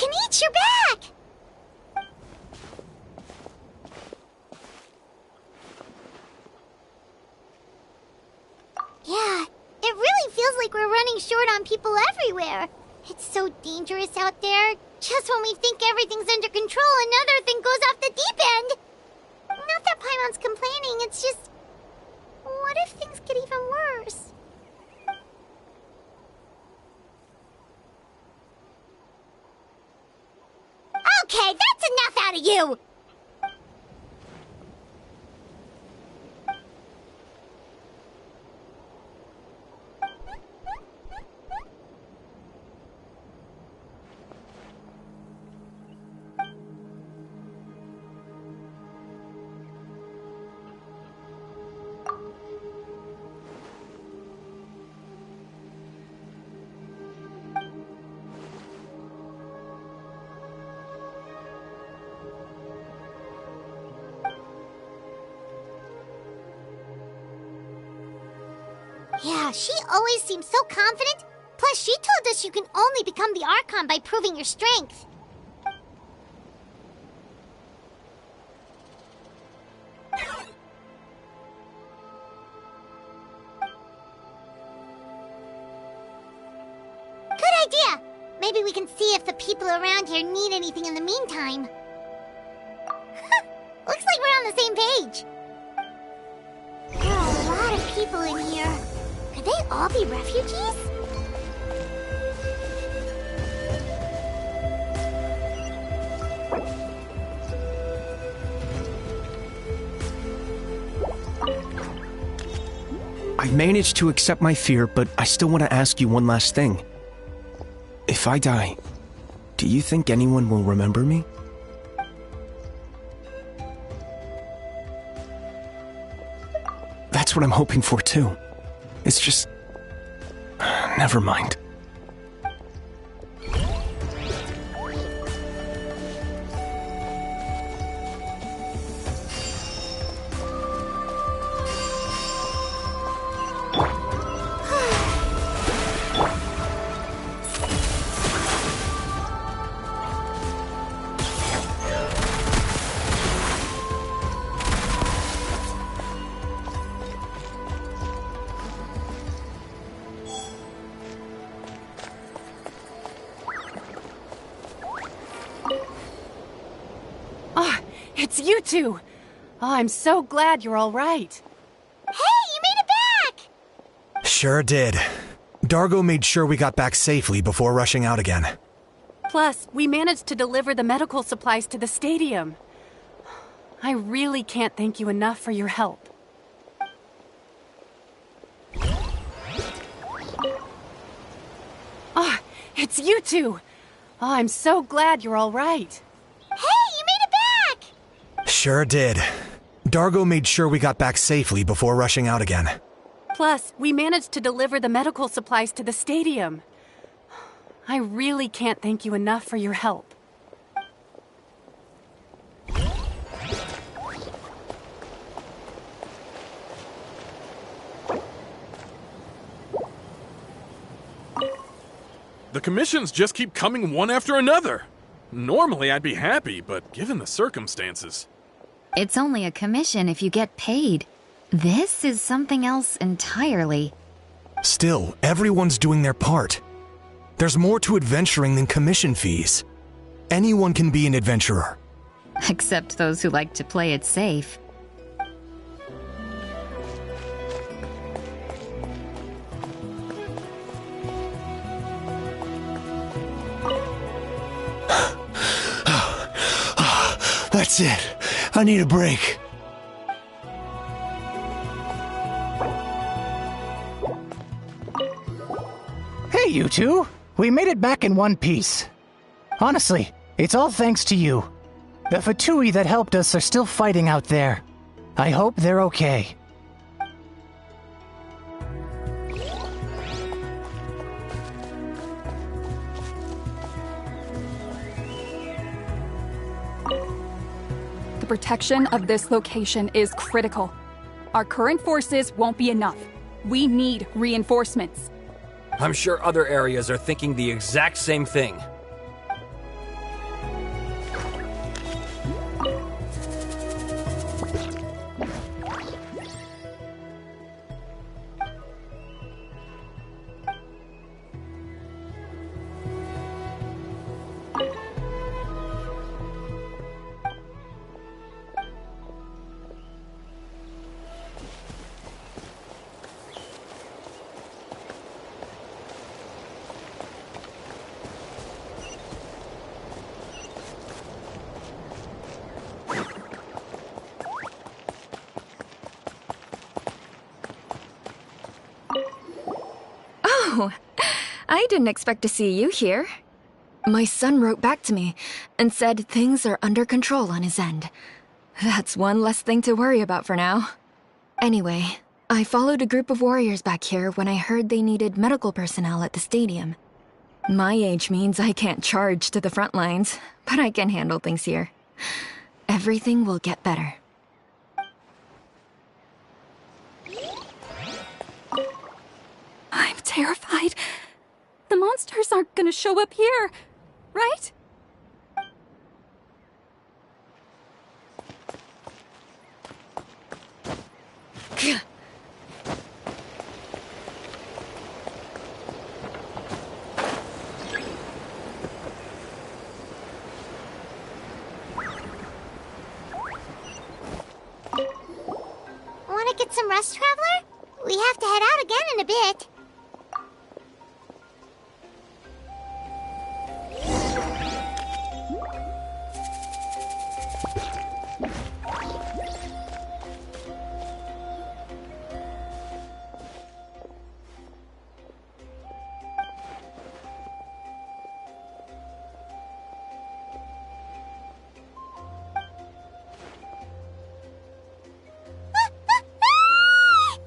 Anish, you're back! Yeah, it really feels like we're running short on people everywhere. It's so dangerous out there. Just when we think everything's under control, another thing goes off the deep end. Not that Paimon's complaining, it's just... What if things get even worse? Okay, that's enough out of you! Yeah, she always seems so confident. Plus, she told us you can only become the Archon by proving your strength. Good idea! Maybe we can see if the people around here need anything in the meantime. Looks like we're on the same page. There are a lot of people in here. Could they all be refugees? I managed to accept my fear, but I still want to ask you one last thing. If I die, do you think anyone will remember me? That's what I'm hoping for, too. It's just... never mind. It's you two! Oh, I'm so glad you're all right. Hey, you made it back! Sure did. Dargo made sure we got back safely before rushing out again. Plus, we managed to deliver the medical supplies to the stadium. I really can't thank you enough for your help. Oh, it's you two! Oh, I'm so glad you're all right. Hey, you made it back! Sure did. Dargo made sure we got back safely before rushing out again. Plus, we managed to deliver the medical supplies to the stadium. I really can't thank you enough for your help. The commissions just keep coming one after another. Normally I'd be happy, but given the circumstances... It's only a commission if you get paid. This is something else entirely. Still, everyone's doing their part. There's more to adventuring than commission fees. Anyone can be an adventurer. Except those who like to play it safe. That's it. I need a break. Hey, you two! We made it back in one piece. Honestly, it's all thanks to you. The Fatui that helped us are still fighting out there. I hope they're okay. The protection of this location is critical. Our current forces won't be enough. We need reinforcements. I'm sure other areas are thinking the exact same thing. Oh, I didn't expect to see you here. My son wrote back to me and said things are under control on his end. That's one less thing to worry about for now. Anyway, I followed a group of warriors back here when I heard they needed medical personnel at the stadium. My age means I can't charge to the front lines, but I can handle things here. Everything will get better. I'm terrified. The monsters aren't gonna show up here, right? Want to get some rest, Traveler? We have to head out again in a bit.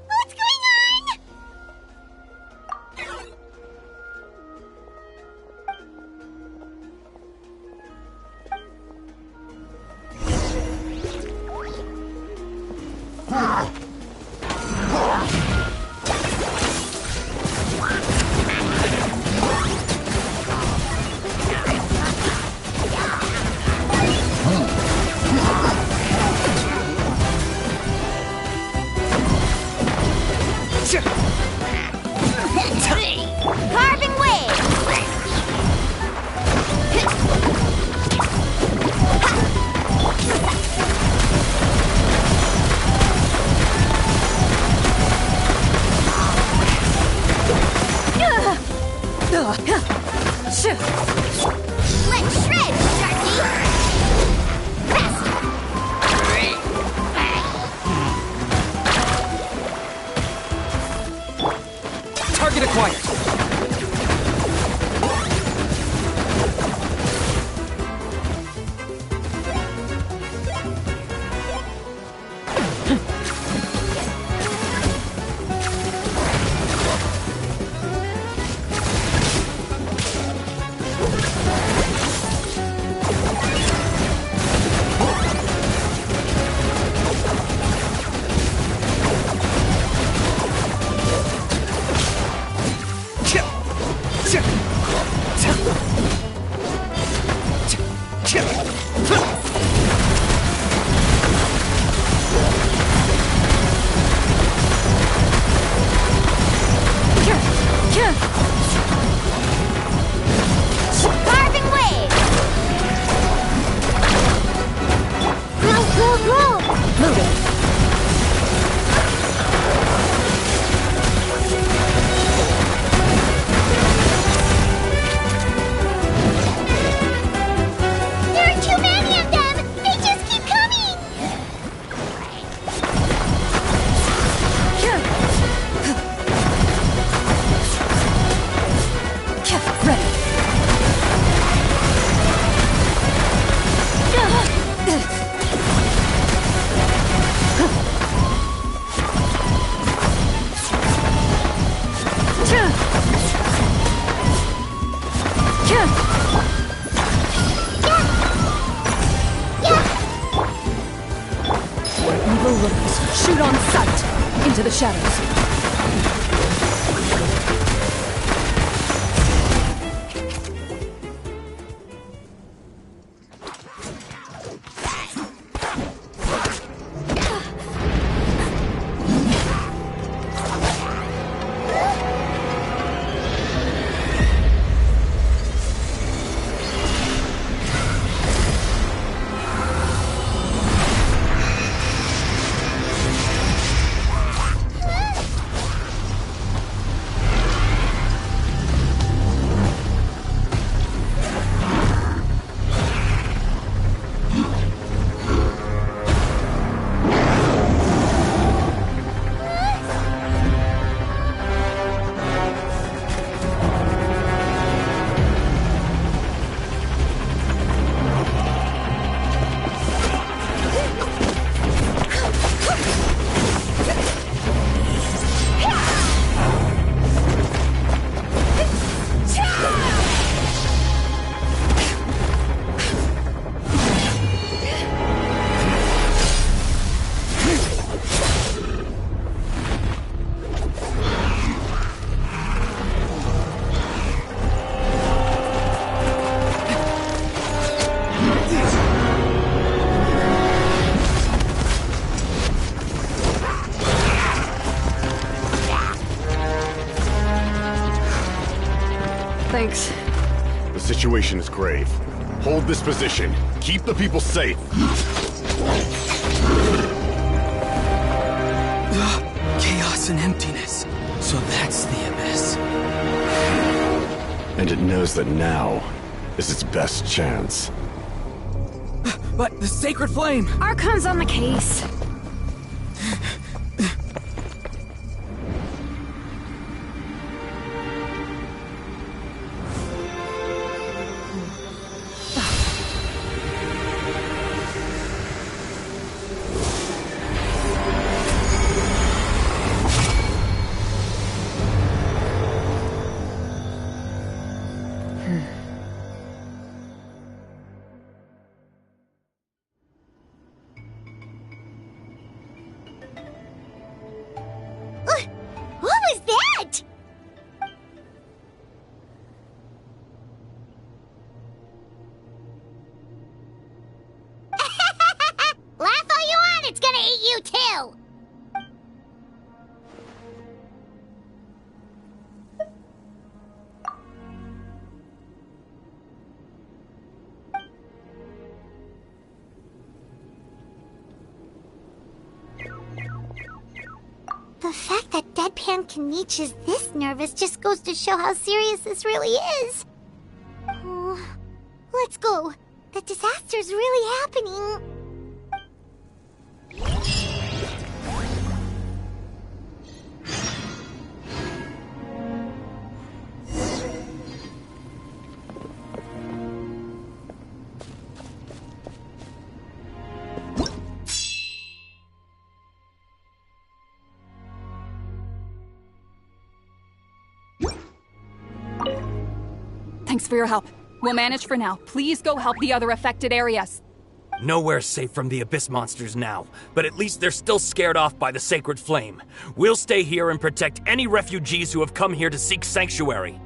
What's going on? Carving wave! Let's shred, Sharky! Target acquired. Carving wave! Moving. There are too many of them! They just keep coming! Evil lookers shoot on sight into the shadows. Thanks. The situation is grave. Hold this position. Keep the people safe. Chaos and emptiness. So that's the abyss. And it knows that now is its best chance. But the sacred flame! Archon's on the case. What was that? Laugh all you want, it's gonna eat you too! The fact that Deadpan Kanich is this nervous just goes to show how serious this really is. Oh, let's go. The disaster's really happening. Thanks for your help. We'll manage for now. Please go help the other affected areas. Nowhere's safe from the Abyss monsters now, but at least they're still scared off by the sacred flame. We'll stay here and protect any refugees who have come here to seek sanctuary.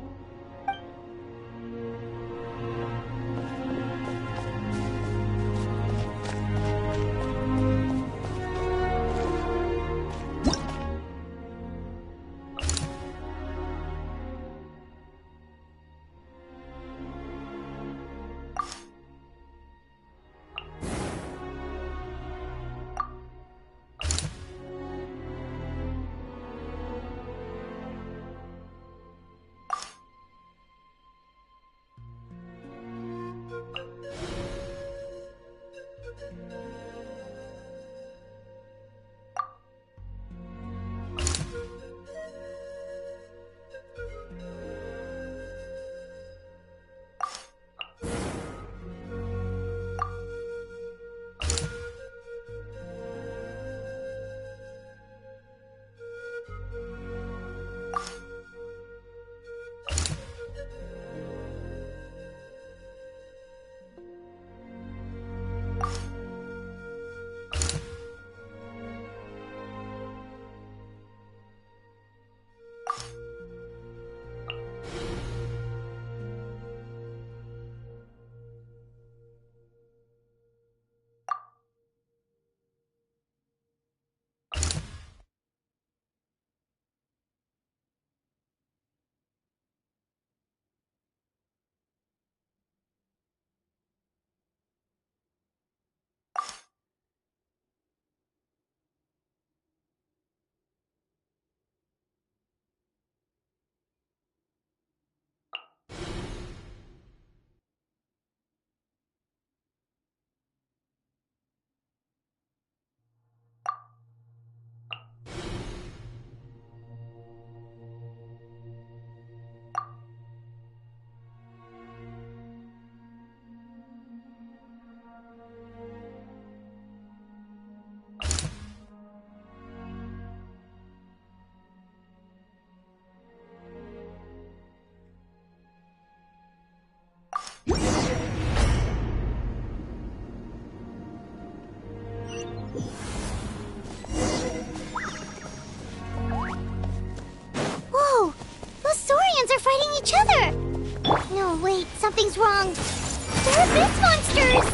each other! No, wait, something's wrong. They're abyss monsters!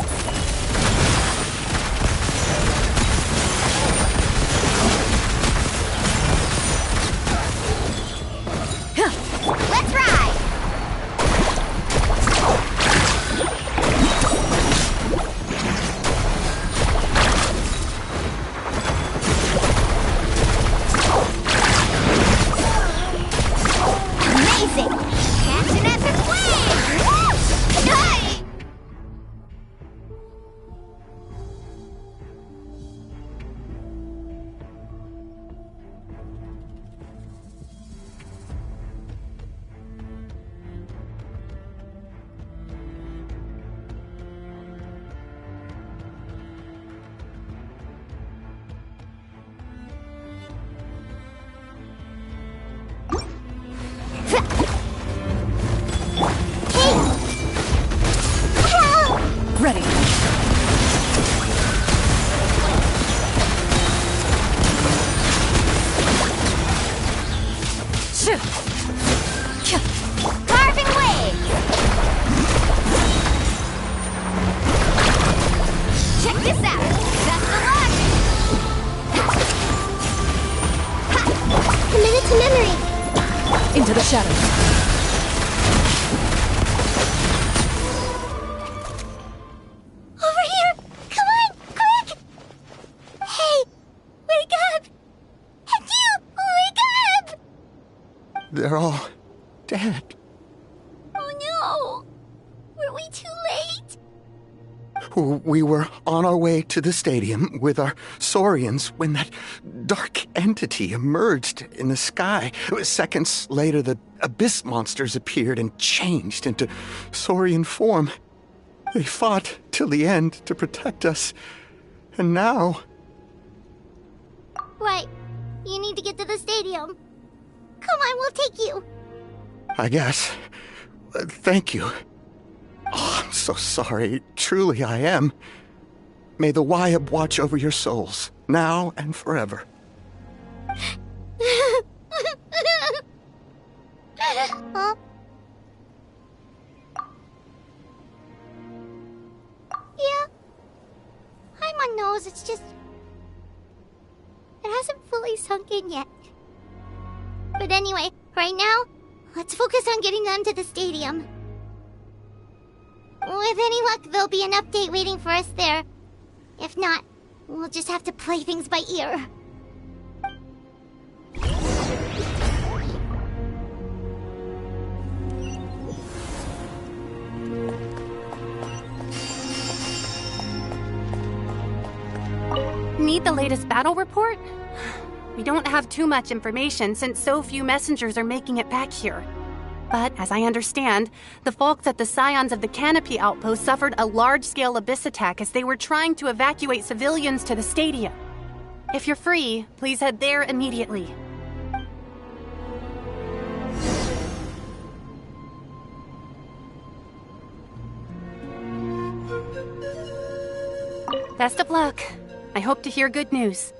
Let's ride! Ready. Carving waves! Check this out! Best of luck! Committed to memory! Into the shadows. Over here! Come on! Quick! Hey! Wake up! And you! Wake up! They're all dead. Oh no! Were we too late? We were on our way to the stadium with our Saurians when that dark entity emerged in the sky. Seconds later, the abyss monsters appeared and changed into Saurian form. They fought till the end to protect us. And now... Right. You need to get to the stadium. Come on, we'll take you. I guess. Thank you. Oh, I'm so sorry. Truly I am. May the Wyab watch over your souls, now and forever. Huh? Yeah. Paimon knows, it's just... it hasn't fully sunk in yet. But anyway, right now, let's focus on getting them to the stadium. With any luck, there'll be an update waiting for us there. If not, we'll just have to play things by ear. Need the latest battle report? We don't have too much information since so few messengers are making it back here. But, as I understand, the folks at the Scions of the Canopy outpost suffered a large-scale abyss attack as they were trying to evacuate civilians to the stadium. If you're free, please head there immediately. Best of luck. I hope to hear good news.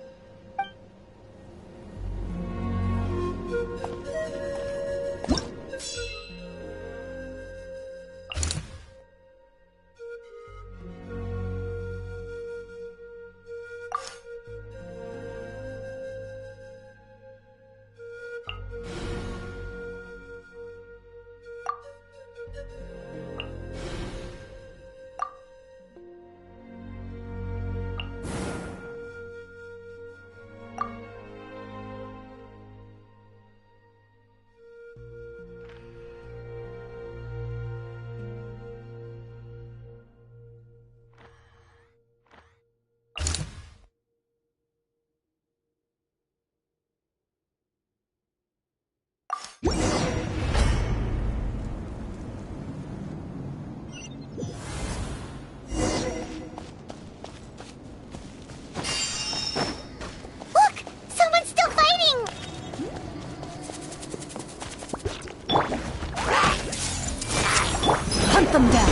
them down.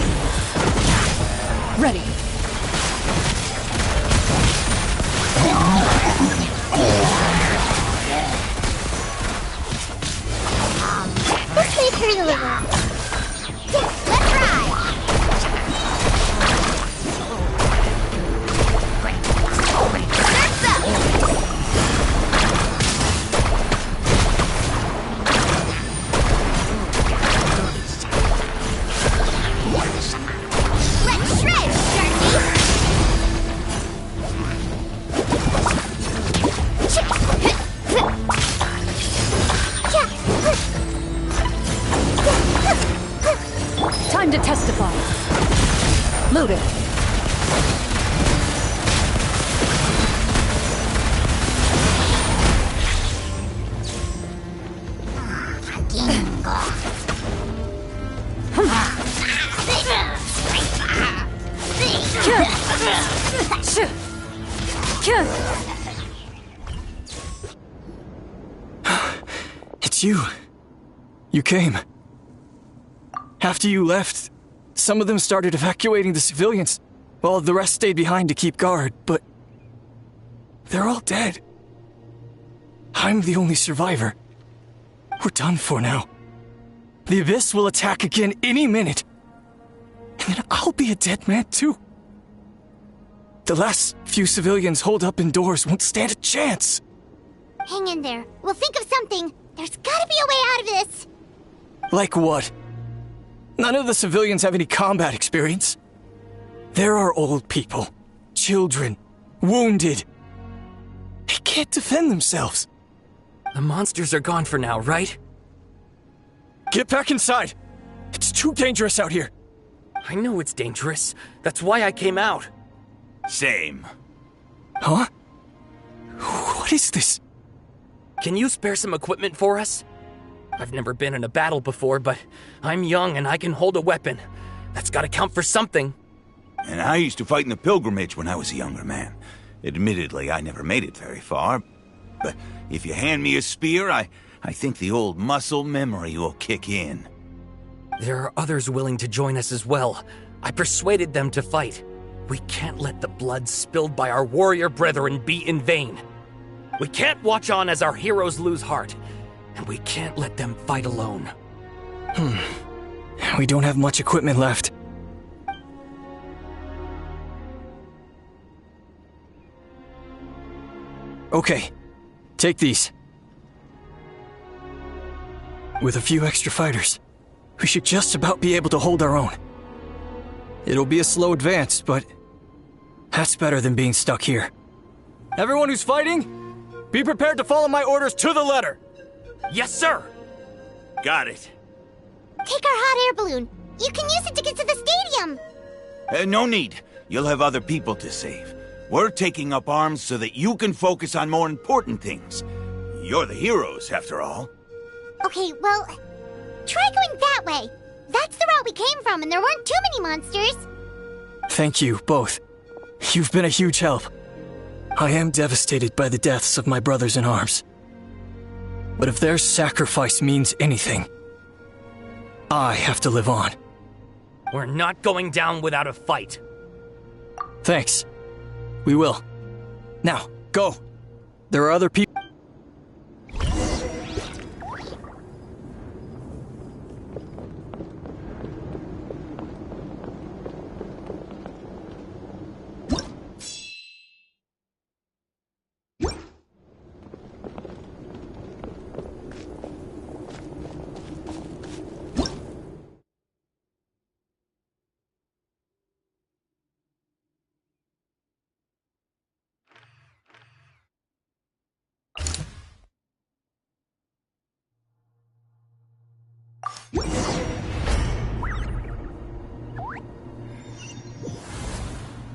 Ready. Let's make her deliver. Let's ride. Let's shred, Time to testify. Loaded. It's you. You came. After you left, Some of them started evacuating the civilians, while the rest stayed behind to keep guard, but they're all dead. I'm the only survivor. We're done for now. The Abyss will attack again any minute. And then I'll be a dead man too. The last few civilians holed up indoors won't stand a chance. Hang in there. We'll think of something. There's gotta be a way out of this. Like what? None of the civilians have any combat experience. There are old people, children, wounded. They can't defend themselves. The monsters are gone for now, right? Get back inside! It's too dangerous out here! I know it's dangerous. That's why I came out. Same. Huh? What is this? Can you spare some equipment for us? I've never been in a battle before, but I'm young and I can hold a weapon. That's gotta count for something. And I used to fight in the pilgrimage when I was a younger man. Admittedly, I never made it very far. But if you hand me a spear, I think the old muscle memory will kick in. There are others willing to join us as well. I persuaded them to fight. We can't let the blood spilled by our warrior brethren be in vain. We can't watch on as our heroes lose heart. And we can't let them fight alone. We don't have much equipment left. Okay, take these. With a few extra fighters, we should just about be able to hold our own. It'll be a slow advance, but that's better than being stuck here. Everyone who's fighting, be prepared to follow my orders to the letter. Yes, sir! Got it. Take our hot air balloon. You can use it to get to the stadium. No need. You'll have other people to save. We're taking up arms so that you can focus on more important things. You're the heroes, after all. Okay, well, try going that way. That's the route we came from, and there weren't too many monsters. Thank you, both. You've been a huge help. I am devastated by the deaths of my brothers in arms. But if their sacrifice means anything, I have to live on. We're not going down without a fight. Thanks. We will. Now, go. There are other people.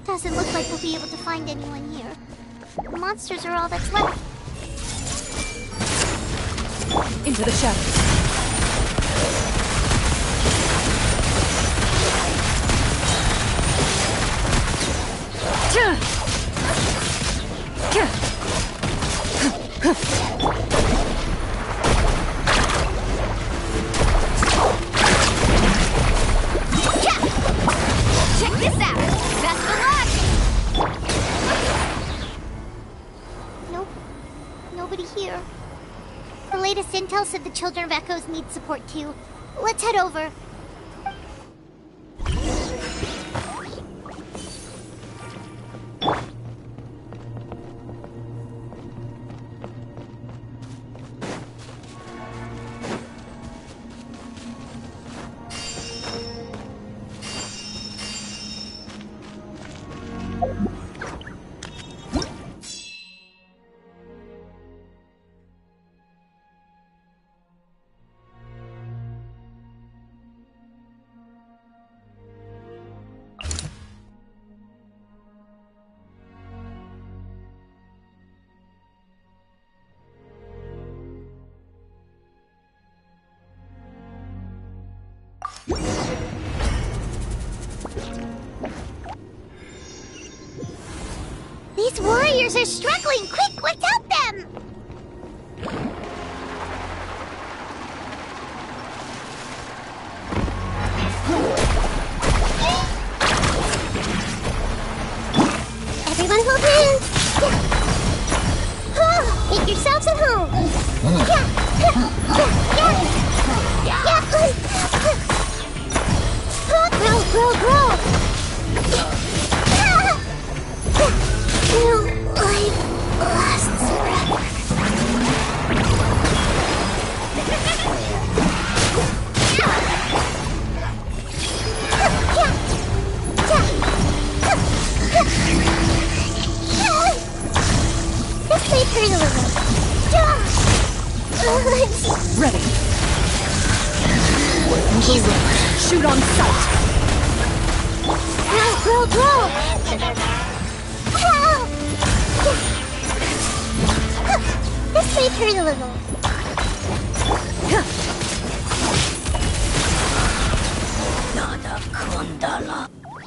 Doesn't look like we'll be able to find anyone here. The monsters are all that's left. Into the shadows. Check this out! Best of luck! Nope. Nobody here. The latest intel said the Children of Echoes need support too. Let's head over. These warriors are struggling! Quick, let's help them! Grow, grow! New life lasts forever. This may hurt a little. Ready. Shoot on sight. Grow, grow, grow! This may hurt a little.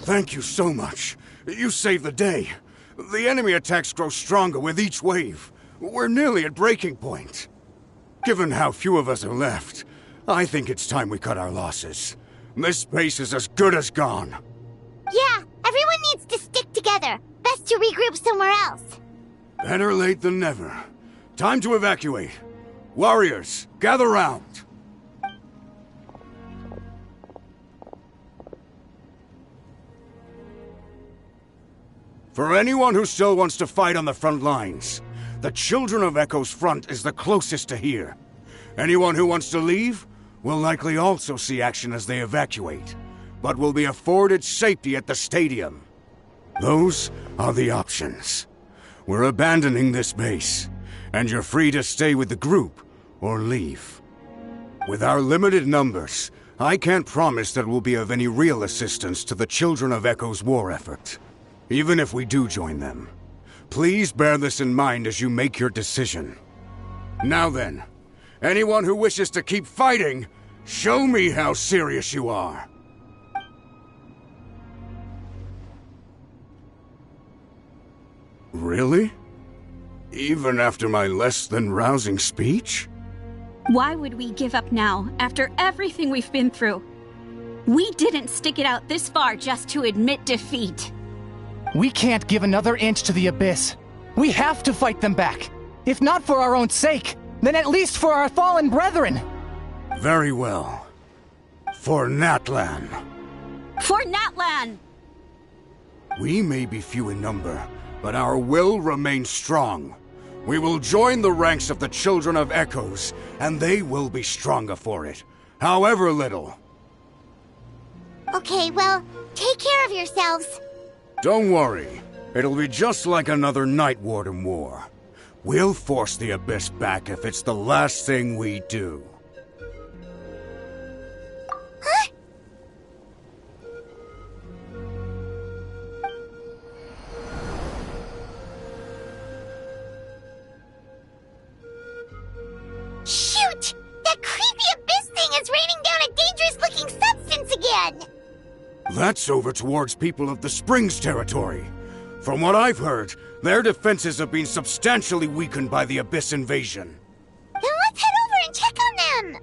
Thank you so much. You saved the day. The enemy attacks grow stronger with each wave. We're nearly at breaking point. Given how few of us are left, I think it's time we cut our losses. This base is as good as gone. Yeah, everyone needs to stick together. Best to regroup somewhere else. Better late than never. Time to evacuate. Warriors, gather round. For anyone who still wants to fight on the front lines, the Children of Echo's front is the closest to here. Anyone who wants to leave will likely also see action as they evacuate, but will be afforded safety at the stadium. Those are the options. We're abandoning this base, and you're free to stay with the group or leave. With our limited numbers, I can't promise that we'll be of any real assistance to the Children of Echo's war effort. Even if we do join them, please bear this in mind as you make your decision. Now then, anyone who wishes to keep fighting, show me how serious you are. Really? Even after my less than rousing speech? Why would we give up now, after everything we've been through? We didn't stick it out this far just to admit defeat. We can't give another inch to the Abyss. We have to fight them back. If not for our own sake, then at least for our fallen brethren. Very well. For Natlan. For Natlan! We may be few in number, but our will remains strong. We will join the ranks of the Children of Echoes, and they will be stronger for it, however little. Okay, well, take care of yourselves. Don't worry. It'll be just like another Night Warden war. We'll force the Abyss back if it's the last thing we do. Huh? Shoot! That creepy Abyss thing is raining down a dangerous-looking substance again! That's over towards people of the Springs territory. From what I've heard, their defenses have been substantially weakened by the Abyss invasion. Then let's head over and check on them!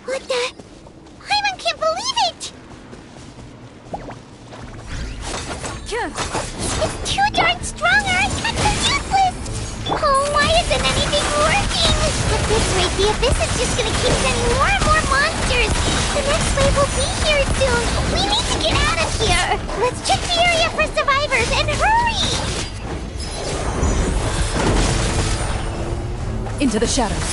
What the? Hyman can't believe it! It's too darn strong, our attacks are useless! Oh, why isn't anything working? At this rate, the Abyss is just gonna keep sending more and more monsters! The next wave will be here soon! We need to get out of here! Let's check the area for survivors, and hurry! Into the shadows.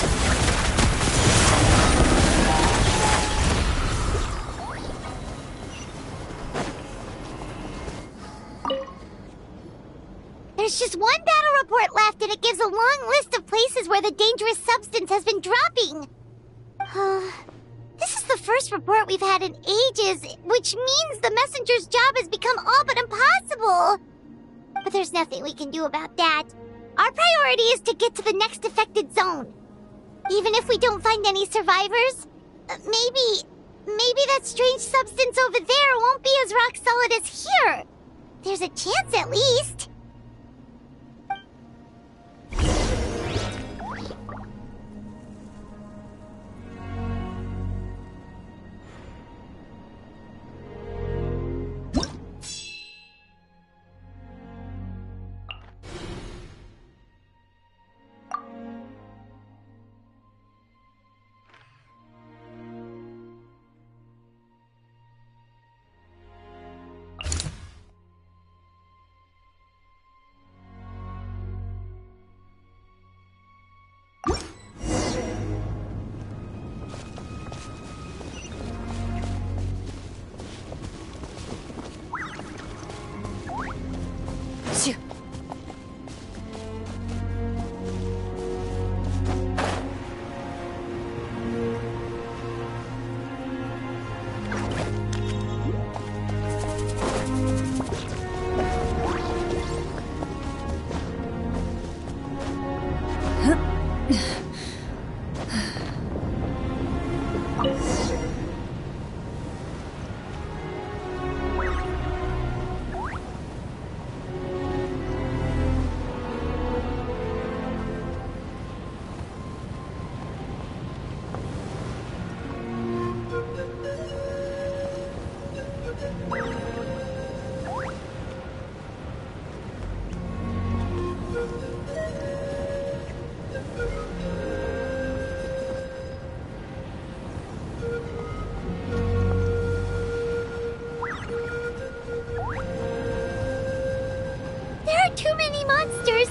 There's just one battle report left, and it gives a long list of places where the dangerous substance has been dropping. This is the first report we've had in ages, which means the messenger's job has become all but impossible. But there's nothing we can do about that. Our priority is to get to the next affected zone. Even if we don't find any survivors? Maybe that strange substance over there won't be as rock solid as here. There's a chance at least. Too many monsters!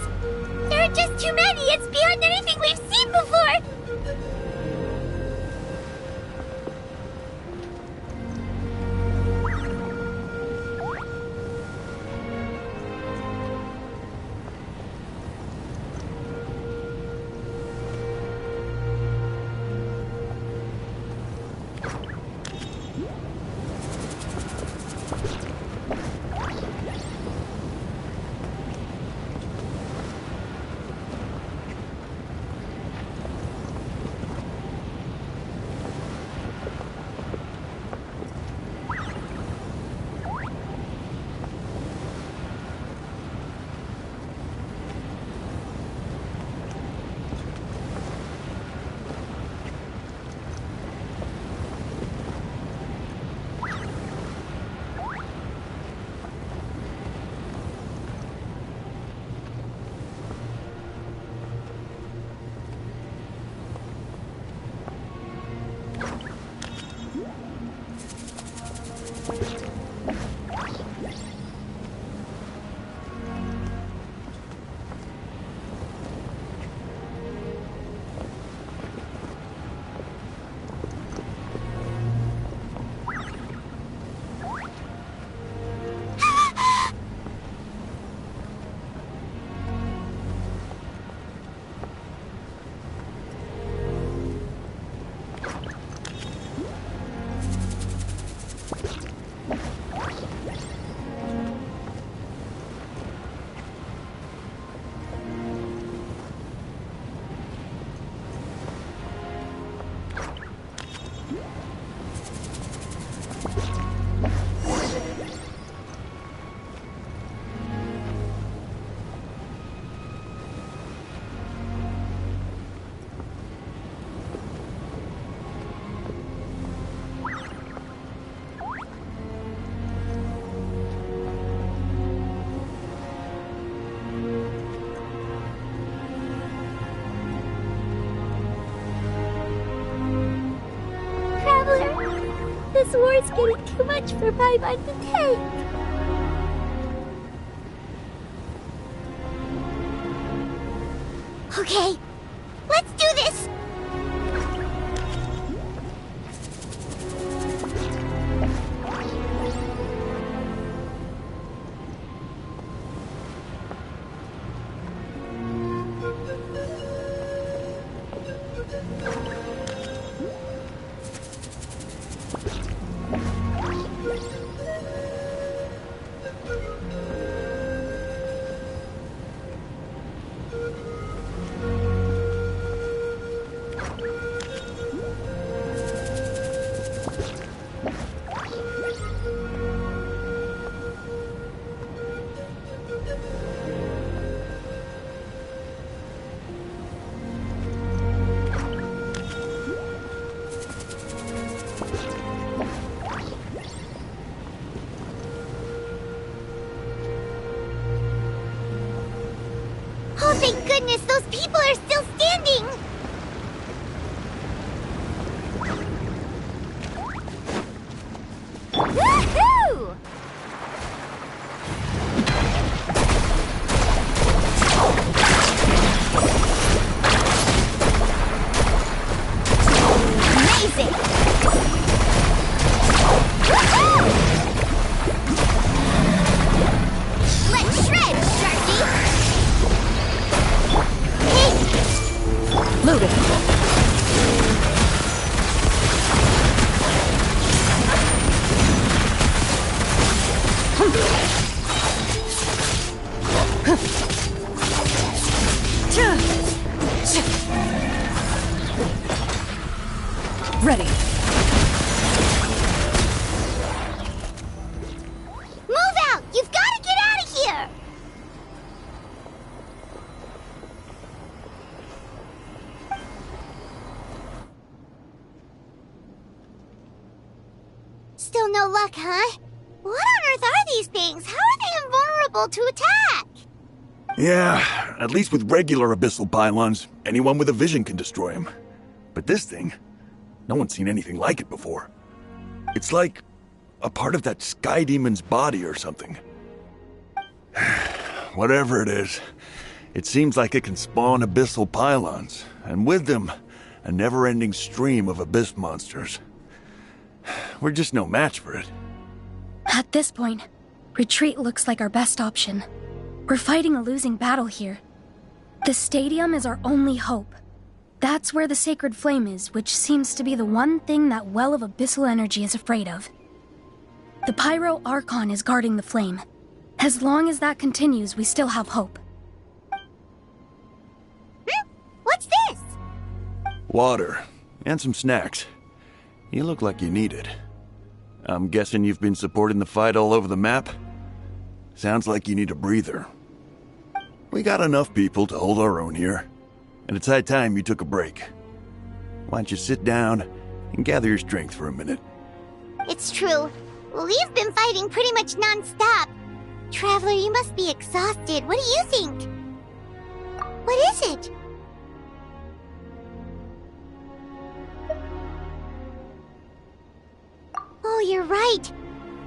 There are just too many! It's beyond anything we've seen before! This war's getting too much for Paimon to take. Okay, let's do this! Thank goodness those people are still standing! Woohoo! Amazing! Woohoo! Let's shred, Sharky! Hey! Loaded. Ready. Move out! You've got to get out of here! Still no luck, huh? What on earth are these things? How are they invulnerable to attack? Yeah, at least with regular abyssal pylons, anyone with a vision can destroy them. But this thing, no one's seen anything like it before. It's like a part of that sky demon's body or something. Whatever it is, it seems like it can spawn abyssal pylons, and with them, a never-ending stream of abyss monsters. We're just no match for it. At this point, retreat looks like our best option. We're fighting a losing battle here. The stadium is our only hope. That's where the sacred flame is, which seems to be the one thing that well of abyssal energy is afraid of. The Pyro Archon is guarding the flame. As long as that continues, we still have hope. What's this? Water, and some snacks. You look like you need it. I'm guessing you've been supporting the fight all over the map? Sounds like you need a breather. We got enough people to hold our own here, and it's high time you took a break. Why don't you sit down and gather your strength for a minute? It's true. We've been fighting pretty much non-stop. Traveler, you must be exhausted. What do you think? What is it? Oh, you're right.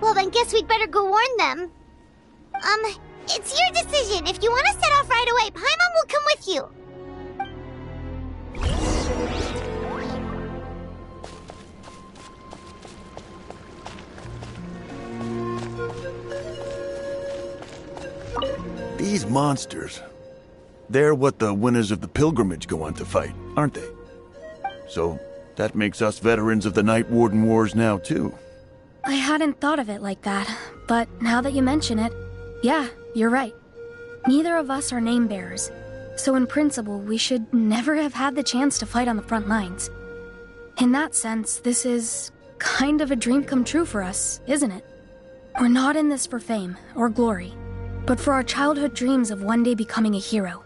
Well, then guess we'd better go warn them. It's your decision. If you want to set off right away, Paimon will come with you. These monsters, they're what the winners of the pilgrimage go on to fight, aren't they? So that makes us veterans of the Night Warden Wars now, too. I hadn't thought of it like that, but now that you mention it, yeah, you're right. Neither of us are name bearers, so in principle, we should never have had the chance to fight on the front lines. In that sense, this is kind of a dream come true for us, isn't it? We're not in this for fame or glory, but for our childhood dreams of one day becoming a hero.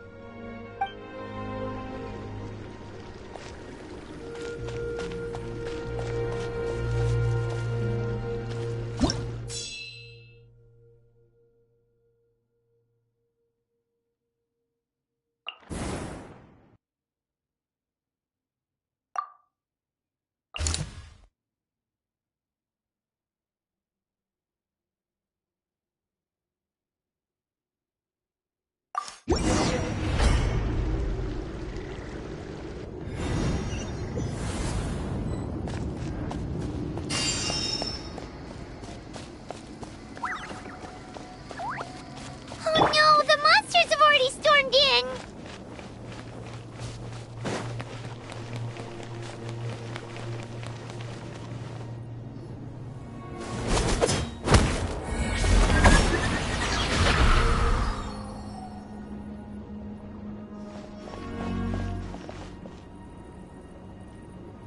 Oh no, the monsters have already stormed in!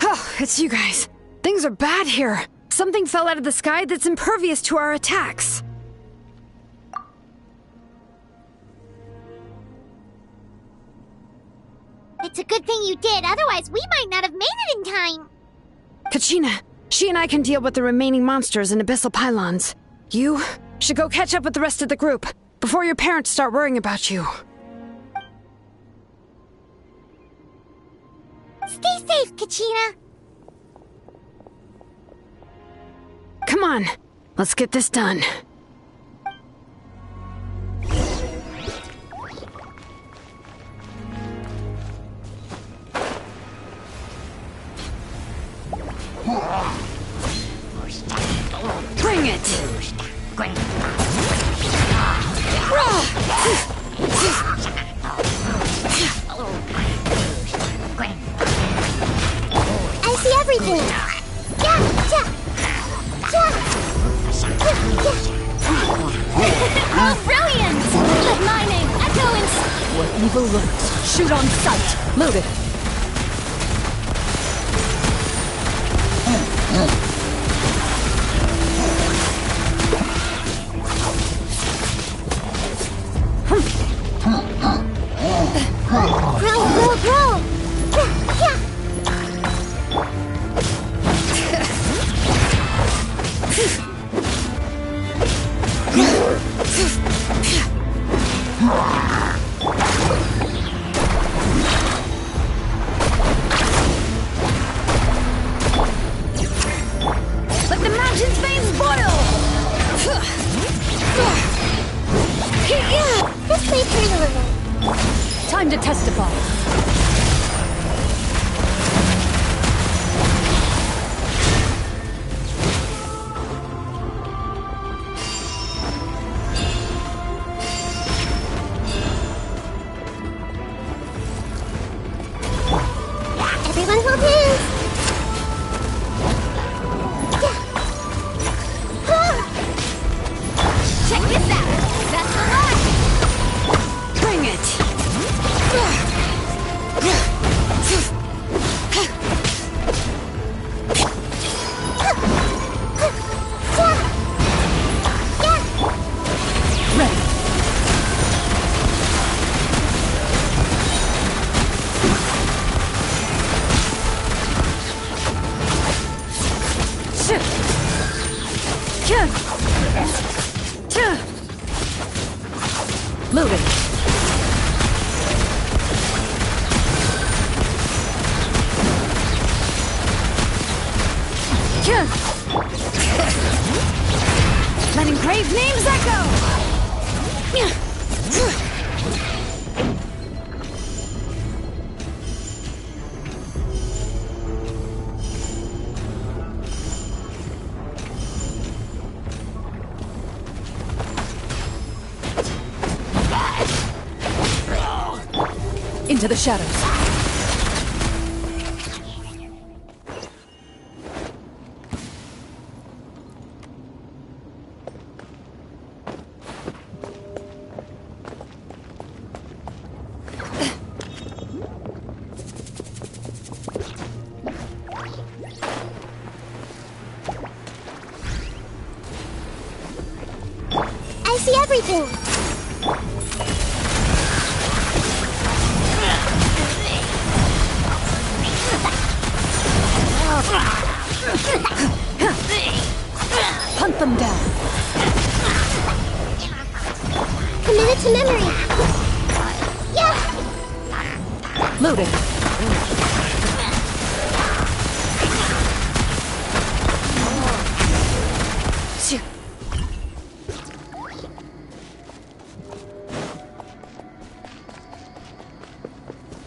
Oh, it's you guys. Things are bad here. Something fell out of the sky that's impervious to our attacks. It's a good thing you did, otherwise we might not have made it in time. Kachina, she and I can deal with the remaining monsters and abyssal pylons. You should go catch up with the rest of the group before your parents start worrying about you. Stay safe, Kachina. Come on, let's get this done. Bring it! I see everything. Oh, brilliant! With my name, Echo and... Where evil lurks, shoot on sight. Loaded. Grow! Let the mountain's veins boil! This may hurt a little. Time to testify. Everyone hold hands. Check this out! That's the line! Bring it! Loaded. Let engraved names echo! Into the shadows. I see everything. Hunt them down. Commit it to memory. Yeah. Loading.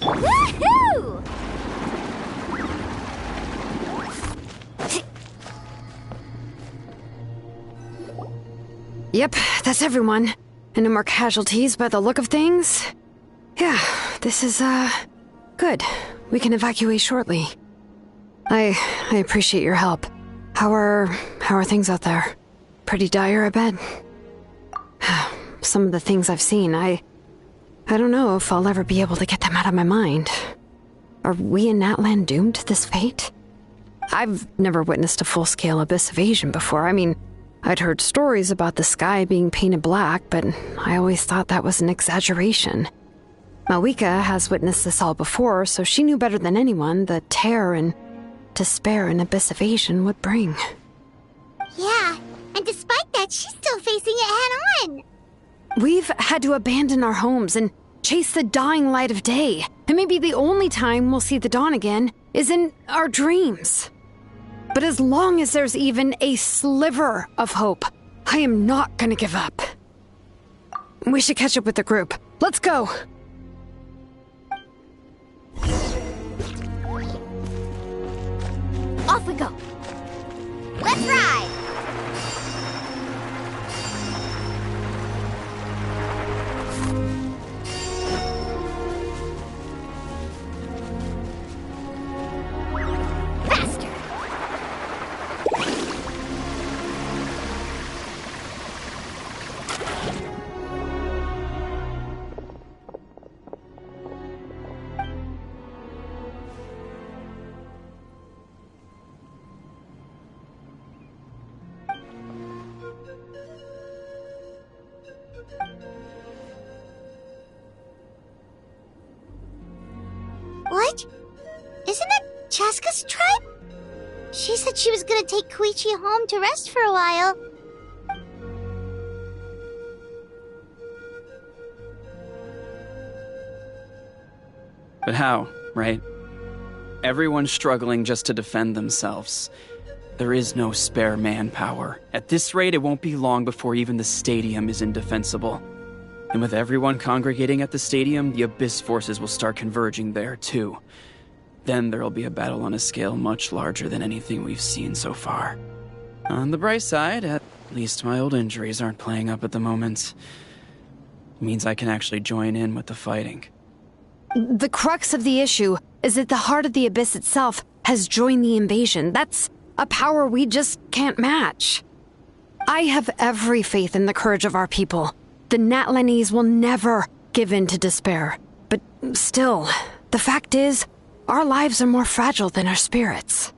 Woohoo! Yep, that's everyone. And no more casualties by the look of things. Yeah, this is, good. We can evacuate shortly. I appreciate your help. How are things out there? Pretty dire, I bet. Some of the things I've seen, I don't know if I'll ever be able to get them out of my mind. Are we in Natlan doomed to this fate? I've never witnessed a full-scale abyss invasion before. I mean, I'd heard stories about the sky being painted black, but I always thought that was an exaggeration. Malwika has witnessed this all before, so she knew better than anyone the terror and despair an abyss invasion would bring. Yeah, and despite that, she's still facing it head-on. We've had to abandon our homes and chase the dying light of day. And maybe the only time we'll see the dawn again is in our dreams. But as long as there's even a sliver of hope, I am not gonna give up. We should catch up with the group. Let's go! Off we go. Let's ride! Faster! What? Isn't that Chaska's tribe? She said she was gonna take Koichi home to rest for a while. But how, right? Everyone's struggling just to defend themselves. There is no spare manpower. At this rate, it won't be long before even the stadium is indefensible. And with everyone congregating at the stadium, the Abyss forces will start converging there, too. Then there'll be a battle on a scale much larger than anything we've seen so far. On the bright side, at least my old injuries aren't playing up at the moment. It means I can actually join in with the fighting. The crux of the issue is that the heart of the Abyss itself has joined the invasion. That's a power we just can't match. I have every faith in the courage of our people. The Natlanese will never give in to despair. But still, the fact is, our lives are more fragile than our spirits.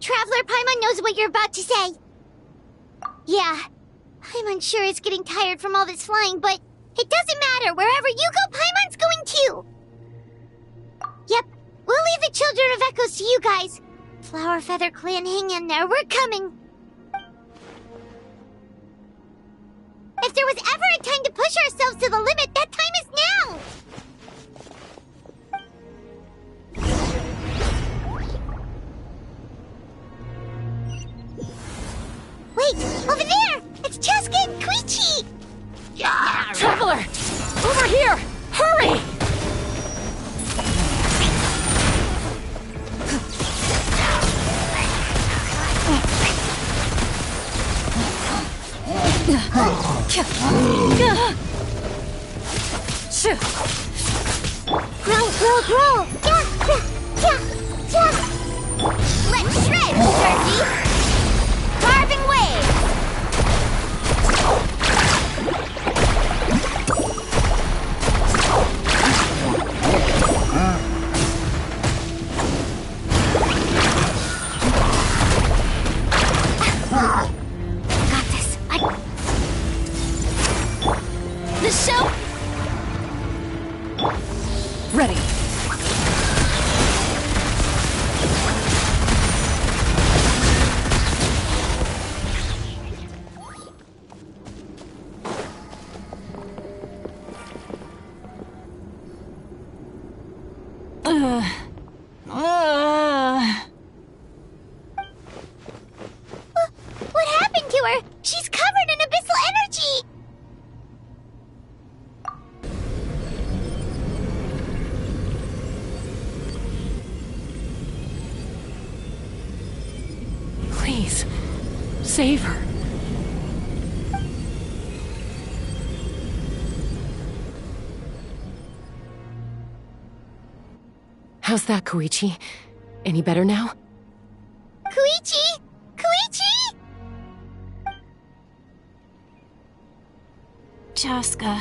Traveler Paimon knows what you're about to say. Yeah, Paimon's sure is getting tired from all this flying, but it doesn't matter. Wherever you go, Paimon's going too. Yep, we'll leave the Children of Echoes to you guys. Flower Feather Clan, hang in there. We're coming. If there was ever a time to push ourselves to the limit, that time is now! Wait, over there! It's Chaska and Koichi! Traveler! Over here! Hurry! Grow! Let's shred, Turkey! Carving waves! Got this. The show. Ready. What happened to her? She's covered in abyssal energy! Please, save her. How's that, Koichi? Any better now? Koichi! Koichi! Chaska,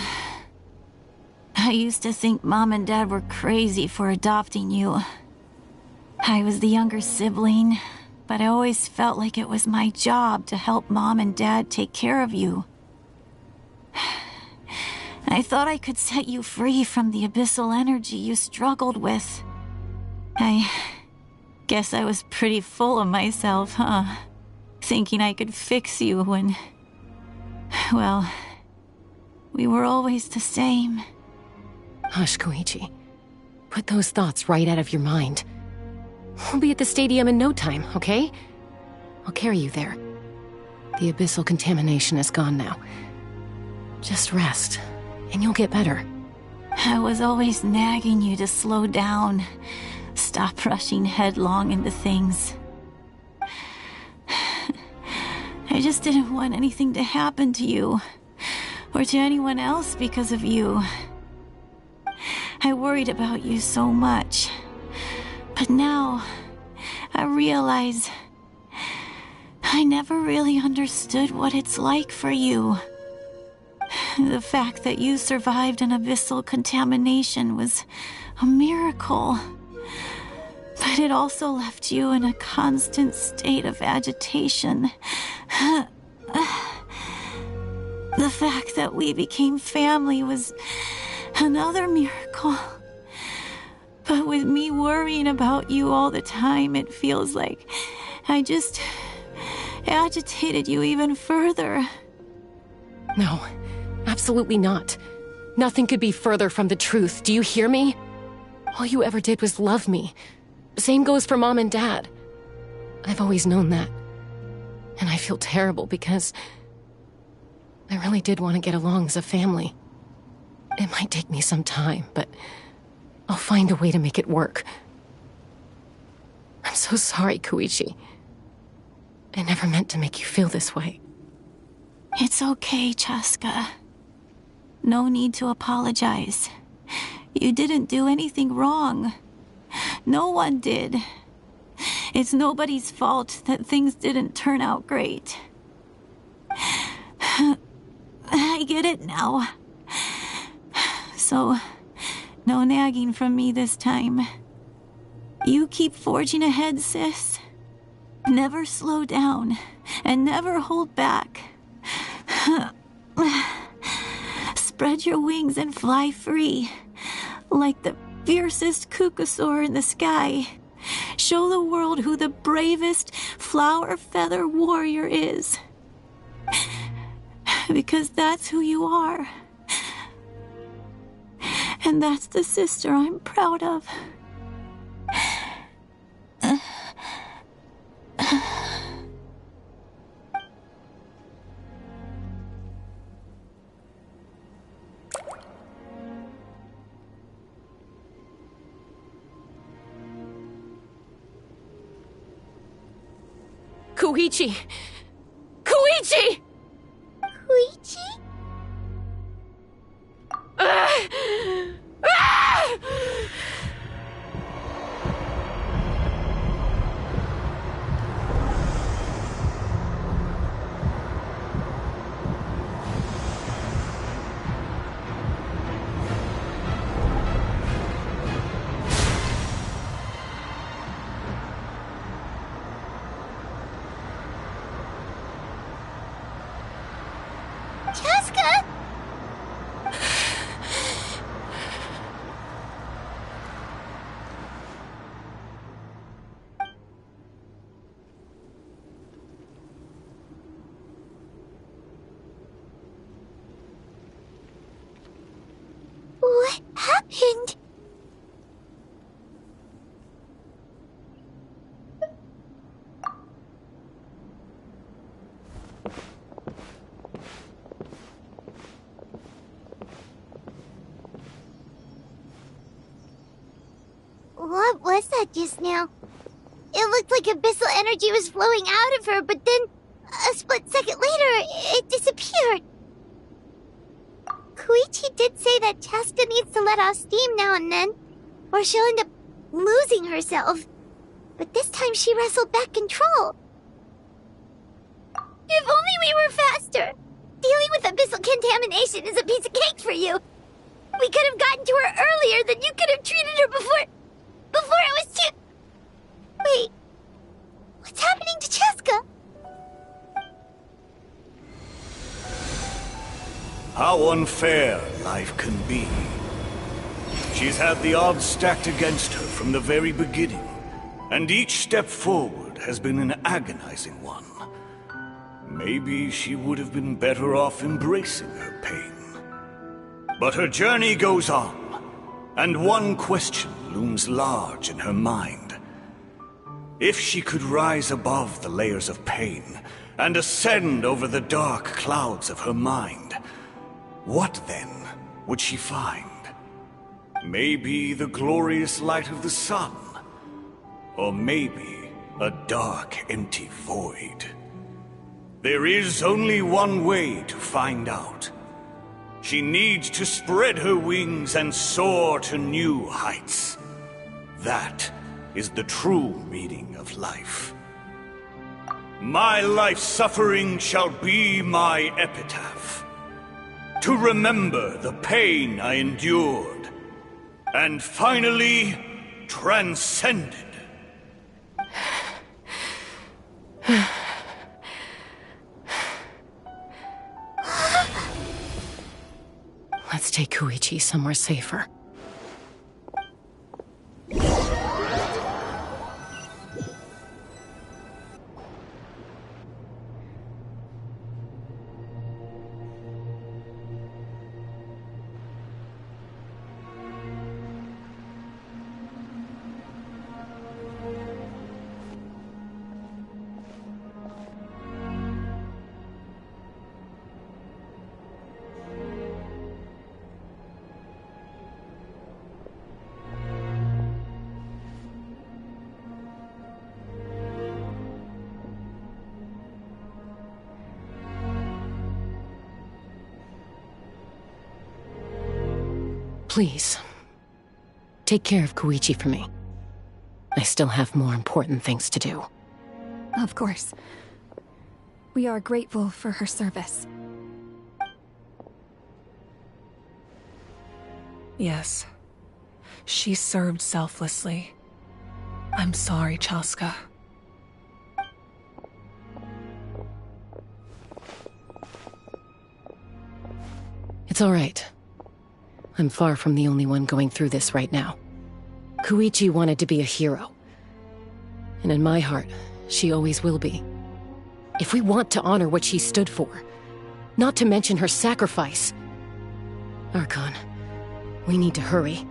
I used to think Mom and Dad were crazy for adopting you. I was the younger sibling, but I always felt like it was my job to help Mom and Dad take care of you. I thought I could set you free from the abyssal energy you struggled with. I guess I was pretty full of myself, huh? Thinking I could fix you when... Well, we were always the same. Hush, Koichi. Put those thoughts right out of your mind. We'll be at the stadium in no time, okay? I'll carry you there. The abyssal contamination is gone now. Just rest, and you'll get better. I was always nagging you to slow down. Stop rushing headlong into things. I just didn't want anything to happen to you, or to anyone else because of you. I worried about you so much. But now, I realize I never really understood what it's like for you. The fact that you survived an abyssal contamination was a miracle. But it also left you in a constant state of agitation. The fact that we became family was another miracle. But with me worrying about you all the time, it feels like I just agitated you even further. No, absolutely not. Nothing could be further from the truth. Do you hear me? All you ever did was love me. Same goes for Mom and Dad. I've always known that. And I feel terrible because I really did want to get along as a family. It might take me some time, but I'll find a way to make it work. I'm so sorry, Koichi. I never meant to make you feel this way. It's okay, Chaska. No need to apologize. You didn't do anything wrong. No one did. It's nobody's fault that things didn't turn out great. I get it now. So, no nagging from me this time. You keep forging ahead, sis. Never slow down, and never hold back. Spread your wings and fly free, like the fiercest kukasaur in the sky. Show the world who the bravest flower feather warrior is. Because that's who you are. And that's the sister I'm proud of. Koichi! Koichi! Koichi? Chaska! What happened? What was that just now? It looked like abyssal energy was flowing out of her, but then, a split second later, it disappeared. Koichi did say that Chaska needs to let off steam now and then, or she'll end up losing herself. But this time she wrestled back control. If only we were faster! Dealing with abyssal contamination is a piece of cake for you. We could have gotten to her earlier, then you could have treated her before it was too... Wait, what's happening to Chaska? How unfair life can be. She's had the odds stacked against her from the very beginning, and each step forward has been an agonizing one. Maybe she would have been better off embracing her pain. But her journey goes on, and one question looms large in her mind. If she could rise above the layers of pain and ascend over the dark clouds of her mind, what then would she find? Maybe the glorious light of the sun, or maybe a dark, empty void. There is only one way to find out. She needs to spread her wings and soar to new heights. That is the true meaning of life. My life's suffering shall be my epitaph, to remember the pain I endured, and finally transcended. Let's take Koichi somewhere safer. Please, take care of Koichi for me. I still have more important things to do. Of course. We are grateful for her service. Yes. She served selflessly. I'm sorry, Chaska. It's all right. I'm far from the only one going through this right now. Koichi wanted to be a hero. And in my heart, she always will be. If we want to honor what she stood for, not to mention her sacrifice. Archon, we need to hurry.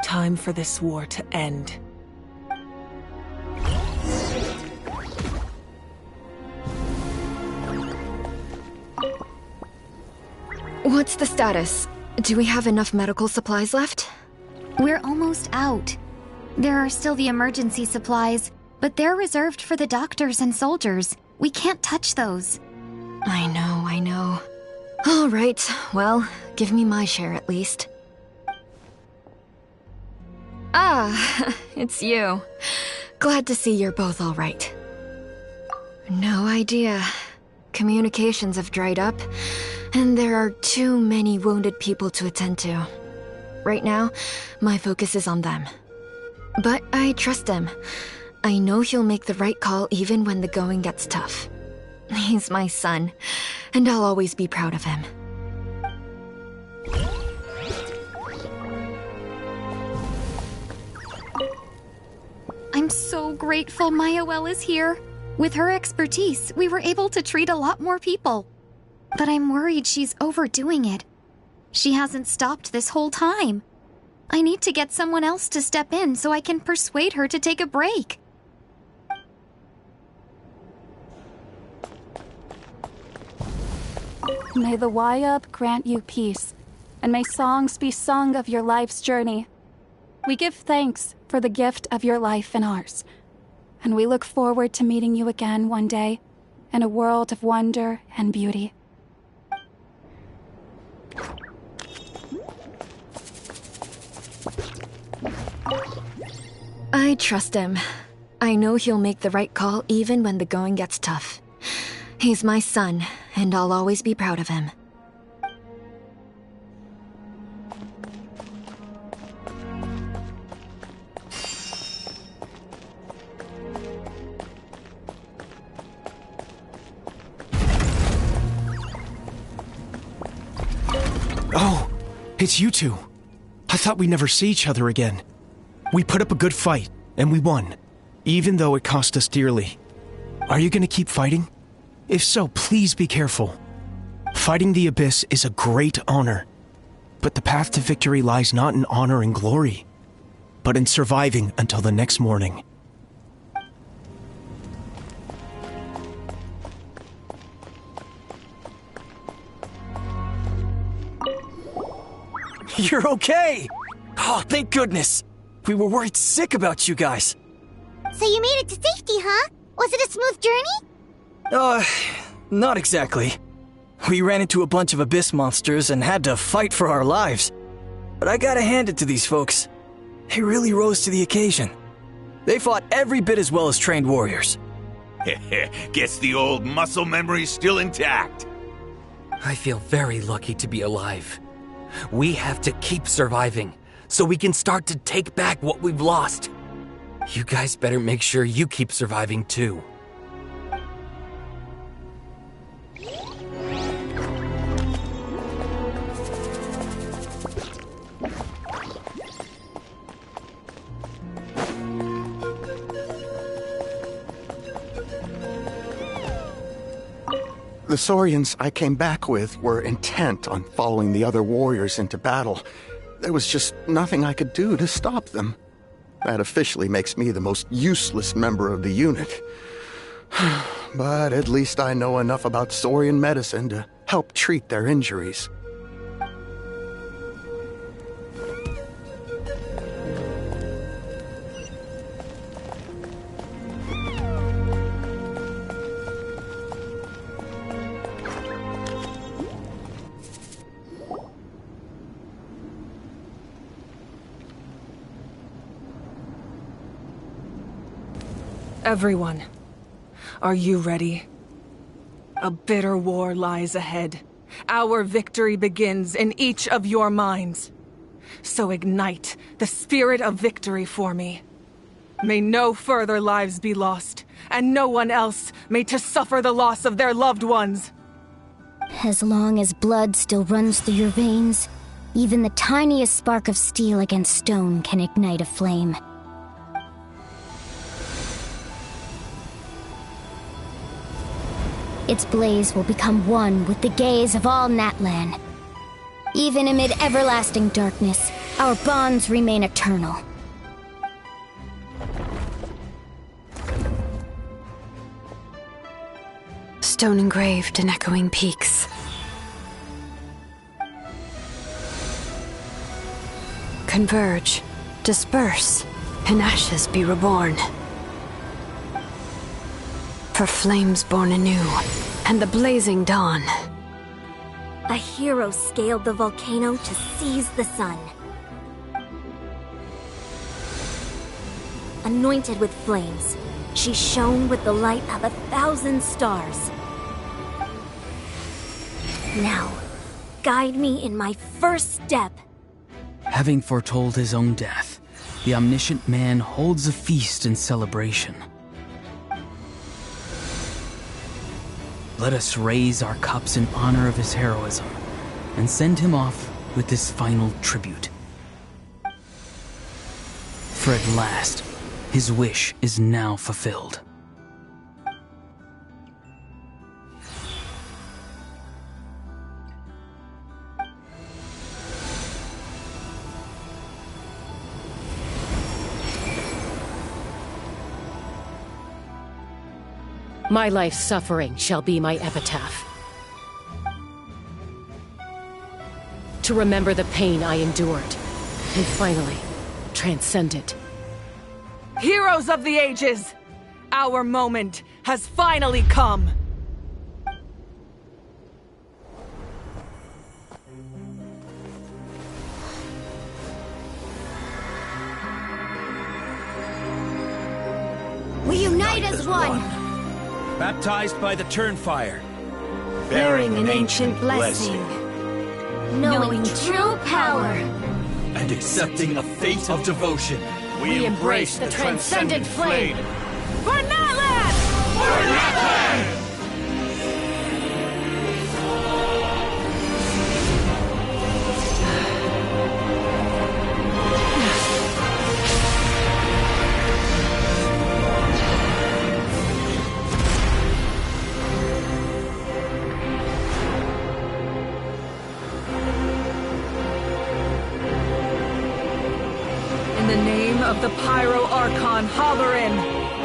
Time for this war to end. What's the status? Do we have enough medical supplies left? We're almost out. There are still the emergency supplies, but they're reserved for the doctors and soldiers. We can't touch those. I know. All right, well, give me my share at least. Ah, it's you. Glad to see you're both all right. No idea. Communications have dried up, and there are too many wounded people to attend to. Right now, my focus is on them. But I trust him. I know he'll make the right call even when the going gets tough. He's my son, and I'll always be proud of him. I'm so grateful Mayawell is here. With her expertise, we were able to treat a lot more people. But I'm worried she's overdoing it. She hasn't stopped this whole time. I need to get someone else to step in so I can persuade her to take a break. May the Wayub grant you peace, and may songs be sung of your life's journey. We give thanks for the gift of your life and ours, and we look forward to meeting you again one day in a world of wonder and beauty. I trust him. I know he'll make the right call even when the going gets tough. He's my son, and I'll always be proud of him. Oh, it's you two. I thought we'd never see each other again. We put up a good fight, and we won, even though it cost us dearly. Are you gonna keep fighting? If so, please be careful. Fighting the Abyss is a great honor, but the path to victory lies not in honor and glory, but in surviving until the next morning. You're okay! Oh, thank goodness! We were worried sick about you guys. So you made it to safety, huh? Was it a smooth journey? Not exactly. We ran into a bunch of abyss monsters and had to fight for our lives. But I gotta hand it to these folks. They really rose to the occasion. They fought every bit as well as trained warriors. Guess the old muscle memory's still intact. I feel very lucky to be alive. We have to keep surviving, so we can start to take back what we've lost. You guys better make sure you keep surviving too. The Saurians I came back with were intent on following the other warriors into battle. There was just nothing I could do to stop them. That officially makes me the most useless member of the unit. But at least I know enough about Saurian medicine to help treat their injuries. Everyone, are you ready? A bitter war lies ahead. Our victory begins in each of your minds. So ignite the spirit of victory for me. May no further lives be lost, and no one else may to suffer the loss of their loved ones. As long as blood still runs through your veins, even the tiniest spark of steel against stone can ignite a flame. Its blaze will become one with the gaze of all Natlan. Even amid everlasting darkness, our bonds remain eternal. Stone engraved in echoing peaks. Converge, disperse, in ashes be reborn. For flames born anew, and the blazing dawn. A hero scaled the volcano to seize the sun. Anointed with flames, she shone with the light of 1,000 stars. Now, guide me in my first step. Having foretold his own death, the omniscient man holds a feast in celebration. Let us raise our cups in honor of his heroism and send him off with this final tribute. For at last, his wish is now fulfilled. My life's suffering shall be my epitaph. To remember the pain I endured, and finally, transcend it. Heroes of the ages! Our moment has finally come! We unite as one! Baptized by the Turnfire. Bearing an ancient blessing. Knowing true power. And accepting a fate of devotion. We embrace the transcendent flame. For Natlan! For Natlan! the name of the Pyro Archon Halloran,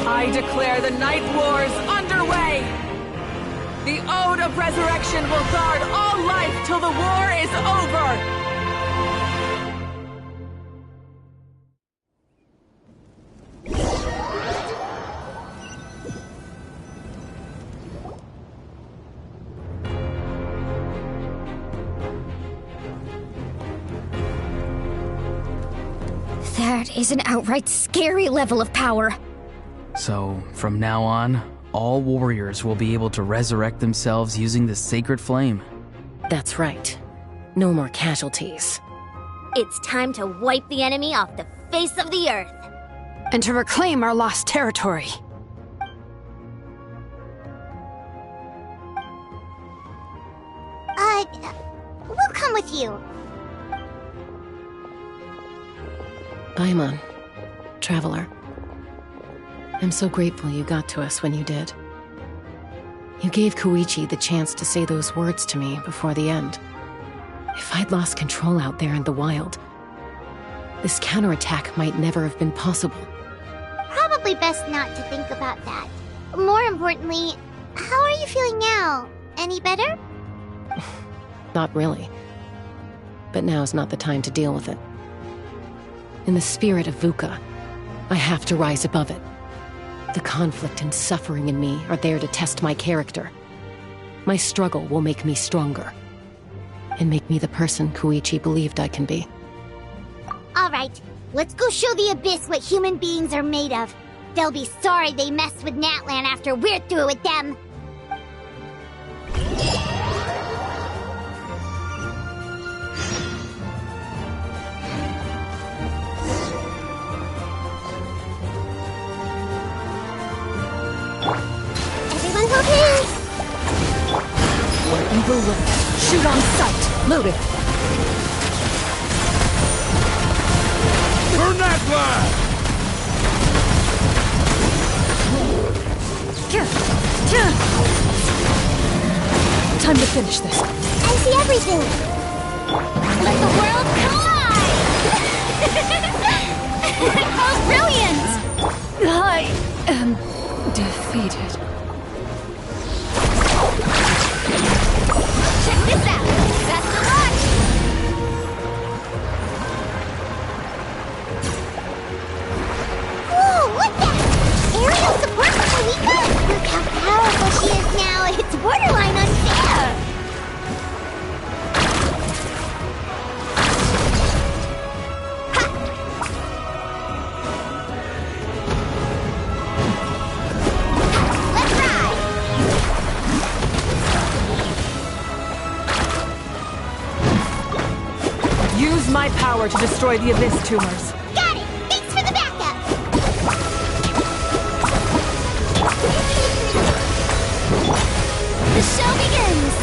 I declare the Night Wars underway! The Ode of Resurrection will guard all life till the war is over! That is an outright scary level of power. So, from now on, all warriors will be able to resurrect themselves using the sacred flame. That's right. No more casualties. It's time to wipe the enemy off the face of the earth. And to reclaim our lost territory. We'll come with you. Paimon, traveler. I'm so grateful you got to us when you did. You gave Koichi the chance to say those words to me before the end. If I'd lost control out there in the wild, this counterattack might never have been possible. Probably best not to think about that. More importantly, how are you feeling now? Any better? Not really. But now's not the time to deal with it. In the spirit of VUCA, I have to rise above it. The conflict and suffering in me are there to test my character. My struggle will make me stronger. And make me the person Koichi believed I can be. Alright, let's go show the Abyss what human beings are made of. They'll be sorry they messed with Natlan after we're through with them. Everyone hold hands! Where evil lurks, shoot on sight! Loaded! Burn that blast! Time to finish this. I see everything! Let the world collide! How brilliant! I am defeated. Check this out! Best of luck! Whoa, look that! Aerial support for Mika? Look how powerful she is now! It's borderline unfair! Use my power to destroy the Abyss tumors. Got it! Thanks for the backup! The show begins!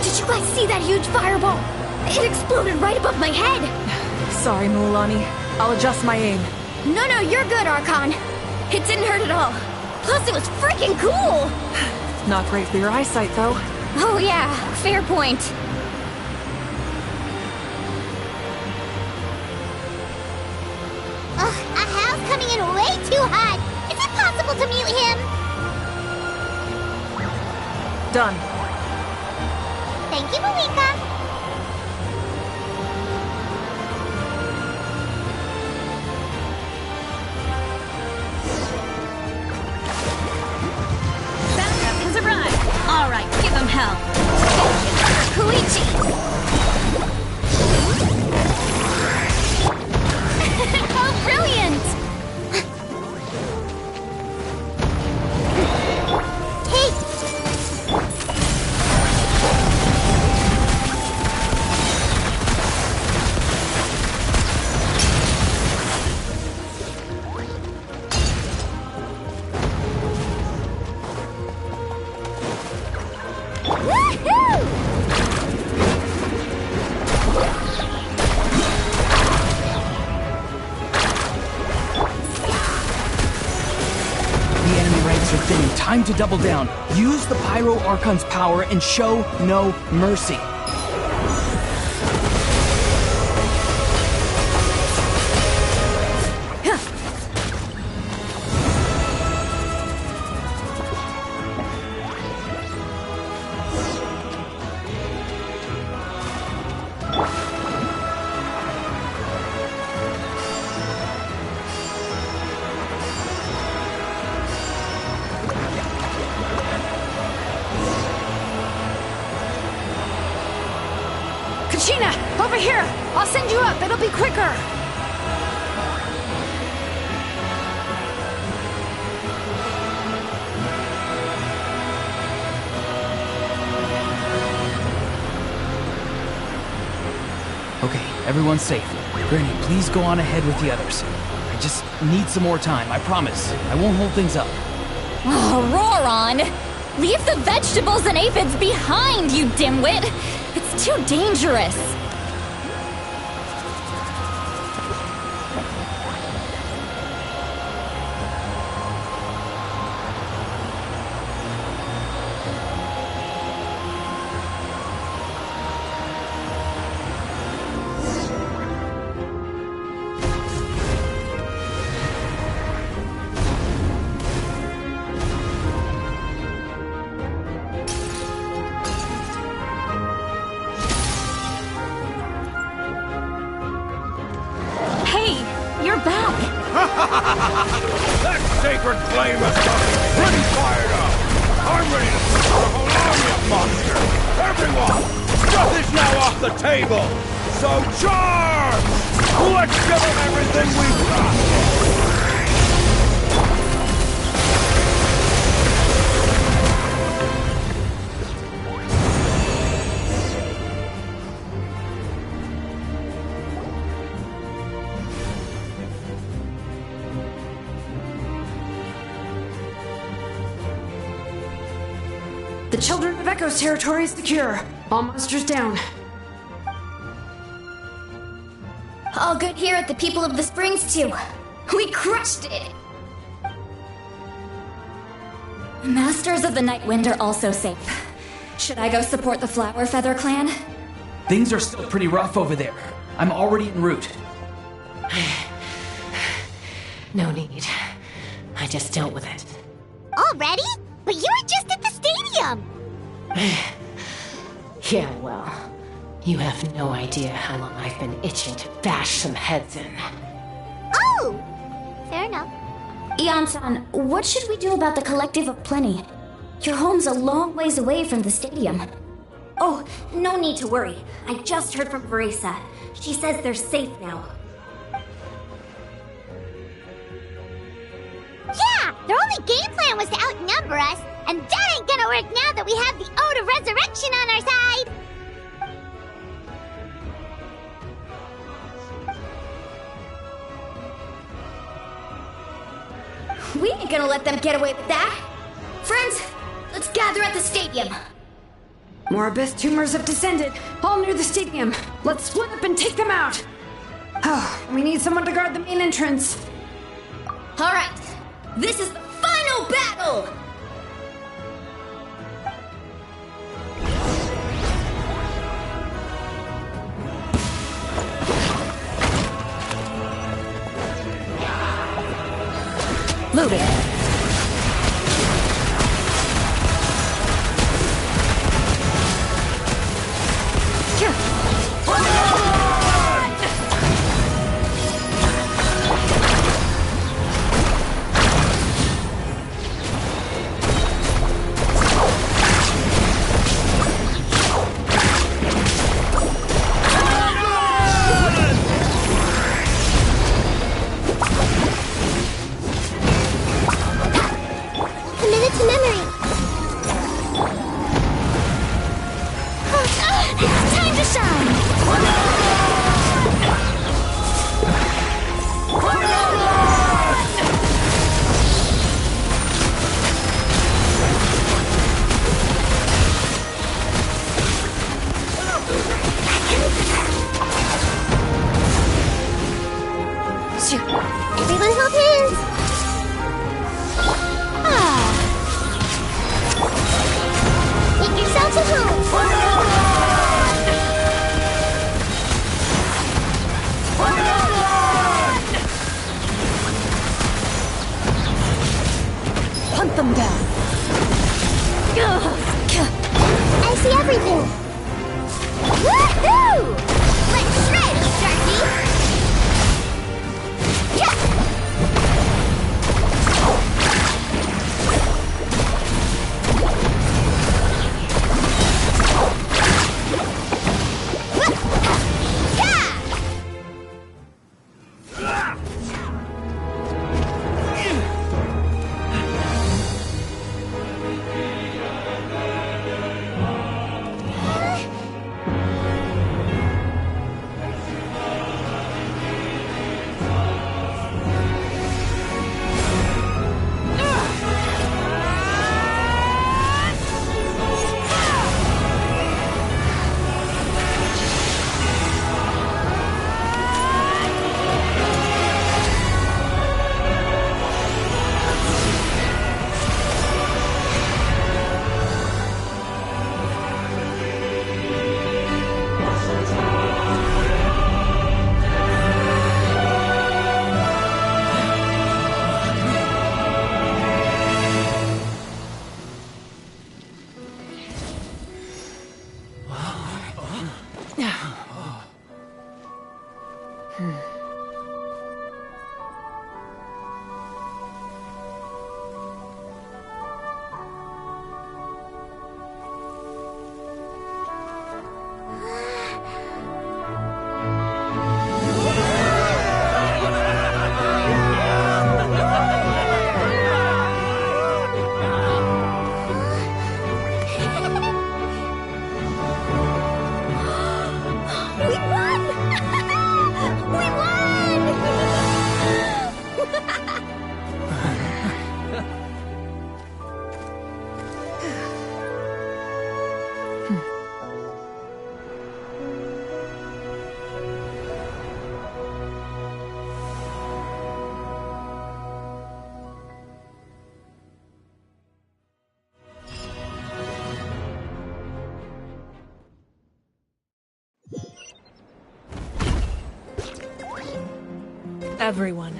Did you guys see that huge fireball? It exploded right above my head! Sorry, Mualani. I'll adjust my aim. No, you're good, Archon. It didn't hurt at all. Plus, it was freaking cool! Not great for your eyesight, though. Oh yeah, fair point. Ugh, a howl's coming in way too hot. Is it possible to mute him? Done. Thank you, Marika. Backup has arrived. All right, give him hell. Koichi! Oh, brilliant! Time to double down. Use the Pyro Archon's power and show no mercy. Over here! I'll send you up, it'll be quicker! Okay, everyone's safe. Granny, please go on ahead with the others. I just need some more time, I promise. I won't hold things up. Oh, Roron! Leave the vegetables and aphids behind, you dimwit! It's too dangerous! That sacred flame is pretty fired up! I'm ready to start a whole army of monsters! Everyone! Stuff is now off the table! So charge! Let's give them everything we've got! The Children of Echo's territory is secure. All monsters down. All good here at the People of the Springs, too. We crushed it! Masters of the Nightwind are also safe. Should I go support the Flower Feather clan? Things are still pretty rough over there. I'm already en route. No need. I just dealt with it. Already? But you were just at the stadium! Yeah, well, you have no idea how long I've been itching to bash some heads in. Oh! Fair enough. Ian-san, what should we do about the Collective of Plenty? Your home's a long ways away from the stadium. Oh, no need to worry. I just heard from Verisa. She says they're safe now. Yeah! Their only game plan was to outnumber us, and that ain't gonna work now that we have the Ode of Resurrection on our side! We ain't gonna let them get away with that! Friends, let's gather at the stadium! More abyss tumors have descended, all near the stadium. Let's split up and take them out! Oh, we need someone to guard the main entrance. Alright, This is the final battle! Loaded. Committed to memory. It's time to shine! Everyone hold hands. Make yourselves at home. Hunt them down! I see everything. Woohoo! Let's shred, Sharky! Everyone,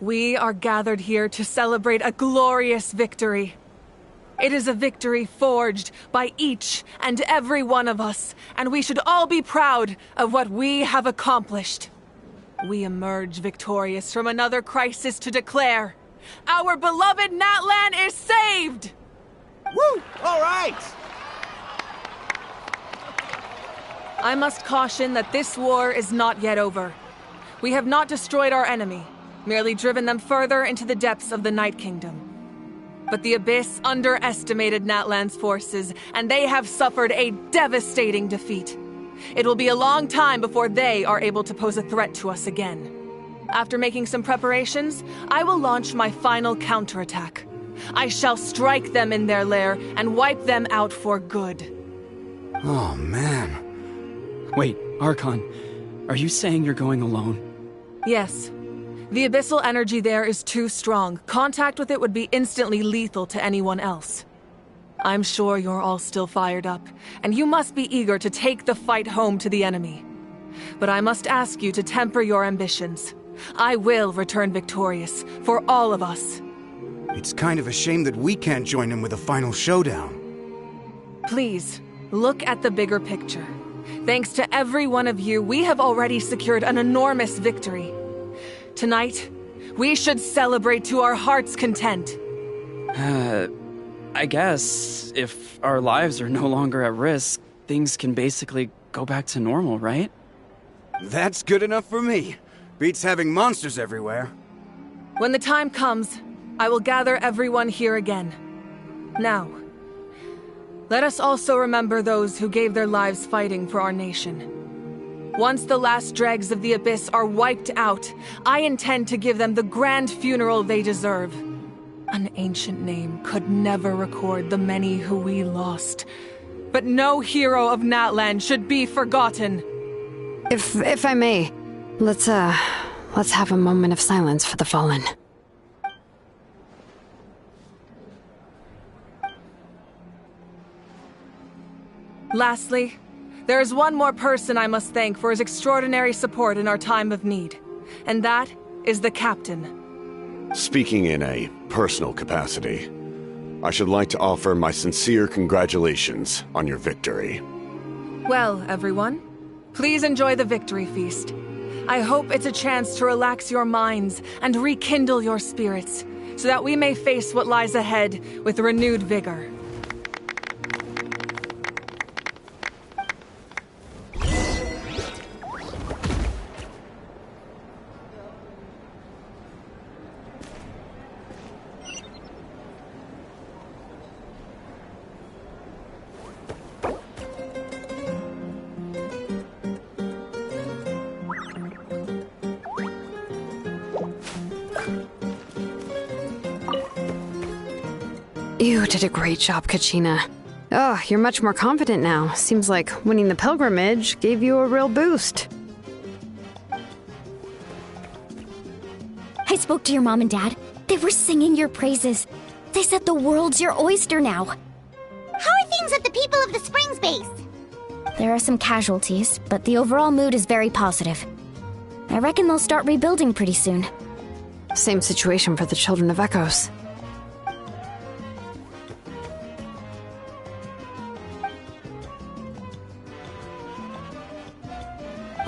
we are gathered here to celebrate a glorious victory. It is a victory forged by each and every one of us, and we should all be proud of what we have accomplished. We emerge victorious from another crisis to declare, our beloved Natlan is saved! Woo! All right! I must caution that this war is not yet over. We have not destroyed our enemy, merely driven them further into the depths of the Night Kingdom. But the Abyss underestimated Natlan's forces, and they have suffered a devastating defeat. It will be a long time before they are able to pose a threat to us again. After making some preparations, I will launch my final counterattack. I shall strike them in their lair and wipe them out for good. Oh, man. Wait, Archon, are you saying you're going alone? Yes. The abyssal energy there is too strong. Contact with it would be instantly lethal to anyone else. I'm sure you're all still fired up, and you must be eager to take the fight home to the enemy. But I must ask you to temper your ambitions. I will return victorious, for all of us. It's kind of a shame that we can't join him with a final showdown. Please, look at the bigger picture. Thanks to every one of you, we have already secured an enormous victory. Tonight, we should celebrate to our heart's content. I guess if our lives are no longer at risk, things can basically go back to normal, right? That's good enough for me. Beats having monsters everywhere. When the time comes, I will gather everyone here again. Now, let us also remember those who gave their lives fighting for our nation. Once the last dregs of the Abyss are wiped out, I intend to give them the grand funeral they deserve. An ancient name could never record the many who we lost. But no hero of Natlan should be forgotten. If I may, let's have a moment of silence for the fallen. Lastly, there is one more person I must thank for his extraordinary support in our time of need, and that is the Captain. Speaking in a personal capacity, I should like to offer my sincere congratulations on your victory. Well, everyone, please enjoy the victory feast. I hope it's a chance to relax your minds and rekindle your spirits, so that we may face what lies ahead with renewed vigor. You did a great job, Kachina. Oh, you're much more confident now. Seems like winning the pilgrimage gave you a real boost. I spoke to your mom and dad. They were singing your praises. They said the world's your oyster now. How are things at the People of the Springs base? There are some casualties, but the overall mood is very positive. I reckon they'll start rebuilding pretty soon. Same situation for the Children of Echoes.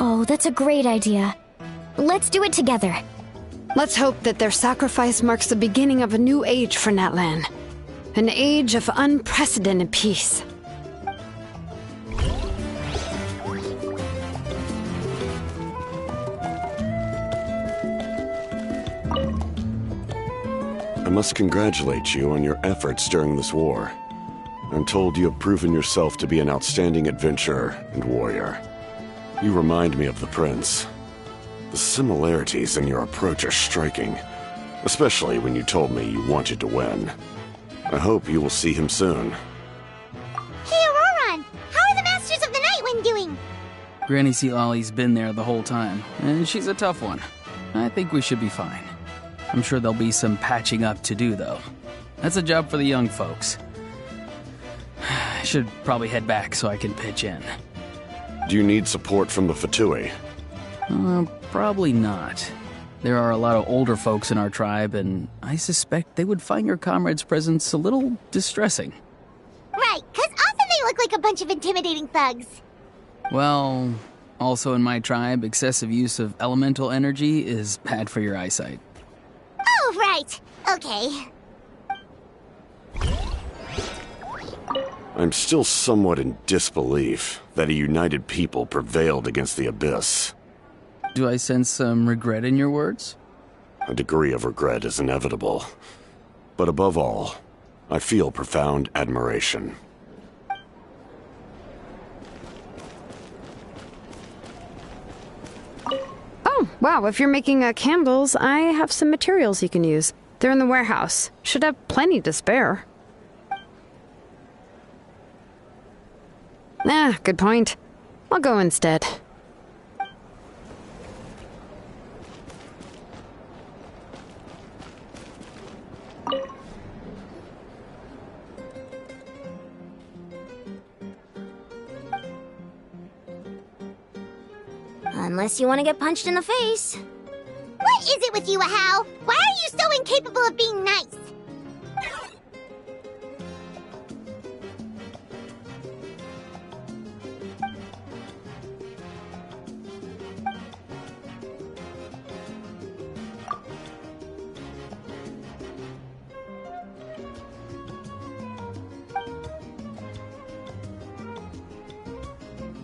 Oh, that's a great idea. Let's do it together. Let's hope that their sacrifice marks the beginning of a new age for Natlan. An age of unprecedented peace. I must congratulate you on your efforts during this war. I'm told you have proven yourself to be an outstanding adventurer and warrior. You remind me of the Prince. The similarities in your approach are striking, especially when you told me you wanted to win. I hope you will see him soon. Hey, Auroran! How are the Masters of the Nightwind doing? Granny Sealolly's been there the whole time, and she's a tough one. I think we should be fine. I'm sure there'll be some patching up to do, though. That's a job for the young folks. I should probably head back so I can pitch in. Do you need support from the Fatui? Probably not. There are a lot of older folks in our tribe, and I suspect they would find your comrade's presence a little distressing. Right, 'cause often they look like a bunch of intimidating thugs. Well, also in my tribe, excessive use of elemental energy is bad for your eyesight. Oh, right. Okay. I'm still somewhat in disbelief that a united people prevailed against the Abyss. Do I sense some regret in your words? A degree of regret is inevitable. But above all, I feel profound admiration. Oh, wow, if you're making candles, I have some materials you can use. They're in the warehouse. Should have plenty to spare. Good point. I'll go instead. Unless you want to get punched in the face. What is it with you, Ahau? Why are you so incapable of being nice?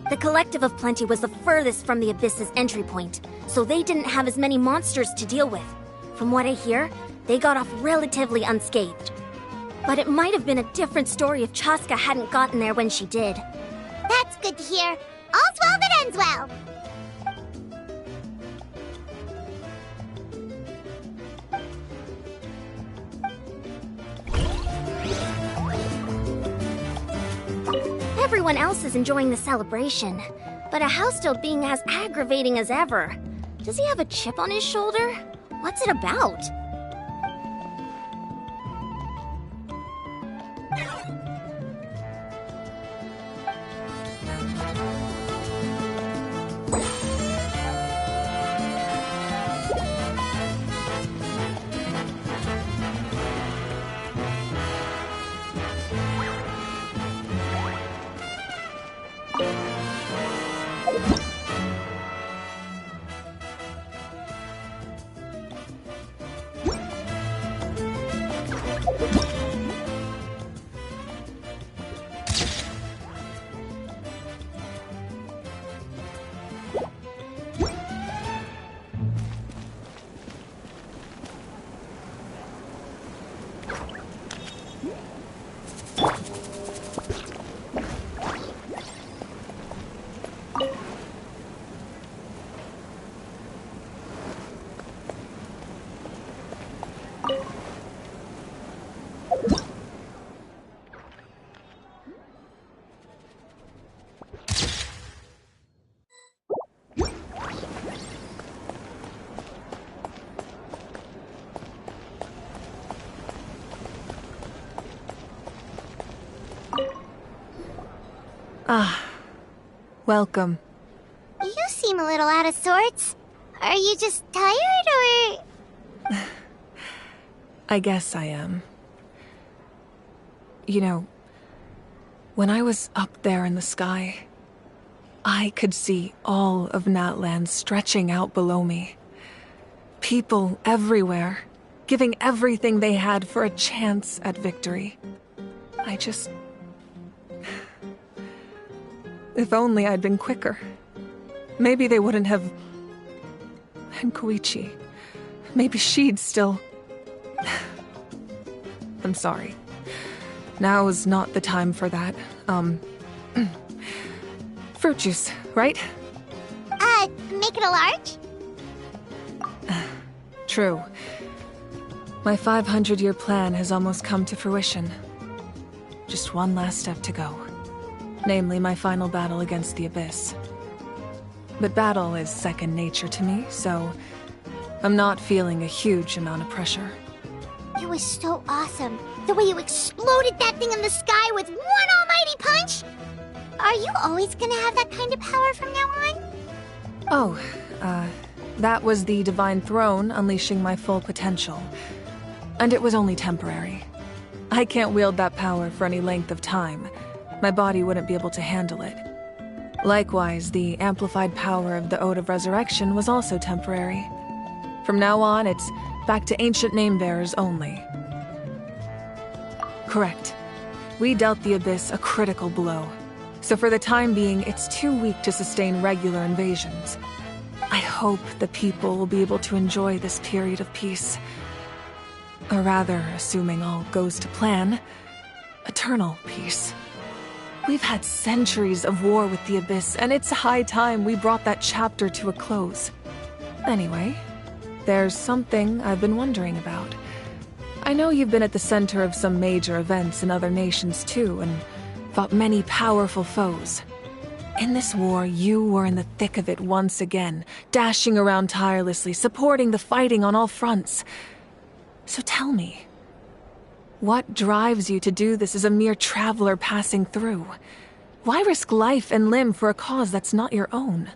The Collective of Plenty was the furthest from the Abyss's entry point, so they didn't have as many monsters to deal with. From what I hear, they got off relatively unscathed. But it might have been a different story if Chaska hadn't gotten there when she did. That's good to hear. All's well that ends well. Everyone else is enjoying the celebration, but Ahau's still being as aggravating as ever. Does he have a chip on his shoulder? What's it about? Ah, welcome. You seem a little out of sorts. Are you just tired, or...? I guess I am. You know, when I was up there in the sky, I could see all of Natlan stretching out below me. People everywhere, giving everything they had for a chance at victory. I just... If only I'd been quicker. Maybe they wouldn't have... And Koichi. Maybe she'd still... I'm sorry. Now is not the time for that. Fruit juice, right? Make it a large? True. My 500-year plan has almost come to fruition. Just one last step to go. Namely, my final battle against the Abyss. But battle is second nature to me, so I'm not feeling a huge amount of pressure. It was so awesome. The way you exploded that thing in the sky with one almighty punch! Are you always gonna have that kind of power from now on? Oh, that was the Divine Throne unleashing my full potential. And it was only temporary. I can't wield that power for any length of time. My body wouldn't be able to handle it. Likewise, the amplified power of the Ode of Resurrection was also temporary. From now on, it's back to ancient name-bearers only. Correct. We dealt the Abyss a critical blow. So for the time being, it's too weak to sustain regular invasions. I hope the people will be able to enjoy this period of peace. Or rather, assuming all goes to plan, eternal peace. We've had centuries of war with the Abyss, and it's high time we brought that chapter to a close. Anyway, there's something I've been wondering about. I know you've been at the center of some major events in other nations too, and fought many powerful foes. In this war, you were in the thick of it once again, dashing around tirelessly, supporting the fighting on all fronts. So tell me, what drives you to do this as a mere traveler passing through? Why risk life and limb for a cause that's not your own?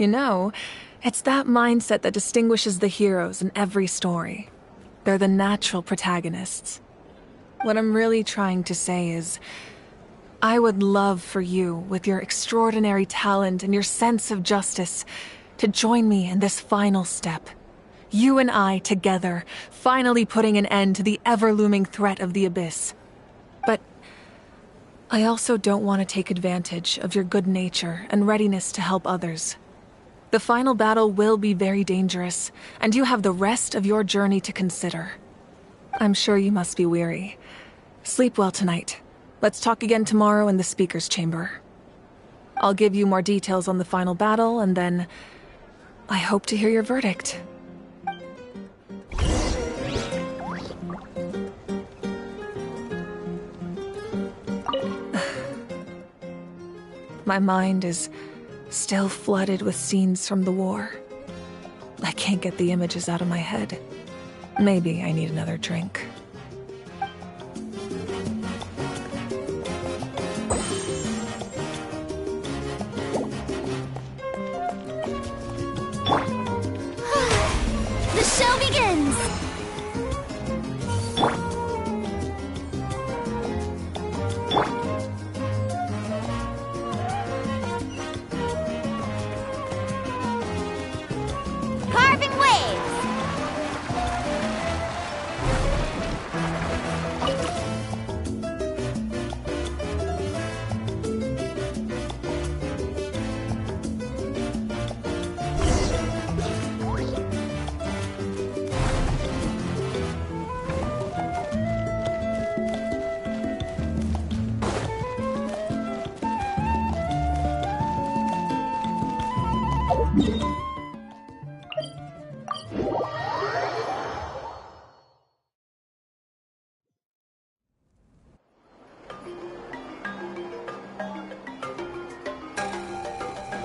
You know, it's that mindset that distinguishes the heroes in every story. They're the natural protagonists. What I'm really trying to say is, I would love for you, with your extraordinary talent and your sense of justice, to join me in this final step. You and I together, finally putting an end to the ever-looming threat of the Abyss. But I also don't want to take advantage of your good nature and readiness to help others. The final battle will be very dangerous, and you have the rest of your journey to consider. I'm sure you must be weary. Sleep well tonight. Let's talk again tomorrow in the speaker's chamber. I'll give you more details on the final battle, and then I hope to hear your verdict. My mind is still flooded with scenes from the war. I can't get the images out of my head. Maybe I need another drink. The show begins! Carving waves!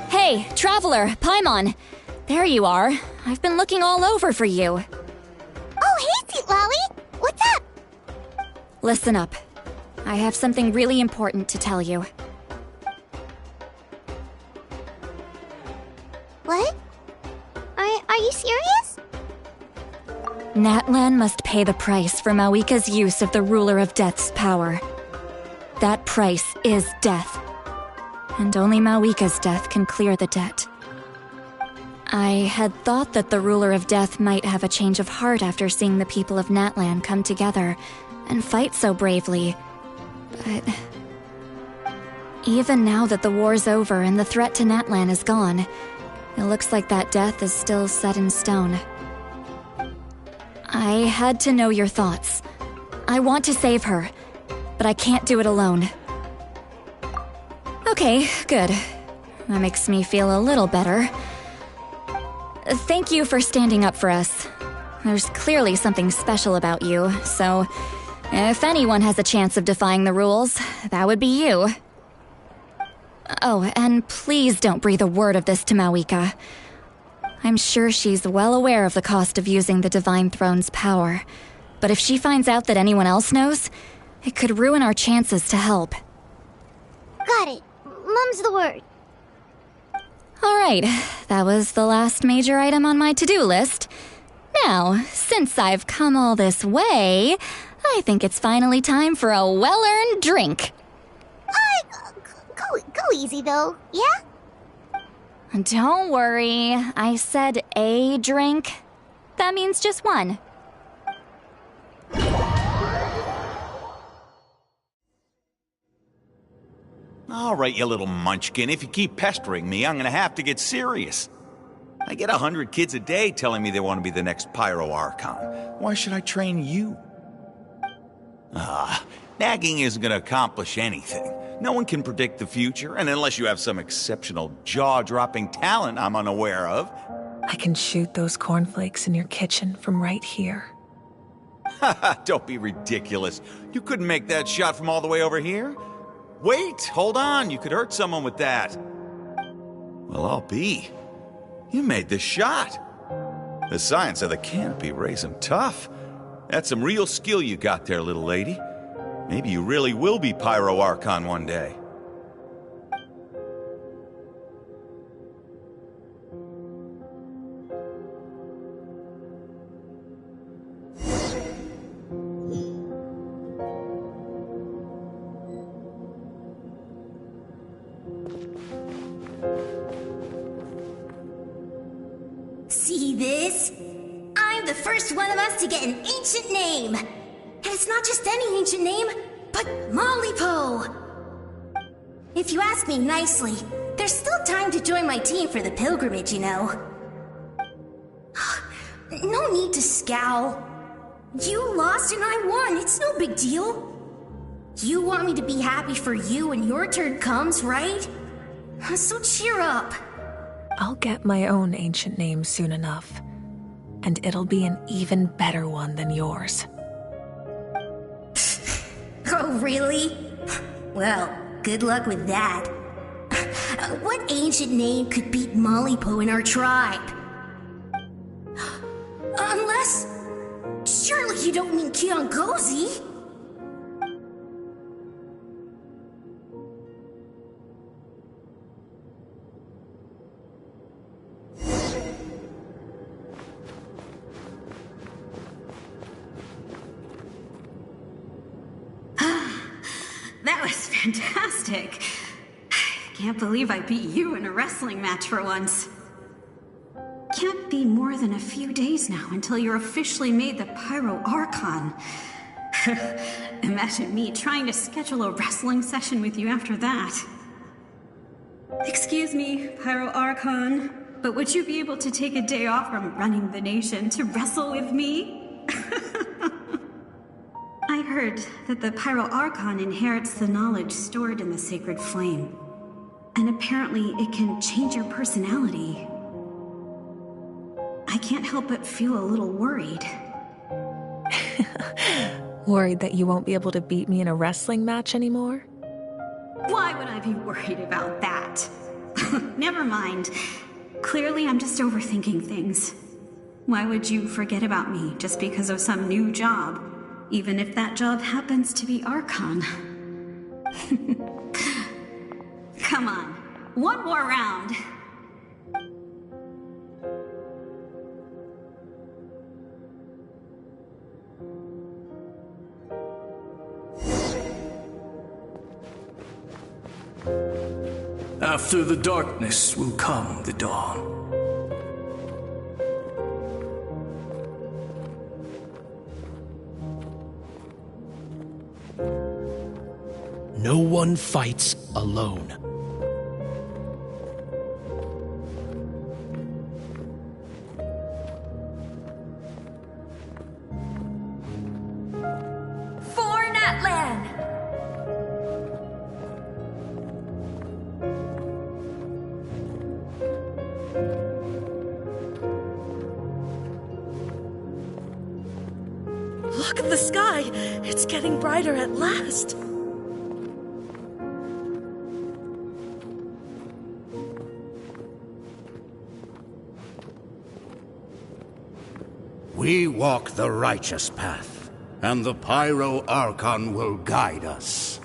Hey, Traveler, Paimon. There you are. I've been looking all over for you. Oh, hey, Sweet Lolly! What's up? Listen up. I have something really important to tell you. What? Are you serious? Natlan must pay the price for Mawika's use of the Ruler of Death's power. That price is death. And only Mawika's death can clear the debt. I had thought that the Ruler of Death might have a change of heart after seeing the people of Natlan come together and fight so bravely. But even now that the war's over and the threat to Natlan is gone, it looks like that death is still set in stone. I had to know your thoughts. I want to save her, but I can't do it alone. Okay, good. That makes me feel a little better. Thank you for standing up for us. There's clearly something special about you, so if anyone has a chance of defying the rules, that would be you. Oh, and please don't breathe a word of this to Mawika. I'm sure she's well aware of the cost of using the Divine Throne's power, but if she finds out that anyone else knows, it could ruin our chances to help. Got it. Mum's the word. Alright, that was the last major item on my to-do list. Now, since I've come all this way, I think it's finally time for a well-earned drink. Go easy, though, yeah? Don't worry, I said a drink. That means just one. All right, you little munchkin, if you keep pestering me, I'm gonna have to get serious. I get 100 kids a day telling me they want to be the next Pyro Archon. Why should I train you? Nagging isn't gonna accomplish anything. No one can predict the future, and unless you have some exceptional jaw-dropping talent I'm unaware of. I can shoot those cornflakes in your kitchen from right here. Haha, don't be ridiculous. You couldn't make that shot from all the way over here? Wait, hold on, you could hurt someone with that. Well, I'll be. You made the shot. The science of the canopy raised him tough. That's some real skill you got there, little lady. Maybe you really will be Pyro Archon one day. one of us to get an ancient name. And it's not just any ancient name, but Mollypo. If you ask me nicely, there's still time to join my team for the pilgrimage, you know. No need to scowl. You lost and I won, it's no big deal. You want me to be happy for you when your turn comes, right? So cheer up. I'll get my own ancient name soon enough. And it'll be an even better one than yours. Oh, really? Well, good luck with that. What ancient name could beat Mollypo in our tribe? Unless... surely you don't mean Kiangozi? That was fantastic. Can't believe I beat you in a wrestling match for once. Can't be more than a few days now until you're officially made the Pyro Archon. Imagine me trying to schedule a wrestling session with you after that. Excuse me, Pyro Archon, but would you be able to take a day off from running the nation to wrestle with me? I heard that the Pyro Archon inherits the knowledge stored in the sacred flame. And apparently it can change your personality. I can't help but feel a little worried. Worried that you won't be able to beat me in a wrestling match anymore? Why would I be worried about that? Never mind. Clearly I'm just overthinking things. Why would you forget about me just because of some new job? Even if that job happens to be Archon. Come on, one more round. After the darkness will come the dawn. No one fights alone. For Natlan! Look at the sky! It's getting brighter at last! We walk the righteous path, and the Pyro Archon will guide us.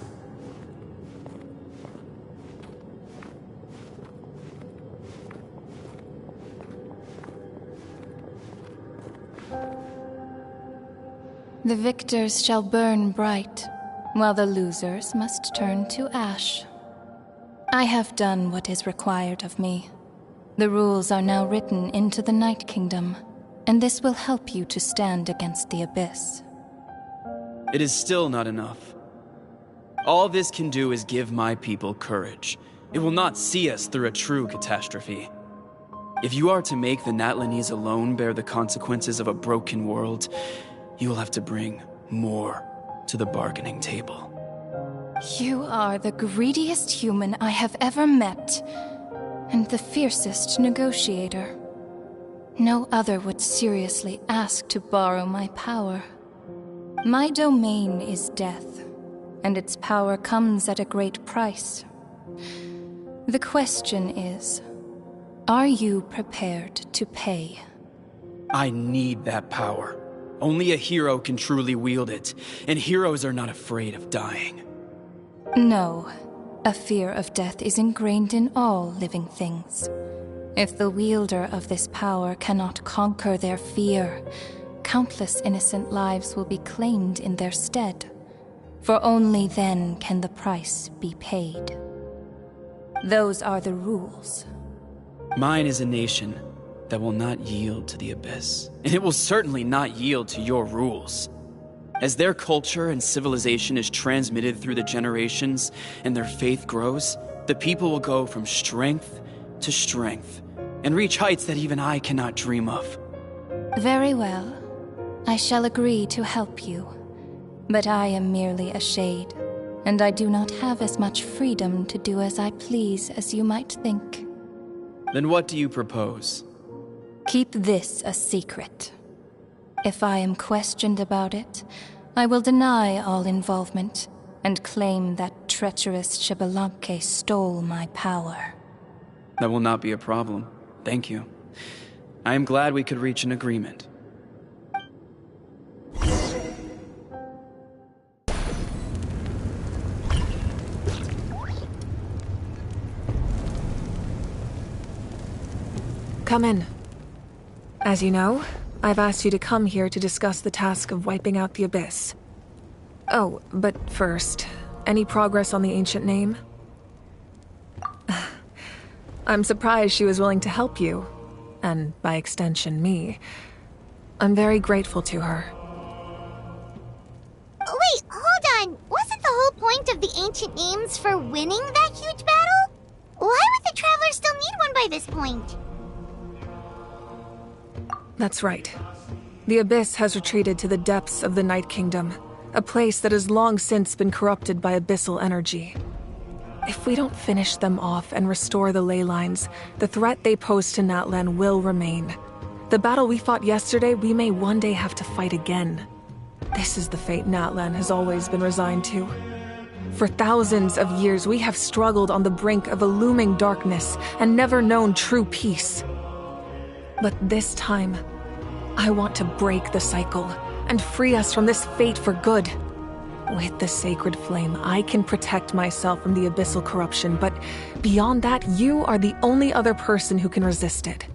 The victors shall burn bright, while the losers must turn to ash. I have done what is required of me. The rules are now written into the Night Kingdom, and this will help you to stand against the Abyss. It is still not enough. All this can do is give my people courage. It will not see us through a true catastrophe. If you are to make the Natlanese alone bear the consequences of a broken world, you will have to bring more to the bargaining table. You are the greediest human I have ever met, and the fiercest negotiator. No other would seriously ask to borrow my power. My domain is death, and its power comes at a great price. The question is, are you prepared to pay? I need that power. Only a hero can truly wield it, and heroes are not afraid of dying. No, a fear of death is ingrained in all living things. If the wielder of this power cannot conquer their fear, countless innocent lives will be claimed in their stead. For only then can the price be paid. Those are the rules. Mine is a nation, that will not yield to the Abyss. And it will certainly not yield to your rules. As their culture and civilization is transmitted through the generations and their faith grows, the people will go from strength to strength and reach heights that even I cannot dream of. Very well. I shall agree to help you. But I am merely a shade, and I do not have as much freedom to do as I please as you might think. Then what do you propose? Keep this a secret. If I am questioned about it, I will deny all involvement and claim that treacherous Xbalanque stole my power. That will not be a problem. Thank you. I am glad we could reach an agreement. Come in. As you know, I've asked you to come here to discuss the task of wiping out the Abyss. Oh, but first, any progress on the ancient name? I'm surprised she was willing to help you, and by extension, me. I'm very grateful to her. Wait, hold on. Wasn't the whole point of the ancient names for winning that huge battle? Why would the Travelers still need one by this point? That's right. The Abyss has retreated to the depths of the Night Kingdom, a place that has long since been corrupted by abyssal energy. If we don't finish them off and restore the ley lines, the threat they pose to Natlan will remain. The battle we fought yesterday, we may one day have to fight again. This is the fate Natlan has always been resigned to. For thousands of years, we have struggled on the brink of a looming darkness and never known true peace. But this time, I want to break the cycle and free us from this fate for good. With the sacred flame, I can protect myself from the abyssal corruption, but beyond that, you are the only other person who can resist it.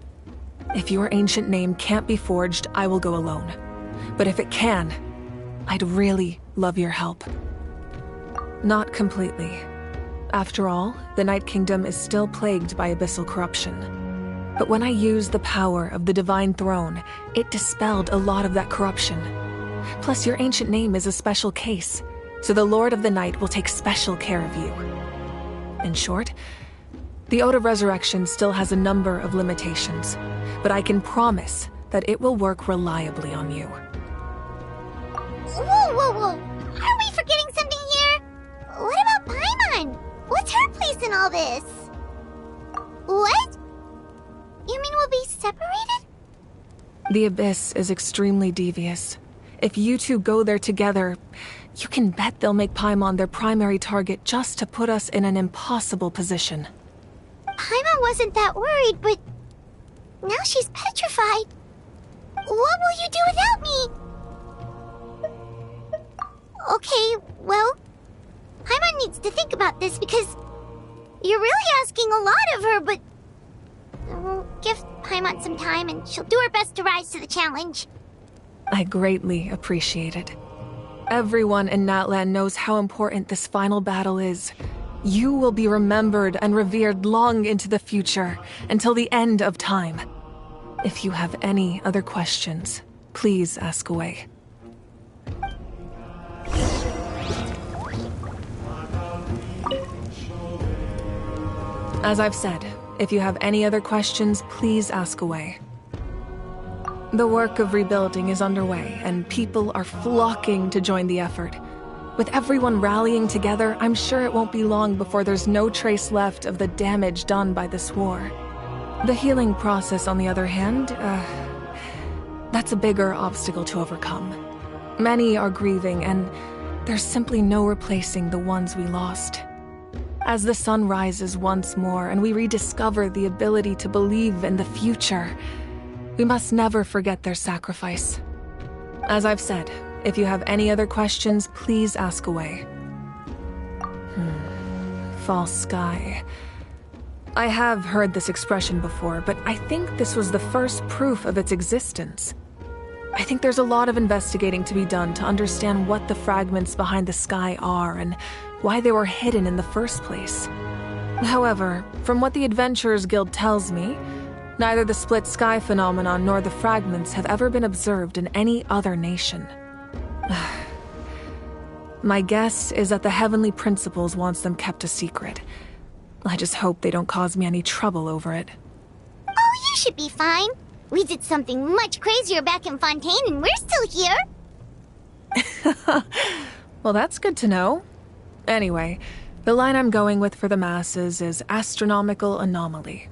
If your ancient name can't be forged, I will go alone. But if it can, I'd really love your help. Not completely. After all, the Night Kingdom is still plagued by abyssal corruption. But when I used the power of the Divine Throne, it dispelled a lot of that corruption. Plus, your ancient name is a special case, so the Lord of the Night will take special care of you. In short, the Ode of Resurrection still has a number of limitations, but I can promise that it will work reliably on you. Whoa! Are we forgetting something here? What about Paimon? What's her place in all this? What? You mean we'll be separated? The Abyss is extremely devious. If you two go there together, you can bet they'll make Paimon their primary target just to put us in an impossible position. Paimon wasn't that worried, but now she's petrified. What will you do without me? Okay, well, Paimon needs to think about this because you're really asking a lot of her, but we'll give Paimon some time and she'll do her best to rise to the challenge. I greatly appreciate it. Everyone in Natlan knows how important this final battle is. You will be remembered and revered long into the future, until the end of time. If you have any other questions, please ask away. As I've said, if you have any other questions, please ask away. The work of rebuilding is underway, and people are flocking to join the effort. With everyone rallying together, I'm sure it won't be long before there's no trace left of the damage done by this war. The healing process, on the other hand, that's a bigger obstacle to overcome. Many are grieving, and there's simply no replacing the ones we lost. As the sun rises once more and we rediscover the ability to believe in the future, we must never forget their sacrifice. As I've said, if you have any other questions, please ask away. False sky. I have heard this expression before, but I think this was the first proof of its existence. I think there's a lot of investigating to be done to understand what the fragments behind the sky are and why they were hidden in the first place. However, from what the Adventurers Guild tells me, Neither the split sky phenomenon nor the fragments have ever been observed in any other nation. My guess is that the Heavenly Principles wants them kept a secret. I just hope they don't cause me any trouble over it. Oh, you should be fine. We did something much crazier back in Fontaine and we're still here. Well, that's good to know. Anyway, the line I'm going with for the masses is astronomical anomaly.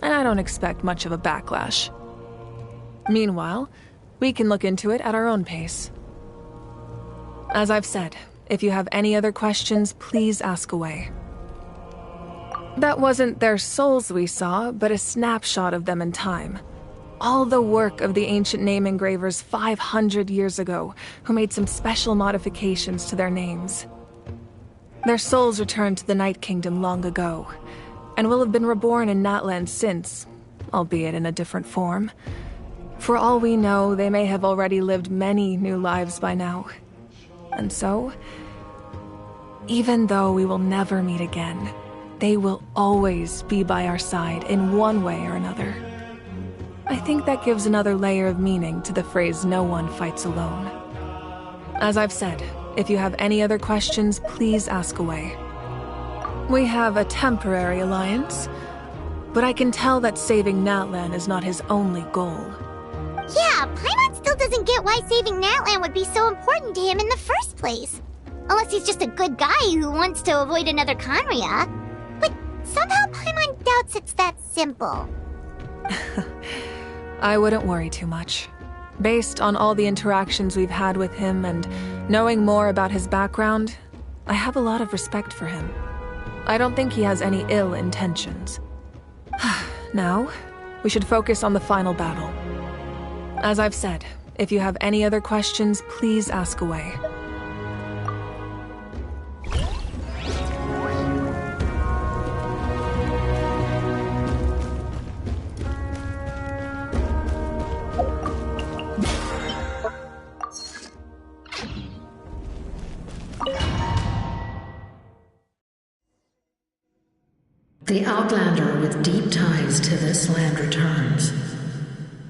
And I don't expect much of a backlash. Meanwhile, we can look into it at our own pace. As I've said, if you have any other questions, please ask away. That wasn't their souls we saw, but a snapshot of them in time. All the work of the ancient name engravers 500 years ago, who made some special modifications to their names. Their souls returned to the Night Kingdom long ago, and will have been reborn in Natland since, albeit in a different form. For all we know, they may have already lived many new lives by now. And so, even though we will never meet again, they will always be by our side in one way or another. I think that gives another layer of meaning to the phrase "no one fights alone." As I've said, if you have any other questions, please ask away. We have a temporary alliance, but I can tell that saving Natlan is not his only goal. Yeah, Paimon still doesn't get why saving Natlan would be so important to him in the first place. Unless he's just a good guy who wants to avoid another Conria. But somehow Paimon doubts it's that simple. I wouldn't worry too much. Based on all the interactions we've had with him and knowing more about his background, I have a lot of respect for him. I don't think he has any ill intentions. Now, we should focus on the final battle. As I've said, if you have any other questions, please ask away. The Outlander with deep ties to this land returns.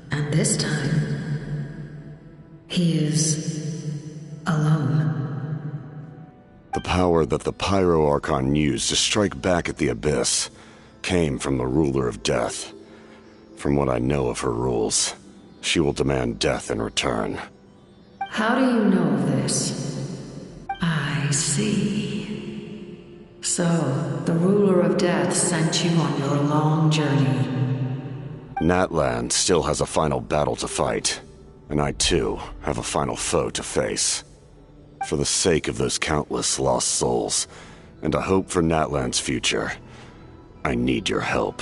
And this time, he is alone. The power that the Pyro Archon used to strike back at the Abyss came from the Ruler of Death. From what I know of her rules, she will demand death in return. How do you know this? I see. So, the Ruler of Death sent you on your long journey. Natlan still has a final battle to fight, and I too have a final foe to face. For the sake of those countless lost souls, and a hope for Natlan's future, I need your help.